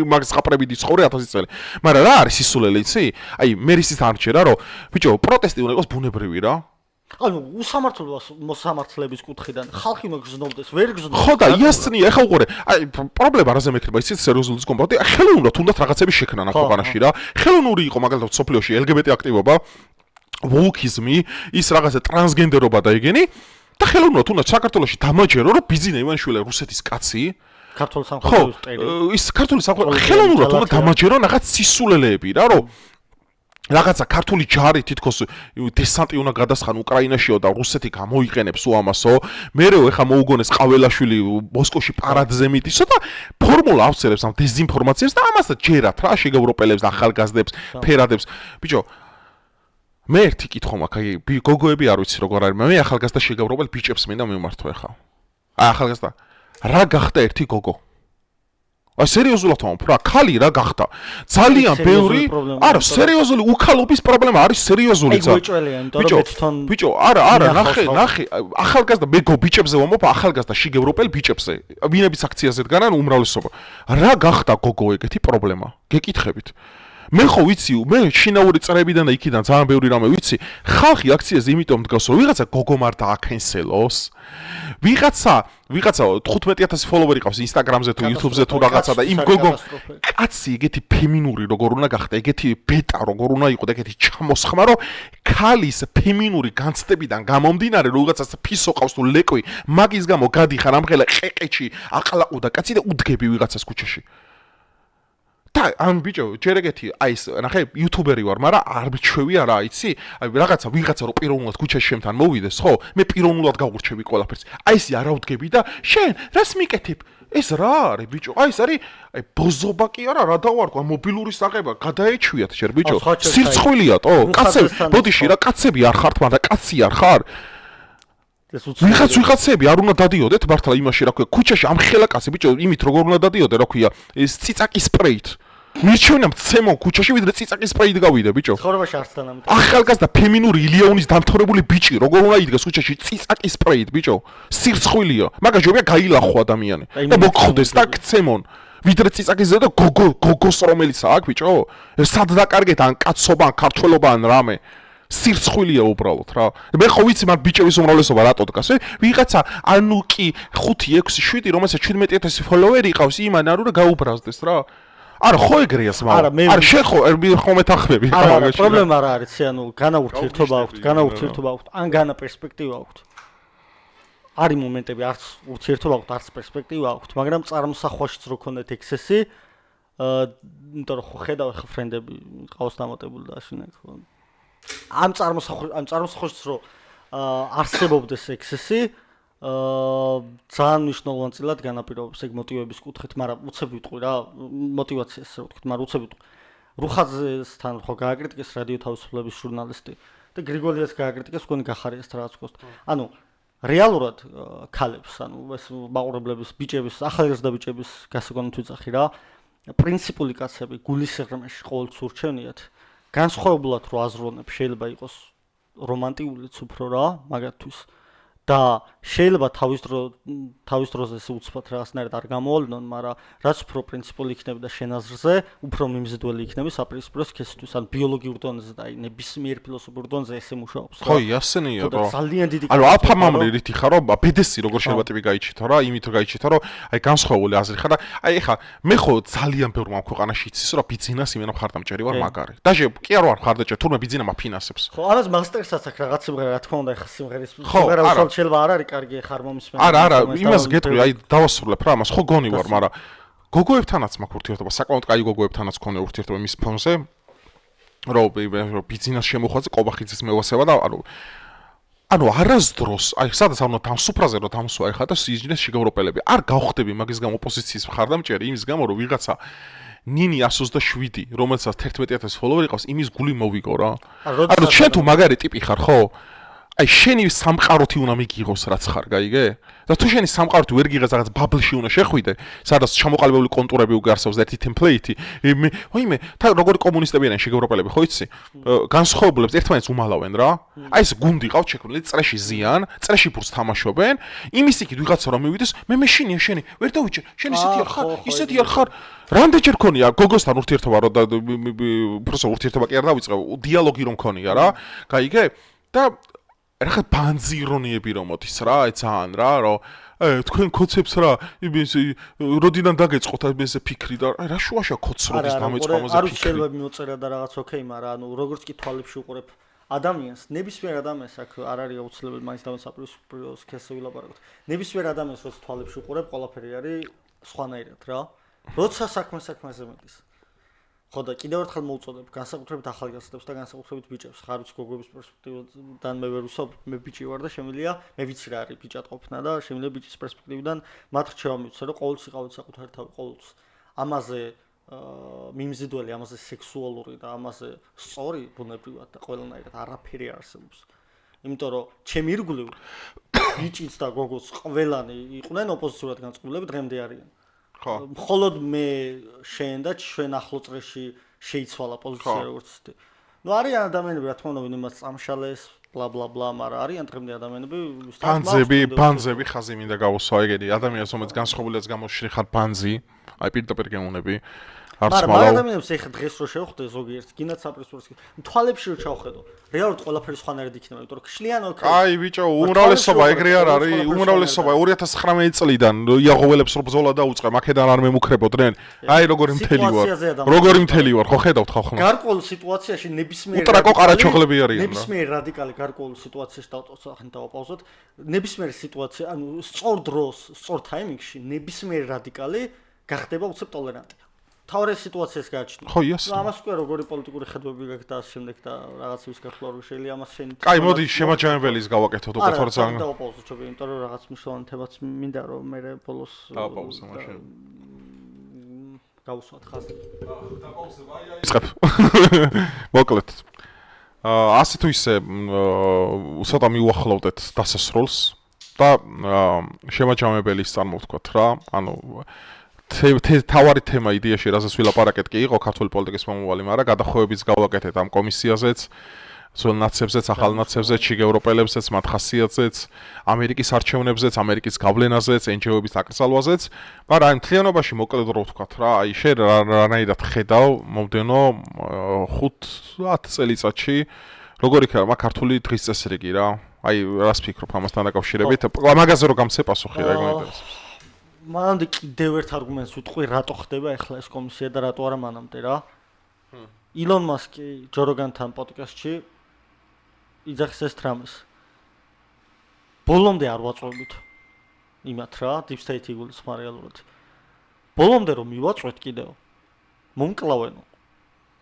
მაგის ხაპრები ცხოვრე 1000 წელი მაგრამ რა არის სისულელი იცი აი მერისის არჩერა რომ ბიჭო პროტესტი უნდა იყოს ბუნებრივი რა ანუ უსამართლოს მოსამართლების კუთხიდან ხალხი მოგზნობდეს ვერ გზნობს ხო და იასწნია ეხა უყურე აი პრობლემა რაზე მექნება იცით სერიოზული კომპონენტი ხელოვნურად თუნდაც რაღაცები შექმნა ამ ქვეყანაში რა ხელოვნური იყო მაგალითად სოფლიოში LGBT აქტივობა ვოლკიზმი ის რაღაცა ტრანსგენდერობა და იგენი და ხელოვნურად თუნდაც საქართველოში დამაჯერო რომ ბიზინა ივანიშვილი რუსეთის კაცი ქართული სამხედროს ტერი. ის ქართული სამხედრო ხელოვნურად უნდა დამაჯერონ რაღაც სისულელეები რა, რომ რაღაცა ქართული ჯარი თითქოს დესანტი უნდა გადასხან უკრაინაშიო და რუსეთი გამოიყენებს უამასო. მერეო ეხა მოუგონეს ყაველაშვილი მოსკოვში პარადზე მიტის და ფორმულა ავსერებს ამ დეზინფორმაციას და ამასაც ჯერათ რა შეგევროპელებს, ახალგაზრდებს, ფერადებს. ბიჭო მე ერთი კითხვა მაქვს, აი გოგოები არ ვიცი როგორ არის, მე ახალგაზრდა შეგევროპელ ბიჭებს მინდა მივმართო ეხა. აი ახალგაზრდა რა გახდა ერთი გოგო? აი სერიოზულად ვამბობ რა, ქალი რა გახდა? ძალიან ბევრი, არა, სერიოზული უქალობის პრობლემა არის სერიოზული ცა. ბიჭო, არა, ნახე, ახალგაზრდა მეგო ბიჭებზე ვამბობ, ახალგაზრდა შიგევროპელ ბიჭებზე. ვინების აქციაზე დგანან უმრავლესობა. რა გახდა გოგო ეგეთი პრობლემა? გეკითხებით. მე ხო ვიცი, მე შინაური წრეებიდან და იქიდან ძალიან ბევრი რამე ვიცი. ხალხი აქციაზე იმიტომ დგას, რომ ვიღაცა გოგომ არ დააქენსელოს. ვიღაცა 15000 ფოლოვერი ყავს Instagram-ზე თუ YouTube-ზე თუ რაღაცა და იმ გოგომ კაცი ეგეთი ფემინური როგორ უნდა გახდა, ეგეთი ბეტა როგორ უნდა იყო და ეგეთი ჩამოსხმა, რომ ქალის ფემინური განცდებიდან გამომდინარე, რომ ვიღაცას ფისო ყავს თუ ლეკვი, მაგის გამო გადიხარ ამხელა ყეყეჩი, აყლაყუდა კაცი და უდგები ვიღაცას ქუჩაში. და ამ ბიჭო, ჯერ ეგეთი, აი ეს, ნახე, იუთუბერი ვარ, მაგრამ არ მჩვევი არა, იცი? აი ვიღაცა რო პიროვნულად ქუჩაში შემთან მოვიდეს, ხო? მე პიროვნულად გავურჩევი ყველაფერს. აი ეს არა უდგები და შენ რას მიკეთებ? ეს რა არის, ბიჭო? აი ეს არის, აი ბოზობა კი არა, რა დავარქვა, მობილური საღება, გადაეჩვიათ შენ, ბიჭო. სირცხვილიათო? კაცები, ბოდიში რა, კაცები არ ხართ, მაგრამ კაცი არ ხარ? ვიღაცები არ უნდა დადიოდეთ მართლა იმაში რა ქვია ქუჩაში ამ ხელა კაცი ბიჭო იმით როგორ უნდა დადიოდე რა ქვია ეს ციცაკის სპრეით მირჩევნა მცემო ქუჩაში ვიდრე ციცაკის სპრეით გავიდე ბიჭო ცხოვრებაში არც თანამედროვე ახალგაზრდა ფემინური ილიონის დამთავრებული ბიჭი როგორ უნდა იდგეს ქუჩაში ციცაკის სპრეით ბიჭო სირცხვილია მაგაჟობია გაილახო ადამიანი და მოგხვდეს და ქცემონ ვიდრე ციცაკისზე და გოგოს რომელიც აქვს ბიჭო სად დაკარგეთ ან კაცობა ან ქართველობა ან რამე სირცხვილია უბრალოდ რა. მე ხო ვიცი მაგ ბიჭების უმრავლესობა რატო დგას. ვიღაცა ანუ კი 5, 6, 7, რომელსაც 17000 ფოლოვერი ყავს, იმან არ უნდა გაუბრაზდეს რა. არა, ხო ეგრეა სმა. არა, შენ ხო მეთანხმები რა მაგაში. პრობლემა რა არის, ანუ განაურთიერთობა აქვს, ან განა პერსპექტივა აქვს. არის მომენტები, არც ურთიერთობა აქვს, არც პერსპექტივა აქვს, მაგრამ წარმოსახვაშიც რო ქონდეთ ექსესი, იმიტომ რომ ხო ხედავ ხა ფრენდები ყავს დამატებული და შენ ხო ამ წარმოსახვაშიც რო არსებობდეს ექსესი, ძალიან მნიშვნელოვანწილად განაპირობებს ეგ მოტივების კუთხით, მაგრამ უცებ ვიტყვი რა, მოტივაციას რო ვთქვით, მაგრამ უცებ ვიტყვი. რუხაძესთან ხო გააკრიტიკეს რადიო თავისუფლების ჟურნალისტი და გრიგოლიას გააკრიტიკეს თქვენი გახარიას რაღაც კოსტ. ანუ რეალურად ქალებს, ანუ ეს მაყურებლების, ბიჭების, ახალგაზრდა ბიჭების გასაგონად ვიძახი რა, პრინციპული კაცები გულისიღრმეში ყოველთვის ურჩევნიათ. განსხვავებულად რო აზროვნებ, შეიძლება იყოს რომანტიულიც უფრო რა, მაგათთვის და შეიძლება თავის დროზე უცბად რაღაცნაირად არ გამოვლინონ, მაგრამ რაც უფრო პრინციპული იქნება და შენ აზრზე, უფრო მიმზიდველი იქნება საპრინციპო სქესისთვის, ან ბიოლოგიურ დონეზე და აი ნებისმიერ ფილოსოფიურ დონეზე ესე მუშაობს. ხო, ასენია რა. ძალიან დიდი ანუ აფამამრი რითი ხარ, რომ ბედესი როგორ შეიძლება ტიპი გაიჩითო რა, იმით რომ გაიჩითო, რომ აი განსხვავებული აზრი ხარ და აი ეხა მე ხო ძალიან ბევრ მაგ ქვეყანაში იცის, რომ ბიზნეს იმენა მხარდამჭერი ვარ მაგარი. დაჟე კი არ ვარ მხარდაჭერი, თურმე ბიზნესმა მაფინანსებს. ხო, ამას მასტერსაც აქვს რაღაც სიმღერა, რა თქმა უნდა, ეხა სიმღერის სიმღერა უბრალოდ შეიძლება არ არის კარგი ხარ მომისმენელი. არა, იმას გეტყვი, აი დავასრულებ რა, ამას ხო გონი ვარ, მაგრამ გოგოებთანაც მაქვს ურთიერთობა, საკმაოდ კაი გოგოებთანაც მქონდა ურთიერთობა მის ფონზე. რომ ბიზნეს შემოხვაზე ყობახიძის მევასება და ანუ არასდროს, აი სადაც არ უნდა დამსუფრაზე რომ დამსვა ეხა და სიჯნეს შეგევროპელები. არ გავხდები მაგის გამო ოპოზიციის მხარდამჭერი, იმის გამო რომ ვიღაცა ნინი 127, რომელსაც 11000 ფოლოვერი ყავს, იმის გული მოვიგო რა. ანუ შენ თუ მაგარი ტიპი ხარ, ხო? აი შენი სამყაროთი უნდა მიგიღოს რაც ხარ, გაიგე? და თუ შენი სამყაროთი ვერ გიღეს რაღაც ბაბლში უნდა შეხვიდე, სადაც ჩამოყალიბებული კონტურები უგარსავს და ერთი ტემპლეიტი. ვაიმე, თა როგორი კომუნისტები არიან შეგევროპელები, ხო იცი? განსხვავებულებს ერთმანეთს უმალავენ რა. აი ეს გუნდი ყავთ შექმნილი, წრეში ზიან, წრეში ფურს თამაშობენ. იმის იქით ვიღაცა რომ მივიდეს, მე შენია შენი, ვერ დავიჭერ, შენ ისეთი არ ხარ. რამდენჯერ ქონია გოგოსთან ურთიერთობა რომ და უბრალოდ ურთიერთობა კი არ დავიწყე, დიალოგი რომ ქონია რა. გაიგე? და რა ბანძირონიები რომ მოდის რა, ძალიან რა, რომ თქვენ კოცებს რა, იმის როდიდან დაგეწყოთ ეს ფიქრი და რა შუაშია კოცრობის დამეწყვა ამაზე ფიქრი. არ შეიძლება მიოწერა და რაღაც ოკეი, მაგრამ ანუ როგორც კი თვალებში უყურებ ადამიანს, ნებისმიერ ადამიანს აქ არ არის აუცილებელი მაინც და საპრინციპო სქესზე ვილაპარაკოთ. ნებისმიერ ადამიანს როცა თვალებში უყურებ, ყველაფერი არის სხვანაირად რა. როცა საქმეზე მეტის. ხო და კიდევ ერთხელ მოვუწოდებ განსაკუთრებით ახალგაზრდებს და განსაკუთრებით ბიჭებს. ხარ ვიცი გოგოების პერსპექტივიდან მე ვერ ვსვამ, მე ბიჭი ვარ და შემიძლია მე ვიცი რა არის ბიჭად ყოფნა და შემიძლია ბიჭის პერსპექტივიდან მათ რჩევა მივცე რომ ყოველთვის იყავით საკუთარი თავი ყოველთვის. ამაზე მიმზიდველი, ამაზე სექსუალური და ამაზე სწორი ბუნებრივად და ყველანაირად არაფერი არსებობს. იმიტომ რომ ჩემი ირგვლივ ბიჭიც და გოგოც ყველანი იყვნენ ოპოზიციურად განწყობილები დღემდე არიან. მხოლოდ მე შენ და ჩვენ ახლო წრეში შეიცვალა პოზიცია როგორც ვთქვი. ნუ არიან ადამიანები რა თქმა უნდა ვინმეს წამშალეს ბლა ბლა ბლა, მაგრამ არიან დღემდე ადამიანები ბანძები ხაზი მინდა გავუსვა ეგეთი ადამიანს რომელიც განსხვავებულად გამოშრიხარ ბანძი აი პირდაპირ გეუნები მაგრამ ადამიანებს ეხა დღეს რო შევხვდე ზოგიერთ გინდათ საპრესპორტში თვალებში რო ჩავხედო რეალურად ყველაფერი სხვანაირად იქნება იმიტომ რომ ქშლიან ოქრო აი ბიჭო უმრავლესობა ეგრე არ არის უმრავლესობა 2019 წლიდან იაღოველებს რო ბრძოლა დაუწყე მაქედან არ მემუქრებოდნენ აი როგორი მთელი ვარ ხო ხედავთ ხალხმა გარკვეულ სიტუაციაში ნებისმიერ უტრაკო ყარაჩოხლები არიან ნებისმიერ რადიკალი გარკვეულ სიტუაციაში დავაპაუზოთ ნებისმიერ სიტუაცია ანუ სწორ დროს სწორ ტაიმინგში ნებისმიერ რადიკალი გახდება უცებ ტოლერანტი თავრე სიტუაციას გააჩნია. ხო, იას. ამას უკვე როგორი პოლიტიკური ხედვები გაქვს და შემდეგ და რაღაცების გახლა რო შეიძლება ამას შენ. კაი, მოდი შემაჯამებელის გავაკეთოთ უკვე თორე ძალიან. არა, დავაპაუზოთ ჩობი, იმიტომ რომ რაღაც მნიშვნელოვანი თემაც მინდა რომ მე ბოლოს დავაპაუზო მაშინ. გავუსვათ ხაზი. დაპაუზებ აი. ისყებ. მოკლედ. ასე თუ ისე ცოტა მიუახლოვდეთ დასასრულს და შემაჯამებელის წარმოვთქვათ რა, ანუ თავარი თემა იდეაში რაზეც ვილაპარაკეთ კი იყო ქართული პოლიტიკის მომავალი, მაგრამ გადახვევებიც გავაკეთეთ ამ კომისიაზეც, ძველ ნაცებზეც, ახალ ნაცებზეც, შიგ ევროპელებზეც, მათ ხასიათზეც, ამერიკის არჩევნებზეც, ამერიკის გავლენაზეც, NGO-ების აკრძალვაზეც, მაგრამ აი მთლიანობაში მოკლედ რო ვთქვათ რა, აი შენ რანაირად ხედავ მომდენო 5-10 წელიწადში როგორ იქნება ქართული დღის წესრიგი რა? აი რას ფიქრობ ამასთან დაკავშირებით? მაგაზე რო გამცე პასუხი რა გვინტერესებს? მანამდე კიდევ ერთ არგუმენტს ვიტყვი, რატო ხდება ახლა ეს კომისია და რატო არა მანამდე რა. ილონ მასკი ჯო როგანთან პოდკასტში იძახის ეს თრამეს. ბოლომდე არ ვაწვევით იმათ რა, Deep State იგულის რეალურად. ბოლომდე რომ მივაწვეთ კიდევ. მომკლავენო.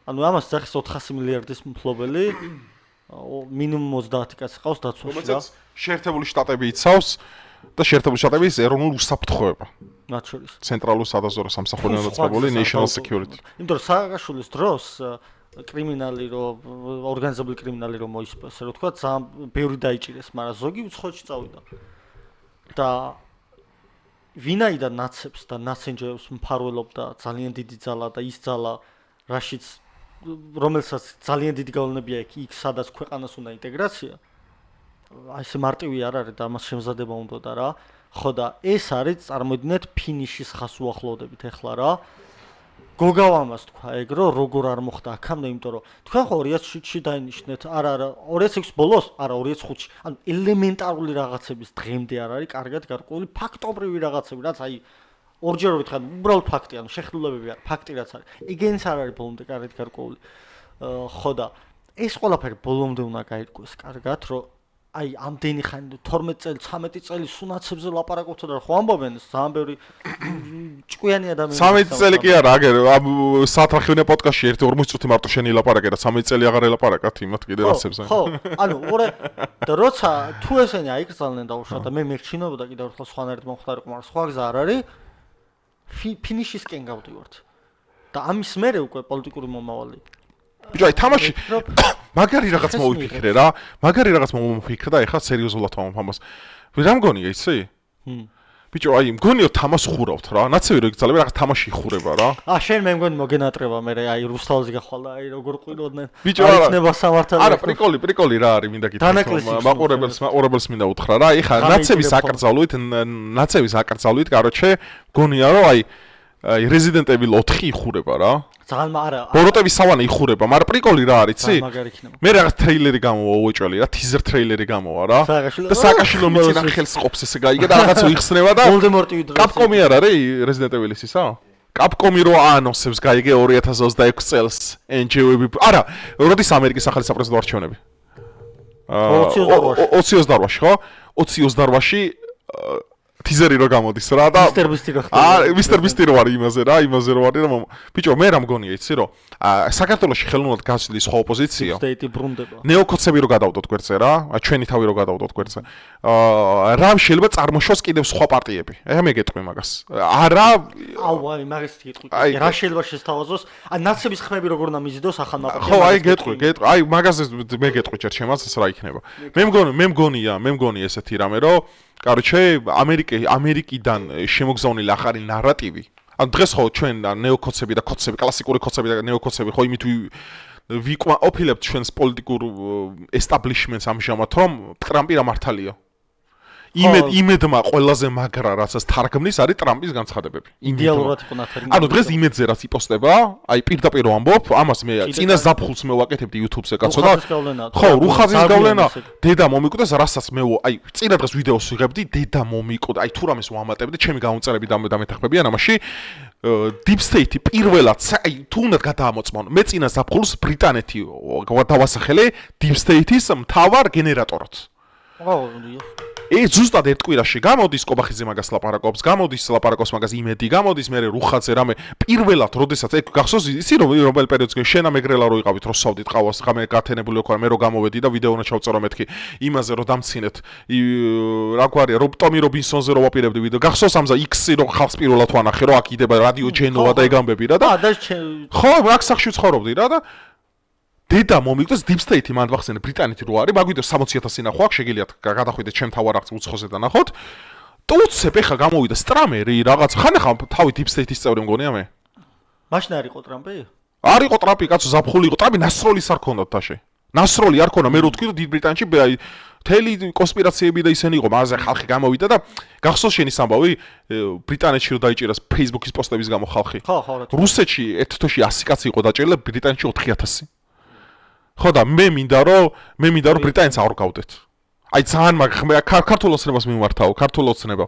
ანუ ამას ძახის 400 მილიარდის მფლობელი მინიმუმ 30 კაცი ყავს დაცვაში რა. შეერთებული შტატები იცავს და შეერთებული შტატების ეროვნულ უსაფრთხოება. მათ შორის. ცენტრალურ სადაზვერვო სამსახურიდან დაწყებული National Security. იმიტომ რომ სააკაშვილის დროს კრიმინალი რომ ორგანიზებული კრიმინალი რომ მოისპეს, რა თქვა, ძალიან ბევრი დაიჭირეს, მაგრამ ზოგი უცხოეთში წავიდა. და ვინაიდან ნაცებს და ნაცენჯებს მფარველობდა ძალიან დიდი ძალა და ის ძალა, რაშიც რომელსაც ძალიან დიდი გავლენები აქვს იქ, სადაც ქვეყანას უნდა ინტეგრაცია. აი ეს მარტივი არ არის და ამას შემზადება უნდა რა. ხო და ეს არის წარმოიდგინეთ ფინიშის ხას უახლოვდებით ახლა რა. გოგავამას თქვა ეგ რომ როგორ არ მოხდა აქამდე, იმიტომ რომ თქვენ ხო 2007-ში დაინიშნეთ, არა 2006 ბოლოს, არა 2005-ში. ანუ ელემენტარული რაღაცების დღემდე არ არის კარგად გარკვეული ფაქტობრივი რაღაცები, რაც აი ორჯერ ვითხარ, უბრალოდ ფაქტი, ანუ შეხნულებები არ, ფაქტი რაც არის. ეგენიც არ არის ბოლომდე კარგად გარკვეული. ხო და ეს ყველაფერი ბოლომდე უნდა გაირკვეს კარგად, რომ აი ამდენი ხანი 12 წელი 13 წელი სუნაცებზე ლაპარაკობთ და ხო ამბობენ ძალიან ბევრი ჭკვიანი ადამიანები 13 წელი კი არა აგერ საათრახივნე პოდკასტში 1-40 წუთი მარტო შენი ლაპარაკე და 13 წელი აღარ ელაპარაკათ იმათ კიდე რაცებზე ხო ანუ და როცა თუ ესენი აიკრძალნენ და უშუალოდ მე მერჩინებოდა კიდევ ერთხელ სხვანაირად მომხდარიყო მაგრამ სხვა გზა არ არის ფინიშისკენ გავდივართ და ამის მერე უკვე პოლიტიკური მომავალი ბიჭო აი თამაში მაგარი რაღაც მოვიფიქრე რა მაგარი რაღაც მომიფიქრე და ეხლა სერიოზულად ვამბობ რა მგონია იცი ბიჭო აი მგონიო თამას ხურავთ რა ნაცევი რო იგზალები რაღაც თამაში იხურება რა შენ მე მგონი მოგენატრება მე აი რუსთავზე გახვალ და აი როგორ ყვიროდნენ ბიჭო არა იქნება სამართალი არა პრიკოლი რა არის მინდა გითხრა მაყურებელს მინდა უთხრა რა ეხლა ნაცევის აკრძალვით კაროჩე მგონია რომ აი Resident Evil 4 იხურება რა. ძალიან არა. ბოროტების სავანე იხურება, მაგრამ პრიკოლი რა არის, იცი? მე რაღაც ტრეილერი გამოვა უეჭველი რა, teaser ტრეილერი გამოვა რა. და სააკაშვილო მიწინა ხელს ყოფს ესე გაიგე და რაღაცა იხსნება და Voldemort-ი ვიდრე. Capcom-ი არ არის Resident Evil-ის ისა? Capcom-ი რო ანონსებს გაიგე 2026 წელს NGO-ები. არა, როდის ამერიკის ახალი საპრეზიდენტო არჩევნები? 28-ში ხო? 28-ში 28-ში თიზერი რო გამოდის რა და მისტერ ბისტი რო ხდება. მისტერ ბისტი რო არის იმაზე რა და ბიჭო მე რა მგონია იცი რომ საქართველოში ხელოვნურად გაცვლის სხვა ოპოზიცია სტეიტი ბრუნდება. ნეოკოცები რო გადავდოთ გვერდზე რა ჩვენი თავი რო გადავდოთ გვერდზე რა შეიძლება წარმოშოს კიდევ სხვა პარტიები მე გეტყვი მაგას არა აი მაგას გეტყვი რა შეიძლება შესთავაზოს ნაცების ხმები როგორ უნდა მიზიდოს ახალმა პარტიამ ხო აი გეტყვი აი მაგაზე მე გეტყვი ჯერ ჩემას რა იქნება მე მგონია ესეთი რამე რომ короче ამერიკიდან შემოგზავნილი ახალი ნარატივი ან დღეს ხო ჩვენ ნეოკოცები და კოცები კლასიკური კოცები და ნეოკოცები ხო იმით ვიყოფილებთ ჩვენს პოლიტიკურ ესტაბლიშმენტს ამჟამად რომ ტრამპი რა მართალია იმედმა ყველაზე მაგრა რასაც თარგმნის არის ტრამპის განცხადებები იდეალურად იყო ნათელი ანუ დღეს იმედზე რაც იპოსტება აი პირდაპირ ვამბობ ამას მე წინა ზაფხულს მე ვაკეთებდი YouTube-ზე კაცო და ხო რუხაძის გავლენა დედა მომიკვდეს რასაც მე აი წინა დღეს ვიდეოს ვიღებდი დედა მომიკვდა აი თუ რამეს ვამატებდი ჩემი გამომწერები დამეთახმებიან ამაში Deep State პირველად აი თუ უნდა გადაამოწმონ მე წინა ზაფხულს ბრიტანეთი დავასახელე Deep State-ის მთავარ გენერატორად ზუსტად ერთ კვირაში გამოდის კობახიძე მაგას ლაპარაკობს, გამოდის ლაპარაკობს მაგას იმედი, გამოდის მე რუხაძე რამე პირველად როდესაც ეგ გახსოვს ისი რომელ პერიოდში შენა მეგრელა რო იყავით რო სავდით ყავას ხამე გათენებული ოქარ მე რო გამოვედი და ვიდეო უნდა ჩავწერო მეთქი იმაზე რომ დამცინეთ რა გვარია რომ ტომი რობინსონზე რო ვაპირებდი ვიდეო გახსოვს ამზა X-ი რო ხალხს პირველად ვანახე რო აქ იდება რადიო ჯენოვა და ეგ ამბები რა და ხო აქ სახში ცხოვრობდი რა და დედა მომიკვდეს Deep State-ი მან ვახსენე ბრიტანეთი რო არის, მაგ ვიდეოს 60,000 ნახო აქ შეგიძლიათ გადახვიდეთ ჩემ თავარ აღწ უცხოზე და ნახოთ. ტუცებ ეხა გამოვიდა სტრამერი რაღაც ხანახა თავი Deep State-ის წევრი მგონია მე. მაშინ არისო ტრამპი? არისო ტრამპი კაცო ზაფხული იყო, ტრამპი ნასროლის არ ქონდათ თაში. ნასროლი არ ქონა მე რო თქვი რომ დიდ ბრიტანეთში აი თელი კონსპირაციები და ისენი იყო, მაგაზე ხალხი გამოვიდა და გახსოვს შენის ამბავი ბრიტანეთში რო დაიჭირას Facebook-ის პოსტების გამო ხალხი. ხო. რუსეთში ერთ თვეში 100 კაცი იყო დაჭერილი, ბრიტანეთში 4,000. ხო და მე მინდა რომ ბრიტანეთს არ გავდეთ. აი ძალიან მაგ ქართულ ოცნებას მიმართავ, ქართულ ოცნება.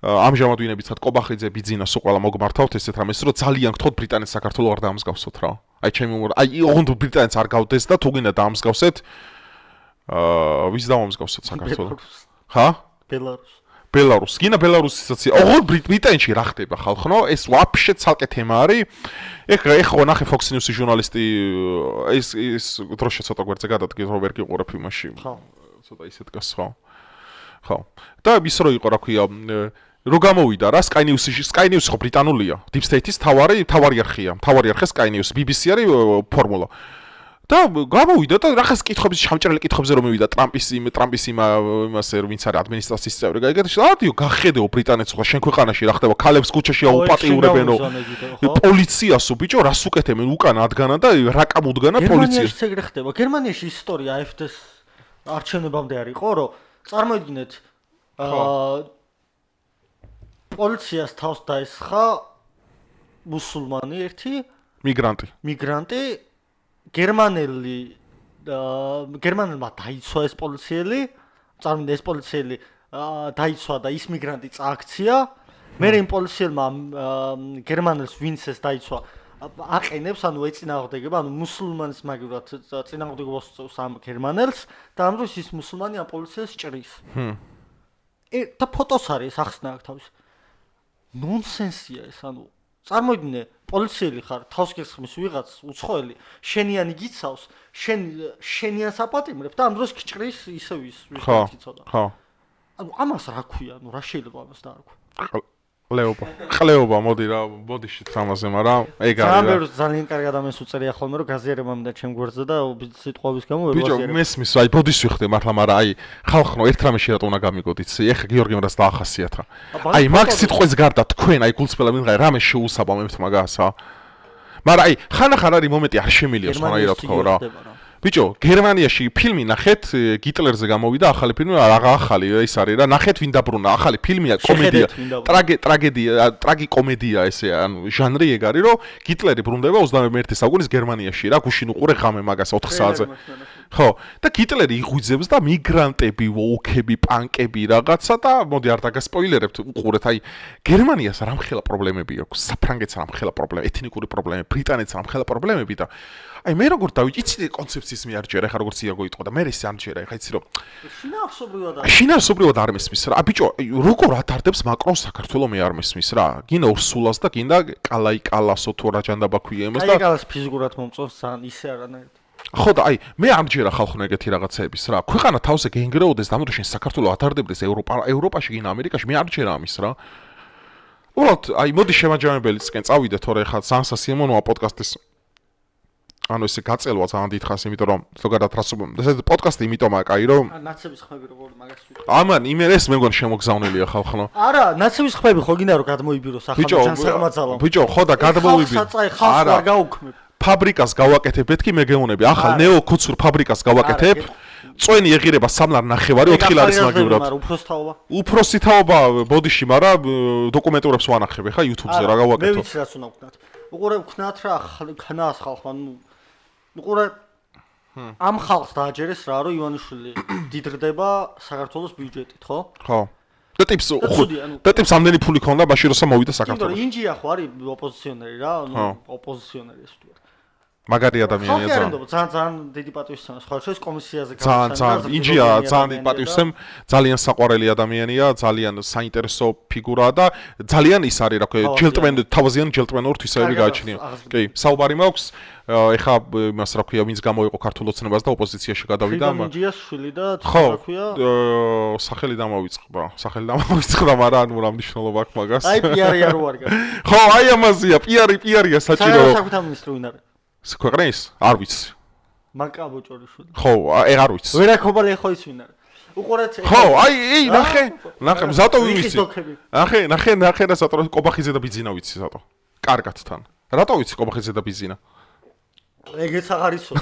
ამჟამად ვინებიცად კობახიძე ბიძინას უყალა მოგმართავთ ესეთ რამეს რომ ძალიან გთხოვთ ბრიტანეთს საქართველოს არ დაამსგავსოთ რა. აი ჩემი აი ოღონდ ბრიტანეთს არ გავდეს და თუ გინდა დაამსგავსეთ ვის დავამსგავსოთ საქართველოს? ხა? ბელარუსს. გინა ბელარუსისაც ოღონდ ბრიტანეთში რა ხდება ხალხო? ეს ვაფშე ცალკე თემა არის. ეხლა ნახე Fox News-ის ჟურნალისტი ის დროშა ცოტა გვერდზე გადადგეს რომ ვერ გიყურებ იმაში. ხო. ცოტა ისე დგას ხო. ხო. და ის რო იყო რა ქვია რო გამოვიდა რა Sky News ხო ბრიტანულია. Deep State-ის თავარი არხია Sky News, BBC არის ფორმულა. და გამოვიდა და რაღაც კითხების შამჭრელი კითხებზე რომ მივიდა ტრამპის იმასე ვინც არის ადმინისტრაციის წევრი გაიგეთ გახედეო ბრიტანეთს ხო შენ ქვეყანაში რა ხდება ქალებს ქუჩაში აუპატიურებენო პოლიციასო ბიჭო რას უკეთებენ უკან ადგანა და რა კამუდგანა პოლიცია გერმანიაში ეგრე ხდება გერმანიაში ისტორია AfD-ს არჩევნებამდე არის ხო რომ წარმოიდგინეთ პოლიციას თავს დაესხა მუსულმანი ერთი მიგრანტი გერმანელმა დაიცვა ეს პოლიციელი, წარმოიდგინე ეს პოლიციელი დაიცვა და ის მიგრანტი წააქცია, მე იმ პოლიციელმა გერმანელს ვინც ეს დაიცვა აყენებს, ანუ ეწინააღმდეგება, ანუ მუსულმანის მაგივრად წინააღმდეგობას უწევს ამ გერმანელს და ამ დროს ის მუსულმანი ამ პოლიციელს ჭრის. და ფოტოს არის ახსნა აქ თავის. ნონსენსია ეს, ანუ წარმოიდგინე პოლიციელი ხარ, თავს გესხმის ვიღაც უცხოელი, შენიანი გიცავს, შენიანს აპატიმრებ და ამ დროს გჭრის ისევ ის ვიღაც იცოდა. ხო. ანუ ამას რა ქვია, ანუ რა შეიძლება ამას და არ ქვია. ყლეობა მოდი რა, ბოდიშით ამაზე, მაგრამ ეგ არის. ძალიან კარგი ადამიანს უწერია ხოლმე რომ გაზიარება მინდა ჩემ გვერდზე და სიტყვების გამო ვერ ვაზიარებ. ბიჭო, მესმის, აი ბოდიშ ვიხდე მართლა, მაგრამ აი ხალხო ერთ რამეში რატო უნდა გამიგოთ იცი? ეხა გიორგიმ რას დაახასიათა. აი მაგ სიტყვის გარდა თქვენ აი გულწრფელა მინდა რა მე შეუსაბამებთ მაგასა. მაგრამ აი ხანახან არის მომენტი არ შემილია სხვანაირად თქვა რა. ბიჭო, გერმანიაში ფილმი ნახეთ, გიტლერზე გამოვიდა ახალი ფილმი, ახალი ეს არის რა, ნახეთ ვინ დაბრუნა, ახალი ფილმია, კომედია, ტრაგედია, ტრაგიკომედია ესე, ანუ ჟანრი ეგ არის, რომ გიტლერი ბრუნდება 21 საუკუნის გერმანიაში რა, გუშინ უყურე ღამე მაგას 4 საათზე. ხო, და ჰიტლერი იღვიძებს და მიგრანტები, ვოუქები, პანკები რაღაცა და მოდი არ დაგასპოილერებთ, უყურეთ, აი გერმანიას რამხელა პრობლემები აქვს, საფრანგეთს რამხელა პრობლემა, ეთნიკური პრობლემები, ბრიტანეთს რამხელა პრობლემები და აი მე როგორ იცი კონცეფციის მე არ ჯერა, ხა როგორც იაგო იტყვა და მე ეს არ ჯერა, ხა იცი რომ შინაარსობრივად არ მესმის რა. ბიჭო, როგორ ატარდებს მაკრონს საქართველოს მე არ მესმის რა. გინდა ურსულას და გინდა კალაიკალასო თუ რა ჯანდაბა ქვია იმას და კალაიკალას ფიზიკურად მომწონს ძალიან ისე არანაირად. ხო და აი მე არ ჯერა ხალხო ეგეთი რაღაცეების რა. ქვეყანა თავზე გენგრეოდეს და ამიტომ შენ საქართველოს ატარდებდეს ევროპაში გინდა ამერიკაში მე არ ჯერა ამის რა. უბრალოდ აი მოდი შემაჯამებელისკენ წავიდე თორე ხა სანსა სიმონოა პოდკასტის ანუ ესე გაწელვა ძალიან დიდხანს, იმიტომ რომ ზოგადად რას ეს პოდკასტი იმიტომაა კაი რომ ნაცების ხმები როგორ მაგას ვიტყვი. ამან იმენ ეს მე მგონი შემოგზავნილია ხალხო. არა, ნაცების ხმები ხო გინდა რომ გადმოიბიროს ახლა ჯანსაღმაძალო. ბიჭო, ხო და გადმოიბირო. არა, არ გაუქმებ. ფაბრიკას გავაკეთებთ კი მე გეუნები, ახალ ნეო-ქუცურ ფაბრიკას გავაკეთებ. წვენი ეღირება 3 ლარ ნახევარი 4 ლარის მაგივრად. უფროსთაობა. უფროსითაობა ბოდიში, მაგრამ დოკუმენტურებს ვანახებ ხა YouTube-ზე რა გავაკეთო. მე ვიცი რას უნდა ვქნათ. უყურე ვქნათ რა ხნას ხალხმა, უყურე ამ ხალხს დააჯერეს რა რომ ივანიშვილი დიდრდება საქართველოს ბიუჯეტით, ხო? ხო. და ტიპს ამდენი ფული ქონდა მაშინ როცა მოვიდა საქართველოს. იმიტომ ინჯია ხო არის ოპოზიციონერი რა, ოპოზიციონერი ეს ვთქვი. მაგარი ადამიანია ძალიან დიდი პატივისცემა სხვა შეს კომისიაზე ძალიან ინჯია ძალიან დიდი პატივისცემ ძალიან საყვარელი ადამიანია ძალიან საინტერესო ფიგურაა და ძალიან ის არის რა ქვია ჯელტმენ თავაზიანი ჯელტმენური თვისებები გააჩნია კი საუბარი მაქვს ეხა იმას რა ქვია ვინც გამოიყო ქართულ ოცნებას და ოპოზიციაში გადავიდა ინჯიას შვილი და რა ქვია სახელი დამოვიწყდა მაგრამ რა მნიშვნელობა აქვს მაგას აი პიარი არ ვარ ხო აი ამაზია პიარია საჭირო საკუთარ მინისტრი ვინ არის ქვეყნის არ ვიცი მაკა ბოჭორიშვილი ხო არ ვიცი ვერაკობალი ხო ის ვინ არის უყურეთ ხო აი ნახე ზატო ვიცი ნახე და ზატო კობახიძე და ბიძინა ვიცი ზატო კარგად თან რატო ვიცი კობახიძე და ბიძინა ეგეც აღარ იცო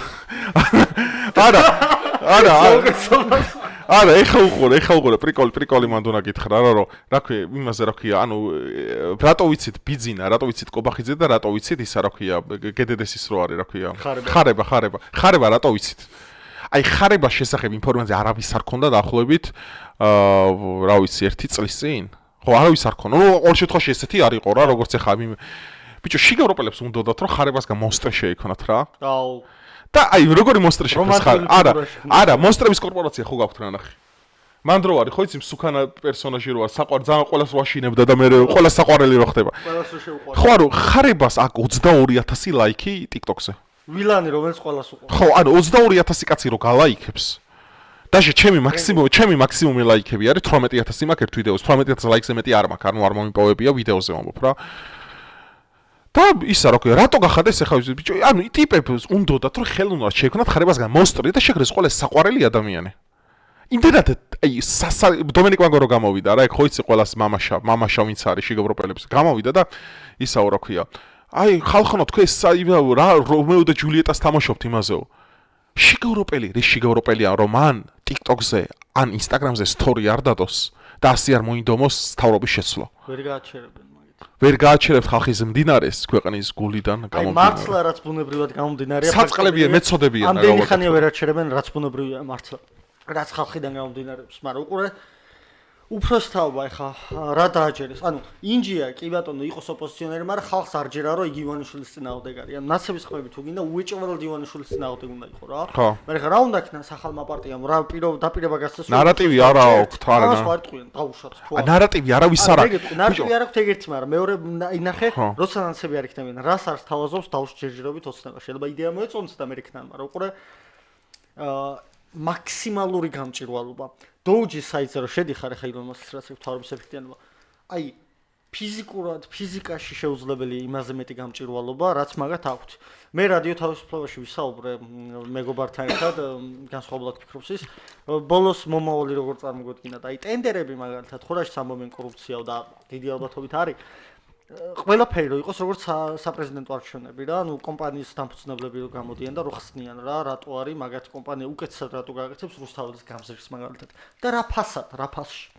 არა ეხა უყურე პრიკოლი მანდ უნდა გითხრა რა რომ რა ქვია იმაზე რა ქვია ანუ რატო ვიცით ბიძინა რატო ვიცით კობახიძე და რატო ვიცით ისა რა ქვია გედედესის რო არის რა ქვია ხარება რატო ვიცით აი ხარებას შესახებ ინფორმაცია არავის არ ქონდა დაახლოებით რა ვიცი 1 წლის წინ ხო არავის არ ქონდა ნუ ორ შემთხვევაში ესეთი არ იყო რა როგორც ეხა ბიჭო შიგ ევროპელებს უნდათ რომ ხარებასგან მონსტრი შეიქმნათ რა აუ და აი როგორი მონსტრი შექმნას ხარ არა მონსტრების კორპორაცია ხო გაქვთ რა ნახე მან დრო არის ხო იცი მსუქანა პერსონაჟი როა საყვარ ძალიან ყველას ვაშინებდა და მე ყველა საყვარელი რო ხდება ყველას რო შეუყვარდა ხო ანუ ხარებას აქ 22000 ლაიქი TikTok-ზე ვილანი რომელიც ყველას უყვარს ხო ანუ 22000 კაცი რო გალაიქებს დაჟე ჩემი მაქსიმუმი ლაიქები არის 18000 მაქვს ერთ ვიდეოს 18000 ლაიქზე მეტი არ მაქვს ანუ არ მომიპოვებია ვიდეოზე ვამბობ რა და ისა რა ქვია რატო გახადეს ახლა ბიჭო ანუ ტიპებს უნდათ რომ ხელოვნურად შეექმნათ ხარებასგან მონსტრი და შეგრეს ყველა საყვარელი ადამიანი იმდენად აი დომენიკ ვანგო რო გამოვიდა რა ეგ ხო იცი ყველას მამაშა ვინც არის შიგ ევროპელებს გამოვიდა და ისაო რა ქვია აი ხალხო თქვენ რა რომეო და ჯულიეტას თამაშობთ იმაზეო შიგ ევროპელია რომ ან TikTok-ზე ან Instagram-ზე story არ დადოს და ასე არ მოინდომოს თავრობის შეცვლა ვერ გააჩერებთ ხალხის მდინარეს ქვეყნის გულიდან გამომდინარე. აი მართლა რაც ბუნებრივად გამომდინარეა. საწყლებია მეწოდებიან რა. ამდენი ხანია ვერ აჩერებენ რაც ბუნებრივია მართლა. რაც ხალხიდან გამომდინარეობს, მაგრამ უყურე უფროსთაობა ეხა რა დააჯერეს. ანუ ინჯია კი ბატონო იყოს ოპოზიციონერი, მაგრამ ხალხს არ ჯერა რომ იგი ივანიშვილის წინააღმდეგ არის. ან ნაცების ხმები თუ გინდა უეჭველად ივანიშვილის წინააღმდეგ უნდა იყო რა. მაგრამ ეხა რა უნდა ქნას ახალმა პარტიამ რა დაპირება გასცეს. ნარატივი არა აქვს არა. ამას ვარტყვიან, დაუშვათ თუ. ნარატივი არავის არ აქვს. ნარატივი არ აქვს ეგერთი, მაგრამ მეორე ინახე, როცა ნაცები არ იქნებიან, რას არის თავაზობს დავუშვ ჯერჯერობით ოცნება. შეიძლება იდეა მოეწონოს და ამერიკთან, მაგრამ უყურე მაქსიმალური გამჭირვალობა. დოუჯის საიტზე რომ შედიხარ ახლა ილონ მასკს რაც აქვს თავრობის ეფექტიანობა. აი ფიზიკურად, ფიზიკაში შეუძლებელია იმაზე მეტი გამჭირვალობა, რაც მაგათ აქვს. მე რადიო თავისუფლებაში ვისაუბრე მეგობართან ერთად, განსხვავებულად ფიქრობს ის, ბოლოს მომავალი როგორ წარმოგვედგინა და აი ტენდერები მაგალითად ხურაშიც ამბობენ კორუფციაო და დიდი ალბათობით არის. ყველაფერი რო იყოს როგორც საპრეზიდენტო არჩევნები რა, ანუ კომპანიის დამფუძნებლები რო გამოდიან და რო ხსნიან რა, რატო არის მაგათი კომპანია უკეთესად რატო გააკეთებს რუსთაველის გამზირს მაგალითად და რა ფასში.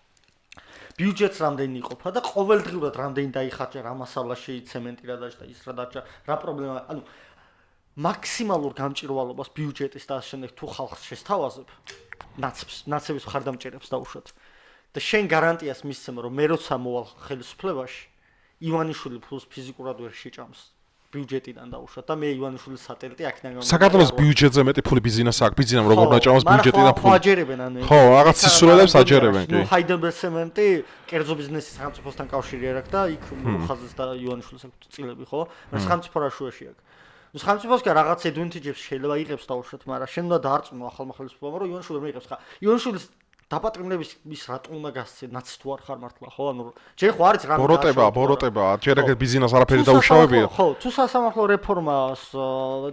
ბიუჯეტს რამდენი იყოფა და ყოველდღიურად რამდენი დაიხარჯა რა მასალა შეიცემენტი რა დაჭდა ის რა დაჭა რა პრობლემა ანუ მაქსიმალურ გამჭირვალობას ბიუჯეტის და ამ შემდეგ თუ ხალხს შესთავაზებ, ნაცების მხარდამჭერებს დაუშვათ. და შენ გარანტიას მისცემ, რომ მე როცა მოვალ ხელისუფლებაში, ივანიშვილი ფულს ფიზიკურად ვერ შეჭამს. ბიუჯეტიდან დაუშვათ და მე ივანიშვილის სატელტი აქედან გამომდინარე. საქართველოს ბიუჯეტზე მეტი ფული ბიზნესს აქვს, ბიზნესამ როგორ დაჭამოს ბიუჯეტიდან ფული. ხო, აჯერებენ ანუ. ხო, რაღაც სისულელებს აჯერებენ კი. ნუ ჰაიდელბერგ ცემენტი კერძო ბიზნესის სახელმწიფოსთან კავშირი არ აქვს და იქ ხაზს და ივანიშვილის აქვს წილები, ხო? მაგრამ სახელმწიფო რაშუაში აქვს. ნუ სახელმწიფოს კი რაღაც advantage-ებს შეიძლება იღებს დაუშვათ, მაგრამ შენ უნდა დაარწმუნო ახალმა ხელისუფლებამ, რომ ივანიშვილი ვერ მიიღებს ხა. ივანიშვილის დაპატრონების ის რატომ უნდა გასცე ნაცი თუ არ ხარ მართლა ხო ანუ ჯერ ხო არის რამე ბოროტება ჯერ ეგ ბიზნეს არაფერი დაუშავებია ხო თუ სასამართლო რეფორმას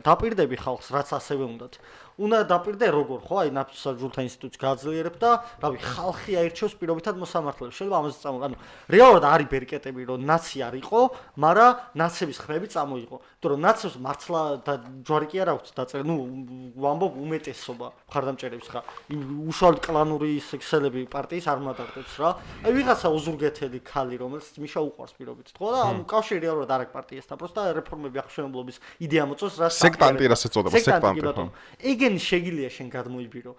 დაპირდები ხალხს რაც ასევე უნდათ უნდა დაპირდე როგორ ხო აი ნაფსაჯულთა ინსტიტუტს გააძლიერებ და რავი ხალხი აირჩევს პირობითად მოსამართლეებს შეიძლება ამაზე წამო ანუ რეალურად არის ბერკეტები რომ ნაცი არ იყო მაგრამ ნაცების ხმები წამოიღო იმიტომ რომ ნაცებს მართლა და ჯვარი კი არ აქვს დაწერილი ნუ ვამბობ უმეტესობა მხარდამჭერებს ხა უშუალოდ კლანური სექსელები პარტიის არ მადარდებს რა აი ვიღაცა უზურგეთელი ქალი რომელიც მიშა უყვარს პირობით ხო და ანუ კავშირი რეალურად არ აქვს პარტიასთან პროსტა რეფორმები აღშენებლობის იდეა მოწოს რა სექტანტი რასაც ეწოდება სექტანტი ხო ეგენი შეგიძლია შენ გადმოიბირო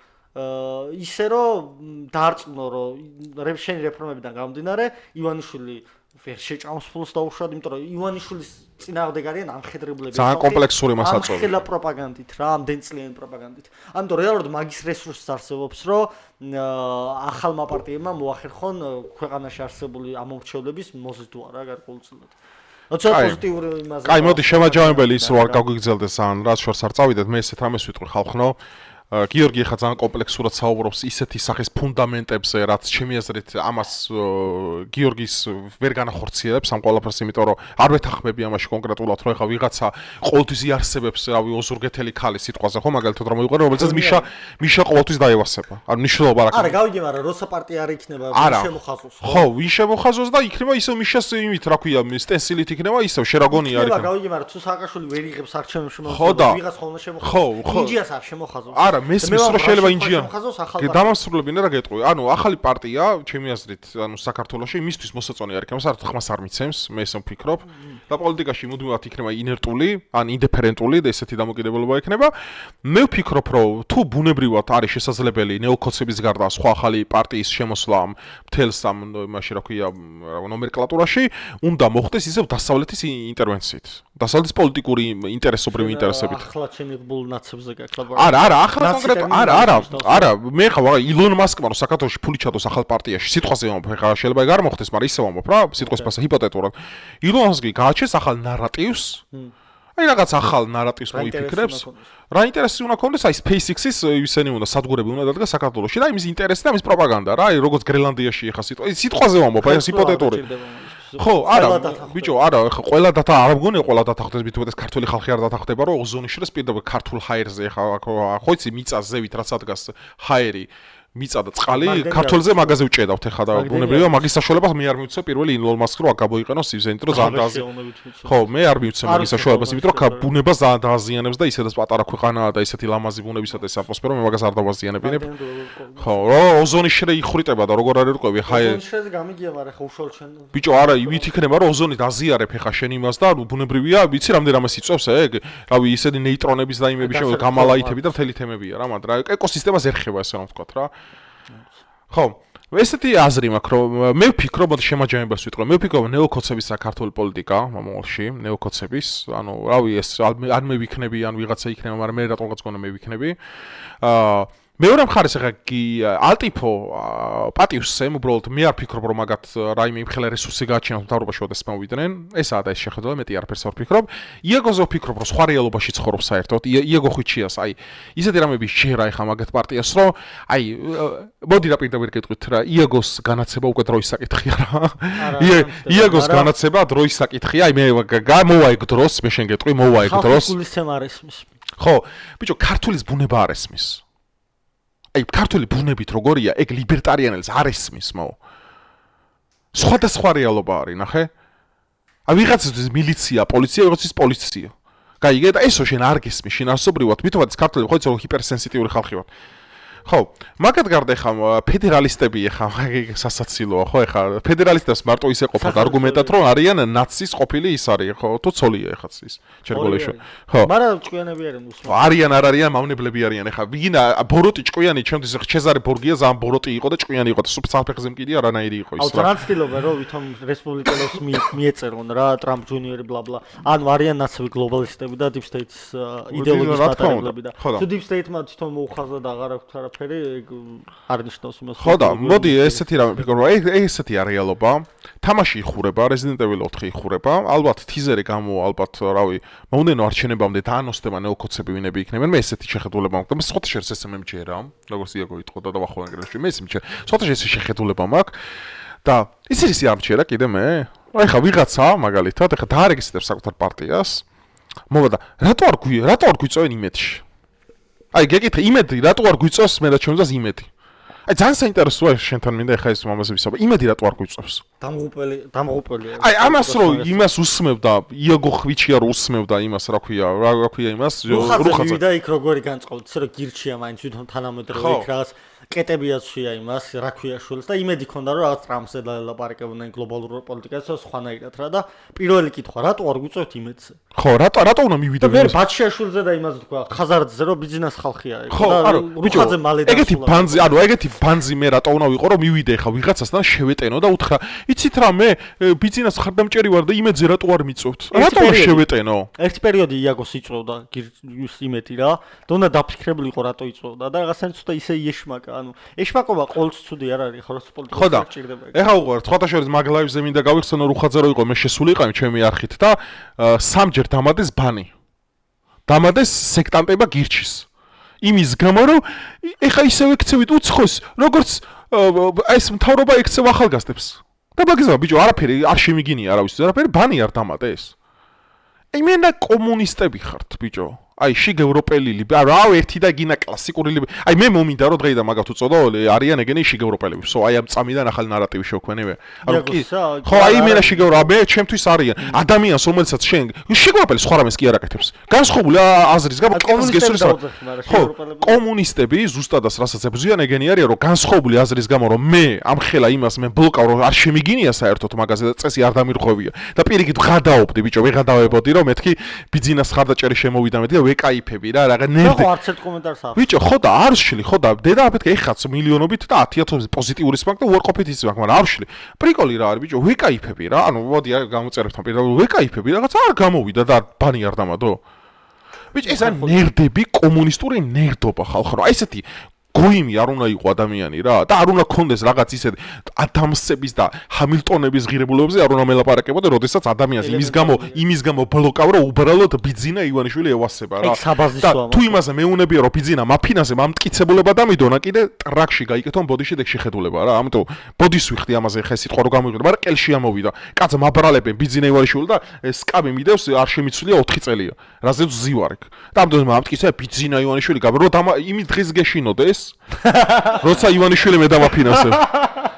ისე რომ დაარწმუნო რომ შენი რეფორმებიდან გამომდინარე ივანიშვილი ვერ შეჭამს ფულს დაუშვათ იმიტომ რომ ივანიშვილის წინააღმდეგ არიან ამხედრებლები ძალიან კომპლექსური მასაწვდომი ამხელა პროპაგანდით რა ამდენწლიანი პროპაგანდით ამიტომ რეალურად მაგის რესურსს არსებობს რომ ახალმა პარტიებმა მოახერხონ ქვეყანაში არსებული ამომრჩევლების მოზიდვა რა გარკვეულწილად აჩა პოზიტიური იმაზე. კაი, მოდი შემაჯამებელი ის რო არ გაგვიგრძელდეს ან რაც შორს არ წავიდეთ, მე ესეთ რამეს ვიტყვი ხალხნო. გიორგი ხა ძალიან კომპლექსურად საუბრობს ისეთი სახის ფუნდამენტებზე, რაც ჩემი აზრით ამას გიორგის ვერ განახორციელებს ამ ყველაფერს, იმიტომ რომ არ ვეთანხმები ამაში კონკრეტულად, რომ ეხა ვიღაცა ყოველთვის იარსებებს, რავი, ოზურგეთელი ქალი სიტყვაზე, ხო, მაგალითად რომ მოიყვება, რომელსაც მიშა ყოველთვის დაევასება. ანუ ნიშნულობა რა. არა, გავიგე, მაგრამ როცა პარტია არ იქნება, ვინ შემოხაზოს, ხო? ხო, ვინ შემოხაზოს და იქნება ისევ მიშას იმით, რა ქვია, სტენსილით იქნება ისევ შერაგონი არის. იქნება, გავიგე, მაგრამ თუ სააკაშვილი ვერ იღებს არჩევნებში მონაწილეობას, ვიღაც ხოლმე შემოხაზოს. ხო. ინჯიას არ შემოხაზოს. მესმის რომ შეიძლება ინჯიან დამასრულებინა რა გეტყვი ანუ ახალი პარტია ჩემი აზრით ანუ საქართველოში იმისთვის მოსაწონი არ იქნება საერთოდ ხმას არ მიცემს მე ესე ვფიქრობ და პოლიტიკაში მუდმივად იქნება ინერტული ან ინდიფერენტული და ესეთი დამოკიდებულება იქნება მე ვფიქრობ რომ თუ ბუნებრივად არის შესაძლებელი ნეოკონცების გარდა სხვა ახალი პარტიის შემოსვლა მთელს ამ იმაში რა ქვია ნომენკლატურაში უნდა მოხდეს ისევ დასავლეთის ინტერვენციით დასავლეთის პოლიტიკური ინტერესობრივი ინტერესებით ახლა შემიღებულ ნაცებზე გაკლაბა არა ახლა კონკრეტულად არა მე ხა ილონ მასკმა რომ საქართველოში ფული ჩადოს ახალ პარტიაში სიტყვაზე ვამბობ ხა შეიძლება ეგ არ მოხდეს მაგრამ ისე ვამბობ რა სიტყვის პასა ჰიპოთეტურად ილონ მასკი გააჩენს ახალ ნარატივს აი რაღაც ახალ ნარატივს მოიფიქრებს რა ინტერესი უნდა ქონდეს აი SpaceX-ის ისენი უნდა სადგურები უნდა დადგა საქართველოში და იმის ინტერესი და იმის პროპაგანდა რა აი როგორც გრენლანდიაში ხა სიტყვაზე ვამბობ აი ჰიპოთეტური ხო, არა, ბიჭო, არა, ხა ყველა დატა არ მგონია ყველა დათანხმდეს მithumetes ქართული ხალხი არ დათანხმდება რომ ოზონის შრეს პირდაპირ ქართულ ჰაერზე ხა ხო იცი მიწას ზევით რაც ადგას ჰაერი მიწა და წყალი ქართულზე მაგაზე ვჭედავთ ეხა და ბუნებრივია მაგის საშუალებას მე არ მივცე პირველი ილონ მასკს რომ გამოიყენოს ისენით რომ ძალიან დააზიანებს ხო მე არ მივცე მაგის საშუალებას იმიტომ რომ ბუნება ძალიან დააზიანებს და ისედაც პატარა ქვეყანაა და ისეთი ლამაზი ბუნებისა და ეს ატმოსფერო მე მაგას არ დავაზიანებინებ ხო რომ ოზონის შრე იხვრიტება და როგორ არ ერკვევი ჰაერი ოზონის შრეზე გამიგია მაგრამ ხო უშუალოდ შენ ბიჭო არა იმით იქნება რომ ოზონით აზიარებ ეხა შენ იმას და ბუნებრივია ვიცი რამდენ ამას იწევს ეგ რავი ისეთი ნეიტრონების და იმების შემო გამალაითები და მთელი თემებია რა მაგრამ ეკოსისტემას ერხება ესე რომ ვთქვა რა ხო, ესეთი აზრი მაქვს, რომ მე ვფიქრობ, რომ შემაჯამებას ვიტყვი. მე ვფიქრობ, ნეოკონცების საქართველოს პოლიტიკა მომავალში, ნეოკონცების, ანუ რავი ეს არ მე ვიქნები, ან ვიღაცა იქნება, მაგრამ მე რატომღაც გქონდა მე ვიქნები. მეორე მხარეს ახლა კი ალტიფო პატივსემ უბრალოდ მე არ ფიქრობ რომ მაგათ რაიმე იმხელა რესურსი გააჩენოს მთავრობაში ოდესმე მოვიდნენ ესაა და ეს შეხედულა მეტი არაფერს არ ვფიქრობ იაგოზე ვფიქრობ რომ სხვა რეალობაში ცხოვრობს საერთოდ იაგო ხვიჩიას აი ისეთი რამები შეერა ახლა მაგათ პარტიას რომ აი მოდი რა პირდაპირ გეტყვით რა იაგოს განაცება უკვე დროის საკითხია რა იაგოს განაცება დროის საკითხია აი მე გამოვა ეგ დროს მე შენ გეტყვი მოვა ეგ დროს ქართულის თემა არ ესმის ხო ბიჭო ქართულის ბუნება არ ესმის აი ქართული ბუნებით როგორია ეგ ლიბერტარიანელს არ ესმის მო სხვადასხვა რეალობა არის ნახე აი ვიღაცის მილიცია პოლიცია ვიღაცის პოლიცია გაიგე და ესო შენ არ გესმის შენ არსობრივად მithmetes ქართული ხო იცი რომ ჰიპერსენსიტიური ხალხი ვარ ხო, მაგათ გარდა ხა ფედერალისტები ხა სასაცილოა, ხო, ხა ფედერალისტებს მარტო ისე ყოფილ არგუმენტად რომ არიან ნაცის ყოფილი ის არის, ხო, თუ ცოლია ხაც ის ჩერგოლეშო. ხო. მაგრამ ჭკვიანები არიან უსმო. არიან არ არიან, მავნებლები არიან ხა. ვინა ბოროტი ჭკვიანი, ჩემთვის ჩეზარე ბორგია ზამ ბოროტი იყო და ჭკვიანი იყო და საფეხზე მკიდია არანაირი იყო ის. აუ ტრანსტილობა რომ ვითომ რესპუბლიკელებს მიეწერონ რა ტრამპ ჯუნიორი ბლა-ბლა. ანუ არიან ნაცები გლობალისტები და deep state-ს იდეოლოგიის მატარებლები და თუ deep state-მა თვითონ მოუხაზა და აღარ აქვს არაფერი არ ნიშნავს იმას. ხო და მოდი ესეთი რამე ფიქრობ რომ ესეთი არის რეალობა. თამაში იხურება, Resident Evil 4 იხურება. ალბათ თიზერი გამო, ალბათ რავი, მომდენო არჩენებამდე დაანონსდება ნეოკოცები ვინები იქნებიან. მე ესეთი შეხედულება მაქვს. მე სხვათა შორის ესე მემჭერა, როგორც იაგო იტყოდა და ვახო ანგრევში. მე ესე მჭერა. სხვათა შორის ესე შეხედულება მაქვს. და ის არჩერა კიდე მე. აი ხა ვიღაცა მაგალითად, ეხა დაარეგისტრებს საკუთარ პარტიას. მოვა და რატო არ გვიწევენ იმედში? აი გეკითხე იმედი რატო არ გვიწევს მე და ჩემს იმედი? აი ძალიან საინტერესოა შენთან მინდა ეხა ეს მომაზე ვისაუბრე. იმედი რატო არ გვიწევს? დამღუპელია. აი ამას რომ იმას უსმევდა, იაგო ხვიჩია რომ უსმევდა იმას, რა ქვია იმას, რუხაძე და იქ როგორი განწყობთ, ისე რომ გირჩია მაინც თვითონ თანამედროვე იქ რაღაც კეტებიაცია იმას, რა ქვია შულს და იმედი ქონდა რომ რაღაც ტრამპზე ლაპარაკებდნენ გლობალურ პოლიტიკაზე სხვანაირად რა და პირველი კითხვა, რატო არ გვიწევთ იმედზე? ხო, რატო უნდა მივიდე? მე ბაჩიაშვილზე და იმაზე თქვა, ხაზარდზე რომ ბიზნეს ხალხია იქ და რუხაძე მალე და ეგეთი ბანძი, ანუ ეგეთი ბანძი მე რატო უნდა ვიყო რომ მივიდე ხა ვიღაცასთან შევეტენო და უთხრა, იცით რა მე ბიზნეს ხარდამჭერი ვარ და იმედზე რატო არ მიწევთ? რატო შევეტენო? ერთი პერიოდი იაგოს იწვევდა იმედი რა, და უნდა დაფიქრებული იყო რატო იწვევდა და რაღაცა ცოტა ისე იეშმაკა, ანუ ეშმაკობა ყოველთვის ცუდი არ არის, ხო რა პოლიტიკაში ჭირდება. ეხა უყურეთ, სხვათა შორის მაგ ლაივზე მინდა გავიხსენო რუხაძე რო იყო მე შესულიყავი ჩემი არხით და სამჯერ დამადეს ბანი. დამადეს სექტანტება გირჩის. იმის გამო რომ ეხა ისევ ექცევით უცხოს, როგორც ეს მთავრობა ექცევა ახალგაზრდებს. და მაგისაა ბიჭო, არაფერი არ შემიგინია არავის, არაფერი ბანი არ დამატეს. აი მენა კომუნისტები ხართ, ბიჭო. აი შიგ ევროპელილი, რავ ერთი და გინა კლასიკური აი მე მომინდა რომ დღეიდან მაგათ უწოდო არიან ეგენი შიგ ევროპელები. სო აი ამ წამიდან ახალი ნარატივი შევქმნები. ანუ კი ხო აი მენა შიგ ევროპელები ჩემთვის არიან. ადამიანს რომელსაც შენ შიგ ევროპელი სხვა რამეს კი არ აკეთებს. განსხვავებული აზრის გამო კომუნისტების ხო კომუნისტები ზუსტადას რასაც ებზიან ეგენი არიან რომ განსხვავებული აზრის გამო რომ მე ამ ხელა იმას მე ბლოკავ რომ არ შემიგინია საერთოდ მაგაზე და წესი არ დამირღვევია. და პირიქით ღადაობდი ბიჭო, ვეღადავებოდი რომ მეთქი ბიზნეს ხარდაჭერი შემოვიდა მეთქი ვეკაიფები რა რაღაც ნერდი. ხო არც ერთ კომენტარს არ. ბიჭო, ხო და არ ვშლი, ხო და დედა აფეთქე ეხაც მილიონობით და 10,000 პოზიტიური მაქვს და უარყოფით ის მაქვს, მაგრამ არ ვშლი. პრიკოლი რა არის ბიჭო, ვეკაიფები რა. ანუ მოდი გამოწერებთ ამ პირდაპირ ვეკაიფები რაღაც არ გამოვიდა და ბანი არ დამადო. ბიჭო, ეს არის ნერდები, კომუნისტური ნერდობა ხალხო რა. ესეთი გოიმი არ უნდა იყო ადამიანი რა და არ უნდა კონდეს რაღაც ისეთ ადამიანების და ჰამილტონების ღირებულებებზე არ უნდა მელაპარაკებოდე, როდესაც ადამიანს იმის გამო ბლოკავ რომ უბრალოდ ბიძინა ივანიშვილი ევასება რა. და თუ იმაზე მეუნებია რომ ბიძინა მაფინანზე მამტკიცებულება დამიდონა კიდე ტრაქში გაიკეთონ ბოდიში და შეხედულება რა. ამიტომ ბოდის ვიხდი ამაზე ხე სიტყვა რომ გამოვიყრა, მაგრამ კელში ამოვიდა. კაცს მაბრალებენ ბიძინა ივანიშვილი და სკამი მიდევს არ შემიცვლია 4 წელია. რაზეც ზივარეკ. და ამიტომ მამტკიცება ბიძინა ივანიშვილი გაბრო იმის დღეს გეშინოდეს როცა ივანიშვილი მე დამაფინანსებ.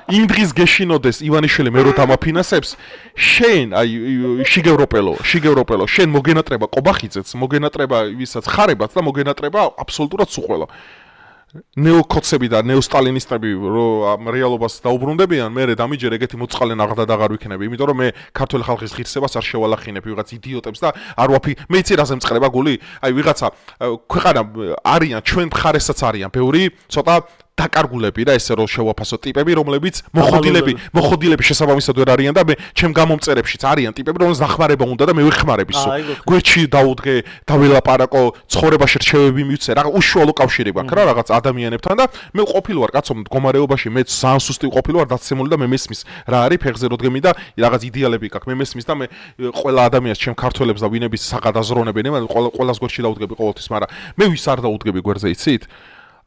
იმ დღის გეშინოდეს ივანიშვილი მე რო დამაფინანსებს, შენ აი შიგ ევროპელო, შენ მოგენატრება ყობახიძეც, მოგენატრება ვისაც ხარებაც და მოგენატრება აბსოლუტურად სუყველა. ნეოკოცები და ნეოსტალინისტები რო ამ რეალობას დაუბრუნდებიან, მე დამიჯერ ეგეთი მოწყალენ აღარ ვიქნები, იმიტომ რომ მე ქართული ხალხის ღირსებას არ შევალახინებ ვიღაც იდიოტებს და არ ვაფი მე იცი რაზე მწყრება გული, აი ვიღაცა ქვეყანა არიან ჩვენ მხარესაც არიან ბევრი ცოტა დაკარგულები რა ესე რომ შევაფასო ტიპები, რომლებიც მოხოდილები შესაბამისად ვერ არიან და მე ჩემ გამომწერებშიც არიან ტიპები, რომელსაც დახმარება უნდა და მე ვეხმარებ ისო. გვერდში დაუდგე, დაველაპარაკო, ცხოვრებაში რჩევები მივცე, რაღაც უშუალო კავშირი გვაქვს რა რაღაც ადამიანებთან და მე ყოფილი ვარ კაცო მდგომარეობაში, მე ძალიან სუსტი ყოფილი ვარ დაცემული და მე მესმის რა არის ფეხზე როდგემი და რაღაც იდეალები გაქვს. მე მესმის და მე ყველა ადამიანს ჩემ ქართველებს და ვინების საგადაზრონებენ, მე ყველას გვერდში დაუდგები ყოველთვის, მაგრამ მე ვის არ დაუდგები გვერდზე იცით?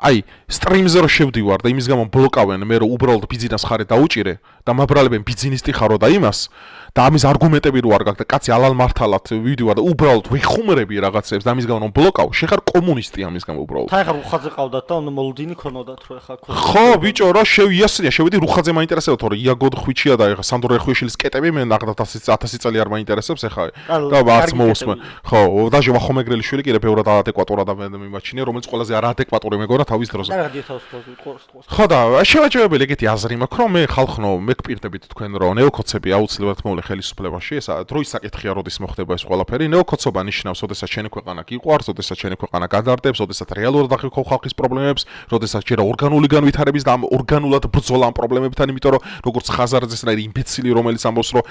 აი, სტრიმზე რო შევდივარ და იმის გამო ბლოკავენ მე რომ უბრალოდ ბიზნეს ხარე დაუჭირე და მაბრალებენ ბიზნესტი ხარო და იმას და ამის არგუმენტები რო არ გაქვს და კაცი ალალ მართალად ვიდივარ და უბრალოდ ვიხუმრები რაღაცებს და ამის გამო რომ ბლოკავ, შეხარ კომუნისტი ამის გამო უბრალოდ. თან ხარ რუხაძე ყავდათ და უნდა მოლოდინი ქონოდათ რო ხა ხო, ბიჭო, რა შევიასწრია, შევედი რუხაძე მაინტერესებდა თორე იაგო ხვიჩია და ეხა სანდრო ეხვიშვილის კეტები მე ნახდა 1000 წელი არ მაინტერესებს ეხა და ვარც მოусმენ. ხო, დაჟე ვახომეგრელიშვილი კიდე ბევრად ადეკვატურად ამემაჩინე, რომელიც ყველაზე არაადეკვატური მეგონა რა თავის დროზე. და რადიო თავისუფლებას ვიტყორს. ხო და შევაჯერებელი ეგეთი აზრი მაქვს, რომ მე ხალხნო მე გპირდებით თქვენ რომ ნეოკოცები აუცილებლად მოვლე ხელისუფლებაში, ესა დროის საკითხია, როდის მოხდება ეს ყველაფერი. ნეოკოცობა ნიშნავს, ოდესაც შენი ქვეყანა გიყვარს, ოდესაც შენი ქვეყანა გადაარდებს, ოდესაც რეალურად ახერხო ხალხის პრობლემებს, ოდესაც ჯერა ორგანული განვითარების და ორგანულად ბრძოლა ამ პრობლემებთან, იმიტომ რომ როგორც ხაზარაძესნაირი იმბეცილი, რომელიც ამბობს, რომ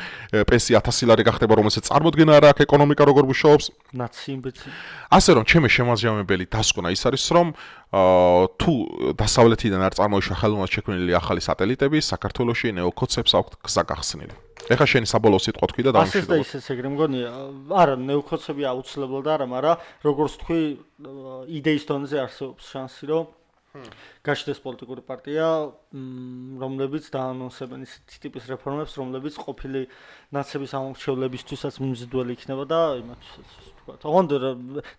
პენსია 1000 ლარი გახდება, რომელსაც წარმოდგენა არ აქვს ეკონომიკა როგორ მუშაობს. ნაცი იმბეცილი. ასე რომ ჩემი შემაჯამებელი დასკვნა ის არის, რომ თუ დასავლეთიდან არ წარმოიშვა ხელოვნურად შექმნილი ახალი სატელიტები, საქართველოში ნეოკოცებს აქვს გზა გახსნილი. ეხლა შენი საბოლოო სიტყვა თქვი და დავიშვიდო. ასე და ისე ეგრე მგონია. არა, ნეოკოცები აუცილებლად არა, მაგრამ როგორც თქვი, იდეის დონეზე არსებობს შანსი, რომ გაჩნდეს პოლიტიკური პარტია, რომლებიც დაანონსებენ ის ტიპის რეფორმებს, რომლებიც ყოფილი ნაცების ამორჩევლებისთვისაც მიმზიდველი იქნება და იმათვისაც თქო,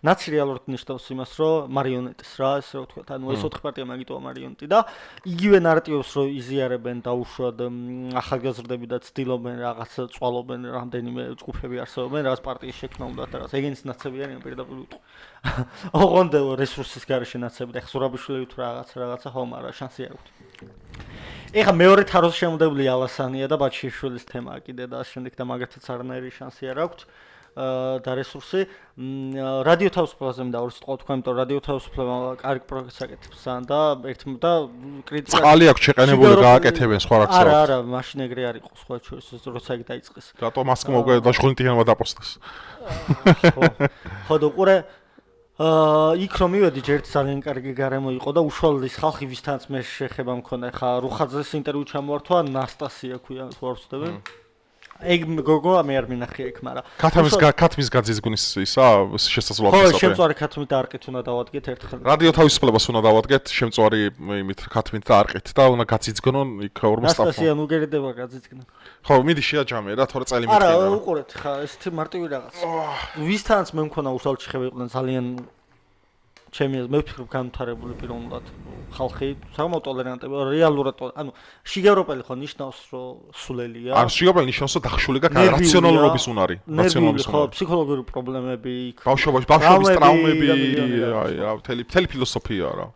ნაცი რეალურად ნიშნავს იმას, რომ მარიონეტის რა, ესე რომ ვთქვათ, ანუ ეს 4 პარტია მაგიტოა მარიონეტი და იგივე ნარატივებს რო იზიარებენ დაუშვად ახალგაზრდები და ცდილობენ რაღაც წვალობენ, რამდენიმე ჯგუფები არსებობენ, რაღაც პარტიის შექმნა უნდა და რაღაც ეგენის ნაცები არიან პირდაპირ ვიტყვი. ოღონდ რესურსის გარეშე ნაცები და ხსურაბიშვილი თუ რაღაცა ხომ არა შანსი არ აქვს. ეხა მეორე თაროს შემოდებული ალასანია და ბაჩიშვილის თემაა კიდე და შემდეგ და მაგათაც არანაირი შანსი არ აქვს. და რესურსი რადიო თავისუფლებაზე მინდა ორი სიტყვა თქვა, იმიტომ რომ რადიო თავისუფლება კარგი პროექტს აკეთებს და ერთმა და კრიტიკა წყალი აქვს შეყენებული გააკეთებენ სხვა რაც. არა, მაშინ ეგრე არ იყო სხვა ჩვენს როცა იგი დაიწყეს. რატო მასკმა უკვე დაშხუნიტიანობა დაპოსტეს. ხო და უყურე იქ რომ მივედი ჯერ ძალიან კარგი გარემო იყო და უშუალოდ ხალხი ვისთანაც მე შეხება მქონდა. ხა რუხაძეს ინტერვიუ ჩამოვართვა, ნასტასია ქვია, თუ არ ვცდები. ეგ გოგო მე არ მინახია იქ, მაგრამ ქათმის გაძიზგნის ისა შესაძლებლობა ხო, შემწვარი ქათმით და არყით უნდა დავადგეთ ერთხელ. რადიო თავისუფლებას უნდა დავადგეთ შემწვარი იმით ქათმით და არყით და უნდა გაძიზგნონ იქ ორმო სტაფო. ნასტასია ნუ გერდება გაძიზგნონ. ხო, მიდი შეაჯამე რა, თორე წელი მითხენა. არა, უყურეთ ხა, ესეთი მარტივი რაღაც. ვისთანაც მე მქონა უშუალოდ შეხება იყვნენ ძალიან ჩემი მე ვფიქრობ განვითარებული პიროვნულად ხალხი, საკმაოდ ტოლერანტები, რეალურად, ანუ შიგევროპელი ხო ნიშნავს, რომ სულელია. არ შიგევროპელი ნიშნავს, რომ დახშული გაქვს რაციონალურობის უნარი, რაციონალურობის უნარი. ხო, ფსიქოლოგიური პრობლემები იქ. ბავშვობის ტრაუმები, აი, მთელი ფილოსოფია რა.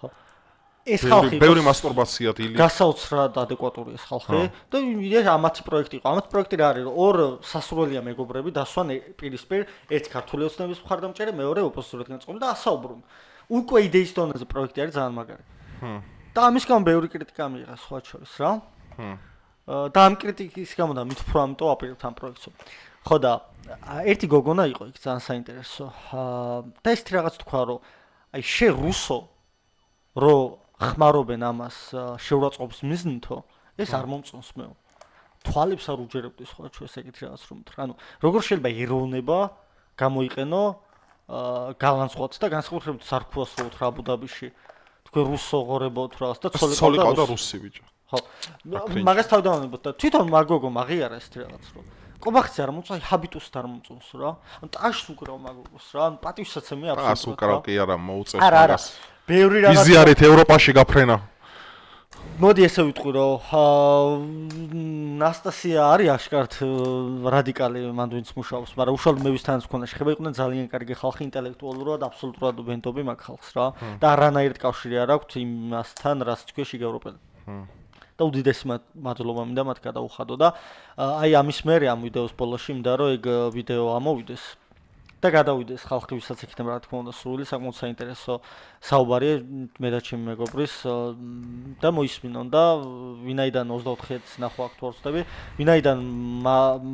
ეს ხალხი ბევრი მასტურბაცია დილით. გასაოცრად ადეკვატური ეს ხალხი და ამათი პროექტი იყო. ამათი პროექტი რა არის, რომ ორ სასურველია მეგობრები დასვან პირისპირ, ერთი ქართული ოცნების მხარდამჭერი, მეორე ოპოზიციურად განწყობილი და ასაუბრონ. უკვე იდეის დონეზე პროექტი არის ძალიან მაგარი. და ამის გამო ბევრი კრიტიკა მიიღა სხვა შორის რა. და ამ კრიტიკის გამო და მით უფრო ამიტომ აპირებთ ამ პროექტს. ხო და ერთი გოგონა იყო იქ ძალიან საინტერესო. და ეს რაღაც თქვა, რომ აი შე რუსო რო ხმარობენ ამას შეურაცხყოფის მიზნითო, ეს არ მომწონს მეო. თვალებს არ უჯერებდი სხვა ჩვენს ეგეთ რაღაც რომ თქ. ანუ როგორ შეიძლება ეროვნება გამოიყენო გალანძღვათ და განსაკუთრებით სარქუას რო უთხრა აბუდაბიში. თქვენ რუსო ღორებოთ რაღაც და ცოლიყავდა რუსი ბიჭო. ხო. მაგას თავდავანებოთ და თვითონ მაგოგო მაგიარა ეს რაღაც რო. კობახცი არ მომწონს, აი ჰაბიტუსს არ მომწონს რა. ანუ ტაშს უკრავ მაგოგოს რა. ანუ პატივსაცემი აბსოლუტურად. ტაშს უკრავ კი არა მოუწევს მაგას. ბევრი რაღაც იზიარეთ ევროპაში გაფრენა. მოდი ესე ვიტყვი რომ ნასტასია არის აშკარად რადიკალი მანდ ვინც მუშაობს, მაგრამ უშუალოდ მე ვისთანაც მქონდა შეხება იყვნენ ძალიან კარგი ხალხი ინტელექტუალურად აბსოლუტურად ვენდობი მაგ ხალხს რა და არანაირად კავშირი არ აქვს იმასთან რაც თქვი შიგევროპელი. და უდიდესი მადლობა მინდა მათ გადაუხადო და აი ამის მერე ამ ვიდეოს ბოლოში მინდა რომ ეგ ვიდეო ამოვიდეს. და გადავიდეს ხალხი ვისაც იქნება რა თქმა უნდა სრული საკმაოდ საინტერესო საუბარია მე და ჩემი მეგობრის და მოისმინონ და ვინაიდან 24-ს ნახო აქტუალურები ვინაიდან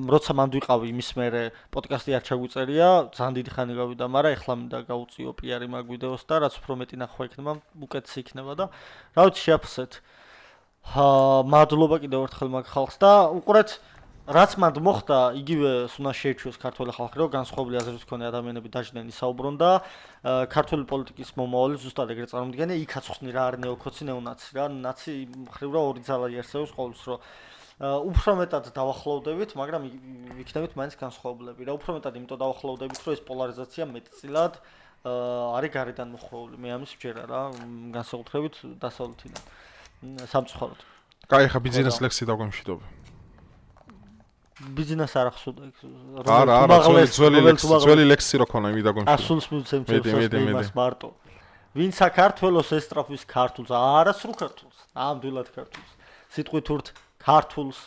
როცა მანდ ვიყავი იმის მერე პოდკასტი არ ჩაგვიწერია ძალიან დიდი ხანი გავიდა მაგრამ ეხლა მინდა გავუწიო პიარი მაგ ვიდეოს და რაც უფრო მეტი ნახვა იქნება უკეთესი იქნება და რა ვიცი შეაფასეთ მადლობა კიდევ ერთხელ მაგ ხალხს და უყურეთ რაც მანდ მოხდა, იგივე უნდა შეეჩვიოს ქართული ხალხი, რომ განსხვავებული აზრის მქონე ადამიანები დაждდნენ ისაუბრონ და ქართული პოლიტიკის მომავალი ზუსტად ეგრე წარმოგიდგენია, იქაც ხსნი რა არის ნეოკოცი, ნეონაცი რა, ნაცი მხრივ რა ორი ძალა იარსებობს ყოველთვის, რომ უფრო მეტად დავახლოვდებით, მაგრამ ვიქნებით მაინც განსხვავებლები რა, უფრო მეტად იმიტომ დავახლოვდებით, რომ ეს პოლარიზაცია მეტწილად არის გარედან მოხვეული, მე ამის ვჯერა რა, განსაკუთრებით დასავლეთიდან, სამწუხაროდ. კაი, ხა ბიზნეს ლექსი დაგვემშვიდობ. ბიზნეს არ ახსოვდა იქ არა ძველი ლექსი რო ქონა იმი დაგვემშვიდობ. ასულს მიცემს იმას მარტო ვინ საქართველოს ესწრაფვის ქართულს, არა სრულ ქართულს, ნამდვილად ქართულს. სიტყვით ურთ ქართულს,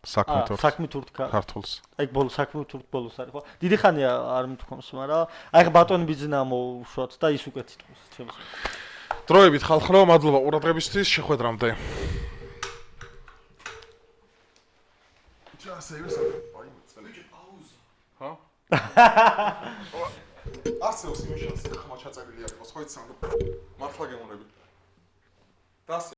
საქმით ურთ ქართულს. აი ბოლოს საქმით ურთ ბოლოს არის ხო? დიდი ხანია არ მithქვამს, მაგრამ აი ხა ბატონი ბიძინა მოვუშვათ და ის უკეთ სიტყვის ჩემს. დროებით ხალხო, მადლობა ყურადღებისთვის, შეხვედრამდე. ჩასაიბეს აი წელი პაუზა. ჰა? არსებობს იმის შანსი, ხმა ჩაწერილი აქვს, ხო იცი სანდრო? მართლა გემოვნები.